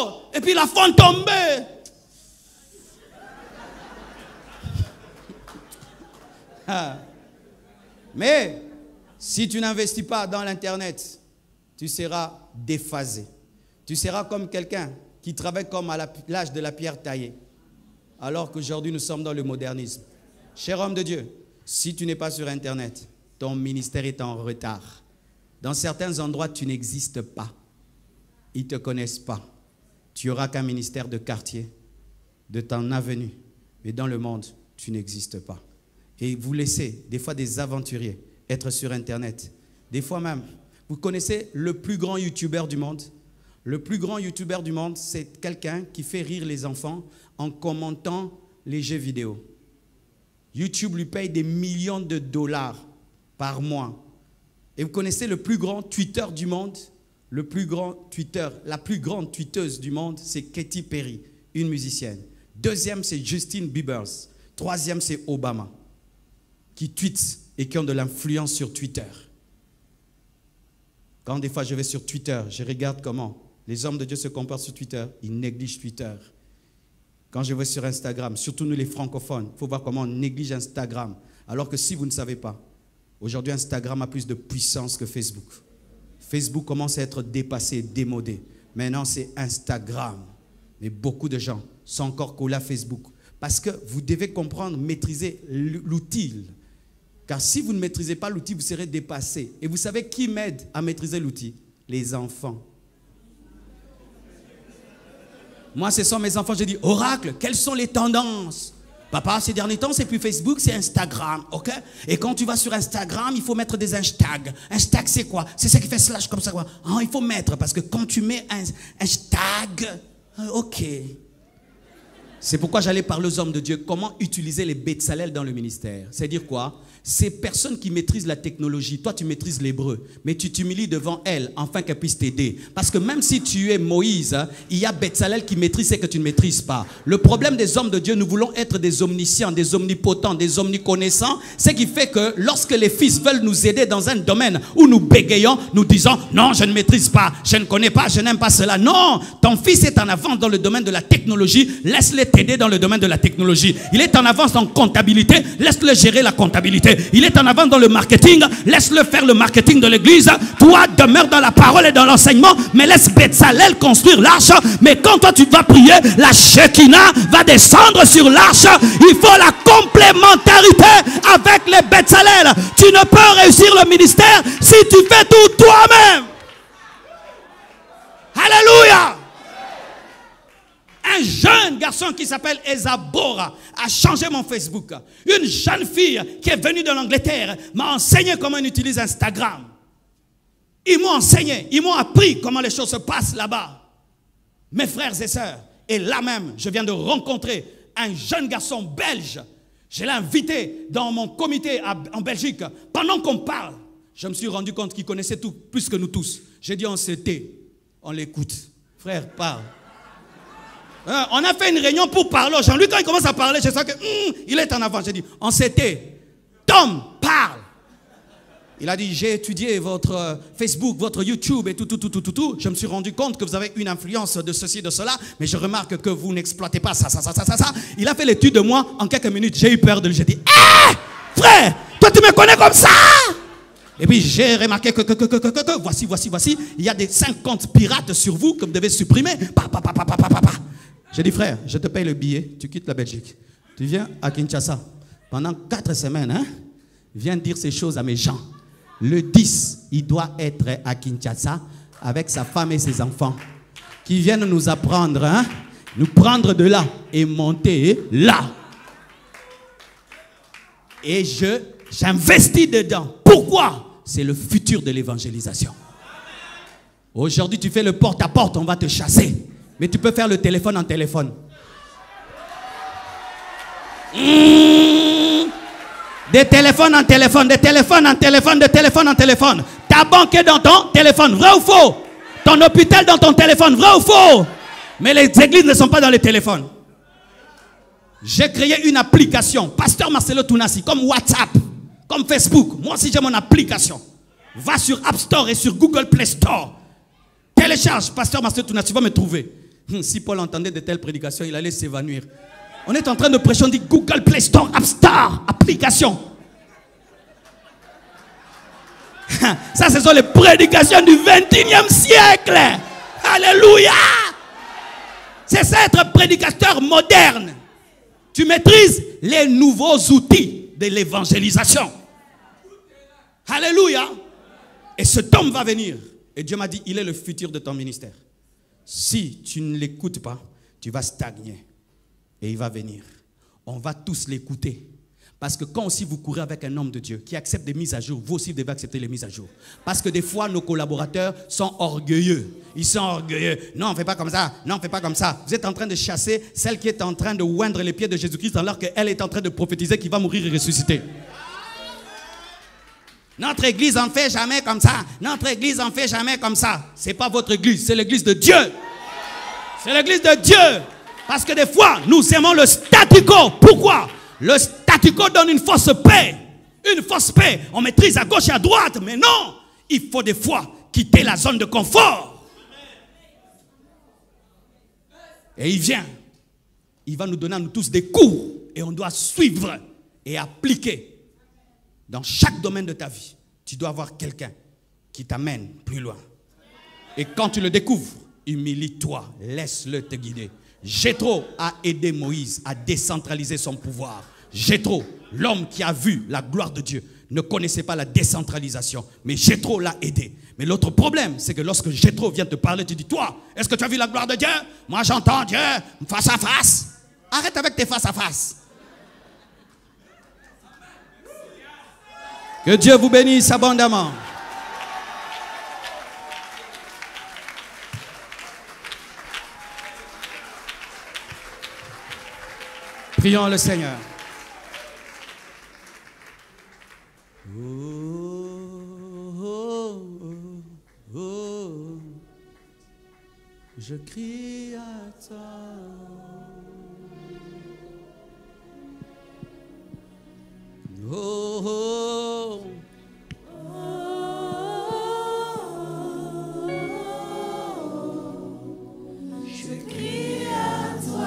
C: € et puis la font tomber. Mais si tu n'investis pas dans l'Internet, tu seras déphasé. Tu seras comme quelqu'un qui travaille comme à l'âge de la pierre taillée. Alors qu'aujourd'hui, nous sommes dans le modernisme. Cher homme de Dieu, si tu n'es pas sur Internet, ton ministère est en retard. Dans certains endroits, tu n'existes pas. Ils ne te connaissent pas. Tu n'auras qu'un ministère de quartier, de ton avenue. Mais dans le monde, tu n'existes pas. Et vous laissez des fois des aventuriers être sur Internet. Des fois même, vous connaissez le plus grand YouTuber du monde? Le plus grand YouTuber du monde, c'est quelqu'un qui fait rire les enfants en commentant les jeux vidéo. YouTube lui paye des millions de dollars par mois. Et vous connaissez le plus grand Twitter du monde? Le plus grand Twitter, la plus grande tweeteuse du monde, c'est Katy Perry, une musicienne. Deuxième, c'est Justin Bieber. Troisième, c'est Obama, qui tweet et qui ont de l'influence sur Twitter. Quand des fois je vais sur Twitter, je regarde comment les hommes de Dieu se comportent sur Twitter, ils négligent Twitter. Quand je vais sur Instagram, surtout nous les francophones, il faut voir comment on néglige Instagram. Alors que si vous ne savez pas, aujourd'hui Instagram a plus de puissance que Facebook. Facebook commence à être dépassé, démodé. Maintenant c'est Instagram. Mais beaucoup de gens sont encore collés à Facebook. Parce que vous devez comprendre, maîtriser l'outil. Car si vous ne maîtrisez pas l'outil, vous serez dépassé. Et vous savez qui m'aide à maîtriser l'outil? Les enfants. Moi, ce sont mes enfants. Je dis, Oracle, quelles sont les tendances? Papa, ces derniers temps, c'est plus Facebook, c'est Instagram, ok? Et quand tu vas sur Instagram, il faut mettre des hashtags. Hashtag, c'est quoi? C'est ça qui fait slash comme ça, quoi. Ah, il faut mettre, parce que quand tu mets un hashtag, ok. C'est pourquoi j'allais parler aux hommes de Dieu, comment utiliser les Bétzalel dans le ministère. C'est-à-dire quoi? Ces personnes qui maîtrisent la technologie, toi tu maîtrises l'hébreu, mais tu t'humilies devant elles afin qu'elles puissent t'aider. Parce que même si tu es Moïse, il y a Bétzalel qui maîtrise ce que tu ne maîtrises pas. Le problème des hommes de Dieu, nous voulons être des omniscients, des omnipotents, des omniconnaissants. Ce qui fait que lorsque les fils veulent nous aider dans un domaine où nous bégayons, nous disons non, je ne maîtrise pas, je ne connais pas, je n'aime pas cela. Non, ton fils est en avance dans le domaine de la technologie, laisse-le t'aider dans le domaine de la technologie. Il est en avance en comptabilité, laisse-le gérer la comptabilité. Il est en avance dans le marketing, laisse-le faire le marketing de l'église. Toi, demeure dans la parole et dans l'enseignement, mais laisse Bétzalel construire l'arche. Mais quand toi tu vas prier, la Shekinah va descendre sur l'arche. Il faut la complémentarité avec les Bétzalel. Tu ne peux réussir le ministère si tu fais tout toi-même. Alléluia. Un jeune garçon qui s'appelle Ezabora a changé mon Facebook. Une jeune fille qui est venue de l'Angleterre m'a enseigné comment on utilise Instagram. Ils m'ont enseigné, ils m'ont appris comment les choses se passent là-bas. Mes frères et sœurs. Et là même, je viens de rencontrer un jeune garçon belge. Je l'ai invité dans mon comité en Belgique. Pendant qu'on parle, je me suis rendu compte qu'il connaissait tout plus que nous tous. J'ai dit on se tait, on l'écoute. Frère, parle. On a fait une réunion pour parler. Jean-Luc, quand il commence à parler, je sens que il est en avant. J'ai dit, on s'était. Tom, parle. Il a dit, j'ai étudié votre Facebook, votre YouTube et tout. Je me suis rendu compte que vous avez une influence de ceci, de cela, mais je remarque que vous n'exploitez pas ça. Il a fait l'étude de moi en quelques minutes. J'ai eu peur de lui. J'ai dit, hé, frère, toi tu me connais comme ça? Et puis j'ai remarqué que voici, il y a des 50 pirates sur vous que vous devez supprimer. J'ai dit, frère, je te paye le billet, tu quittes la Belgique. Tu viens à Kinshasa. Pendant 4 semaines, hein, viens dire ces choses à mes gens. Le 10, il doit être à Kinshasa avec sa femme et ses enfants. Qui viennent nous apprendre, hein, nous prendre de là et monter là. Et j'investis dedans. Pourquoi? C'est le futur de l'évangélisation. Aujourd'hui, tu fais le porte-à-porte, on va te chasser. Mais tu peux faire le téléphone en téléphone. Des téléphones en téléphone, des téléphones en téléphone, des téléphones en téléphone. Ta banque est dans ton téléphone, vrai ou faux? Ton hôpital dans ton téléphone, vrai ou faux? Mais les églises ne sont pas dans les téléphones. J'ai créé une application, Pasteur Marcelo Tounassi, comme WhatsApp, comme Facebook. Moi aussi j'ai mon application. Va sur App Store et sur Google Play Store. Télécharge Pasteur Marcelo Tounassi, tu vas me trouver. Si Paul entendait de telles prédications, il allait s'évanouir. On est en train de prêcher, on dit Google Play Store, App Store, application. Ça, ce sont les prédications du 21e siècle. Alléluia. C'est ça être prédicateur moderne. Tu maîtrises les nouveaux outils de l'évangélisation. Alléluia. Et cet homme va venir. Et Dieu m'a dit, il est le futur de ton ministère. Si tu ne l'écoutes pas, tu vas stagner. Et il va venir. On va tous l'écouter. Parce que quand aussi vous courez avec un homme de Dieu qui accepte des mises à jour, vous aussi devez accepter les mises à jour. Parce que des fois, nos collaborateurs sont orgueilleux. Ils sont orgueilleux. Non, on ne fait pas comme ça. Non, on ne fait pas comme ça. Vous êtes en train de chasser celle qui est en train de oindre les pieds de Jésus-Christ alors qu'elle est en train de prophétiser qu'il va mourir et ressusciter. Notre église en fait jamais comme ça. Notre église en fait jamais comme ça. Ce n'est pas votre église, c'est l'église de Dieu. C'est l'église de Dieu. Parce que des fois, nous aimons le statu quo. Pourquoi? Le statu quo donne une fausse paix. Une fausse paix. On maîtrise à gauche et à droite. Mais non, il faut des fois quitter la zone de confort. Et il vient. Il va nous donner à nous tous des cours. Et on doit suivre et appliquer. Dans chaque domaine de ta vie, tu dois avoir quelqu'un qui t'amène plus loin. Et quand tu le découvres, humilie-toi. Laisse-le te guider. Jéthro a aidé Moïse à décentraliser son pouvoir. Jéthro, l'homme qui a vu la gloire de Dieu, ne connaissait pas la décentralisation. Mais Jéthro l'a aidé. Mais l'autre problème, c'est que lorsque Jéthro vient te parler, tu dis, toi, est-ce que tu as vu la gloire de Dieu? Moi, j'entends Dieu face à face. Arrête avec tes face à face. Que Dieu vous bénisse abondamment. Prions le Seigneur. Je crie à toi.
B: Je crie à toi.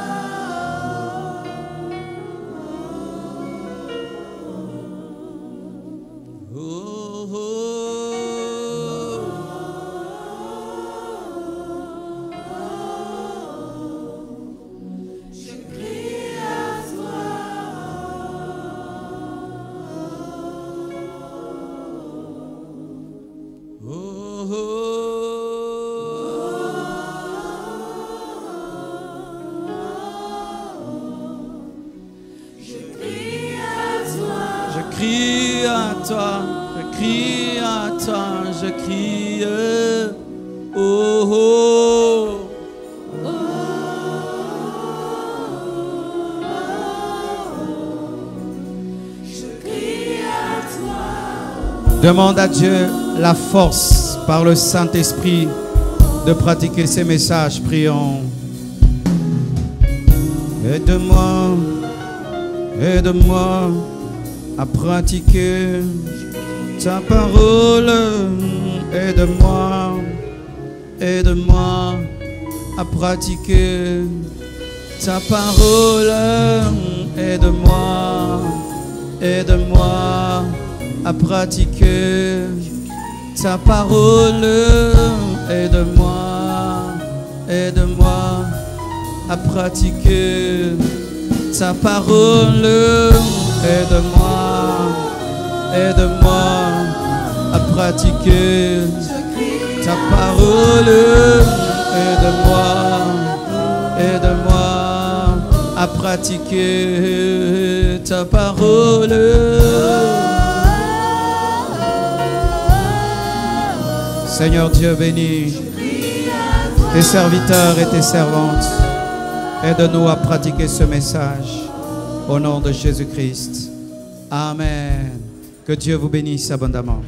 A: Je crie à toi, je crie à toi, je crie. Oh, oh. Demande à Dieu la force par le Saint-Esprit de pratiquer ces messages. Prions. Aide-moi, aide-moi à pratiquer ta parole. Aide-moi, aide-moi à pratiquer ta parole. Aide-moi, aide-moi à pratiquer ta parole. Aide-moi, aide-moi à pratiquer ta parole. Aide-moi, aide-moi à pratiquer ta parole. Aide-moi, aide-moi à pratiquer ta parole. Seigneur Dieu béni tes serviteurs et tes servantes. Aide-nous à pratiquer ce message. Au nom de Jésus-Christ. Amen. Que Dieu vous bénisse abondamment.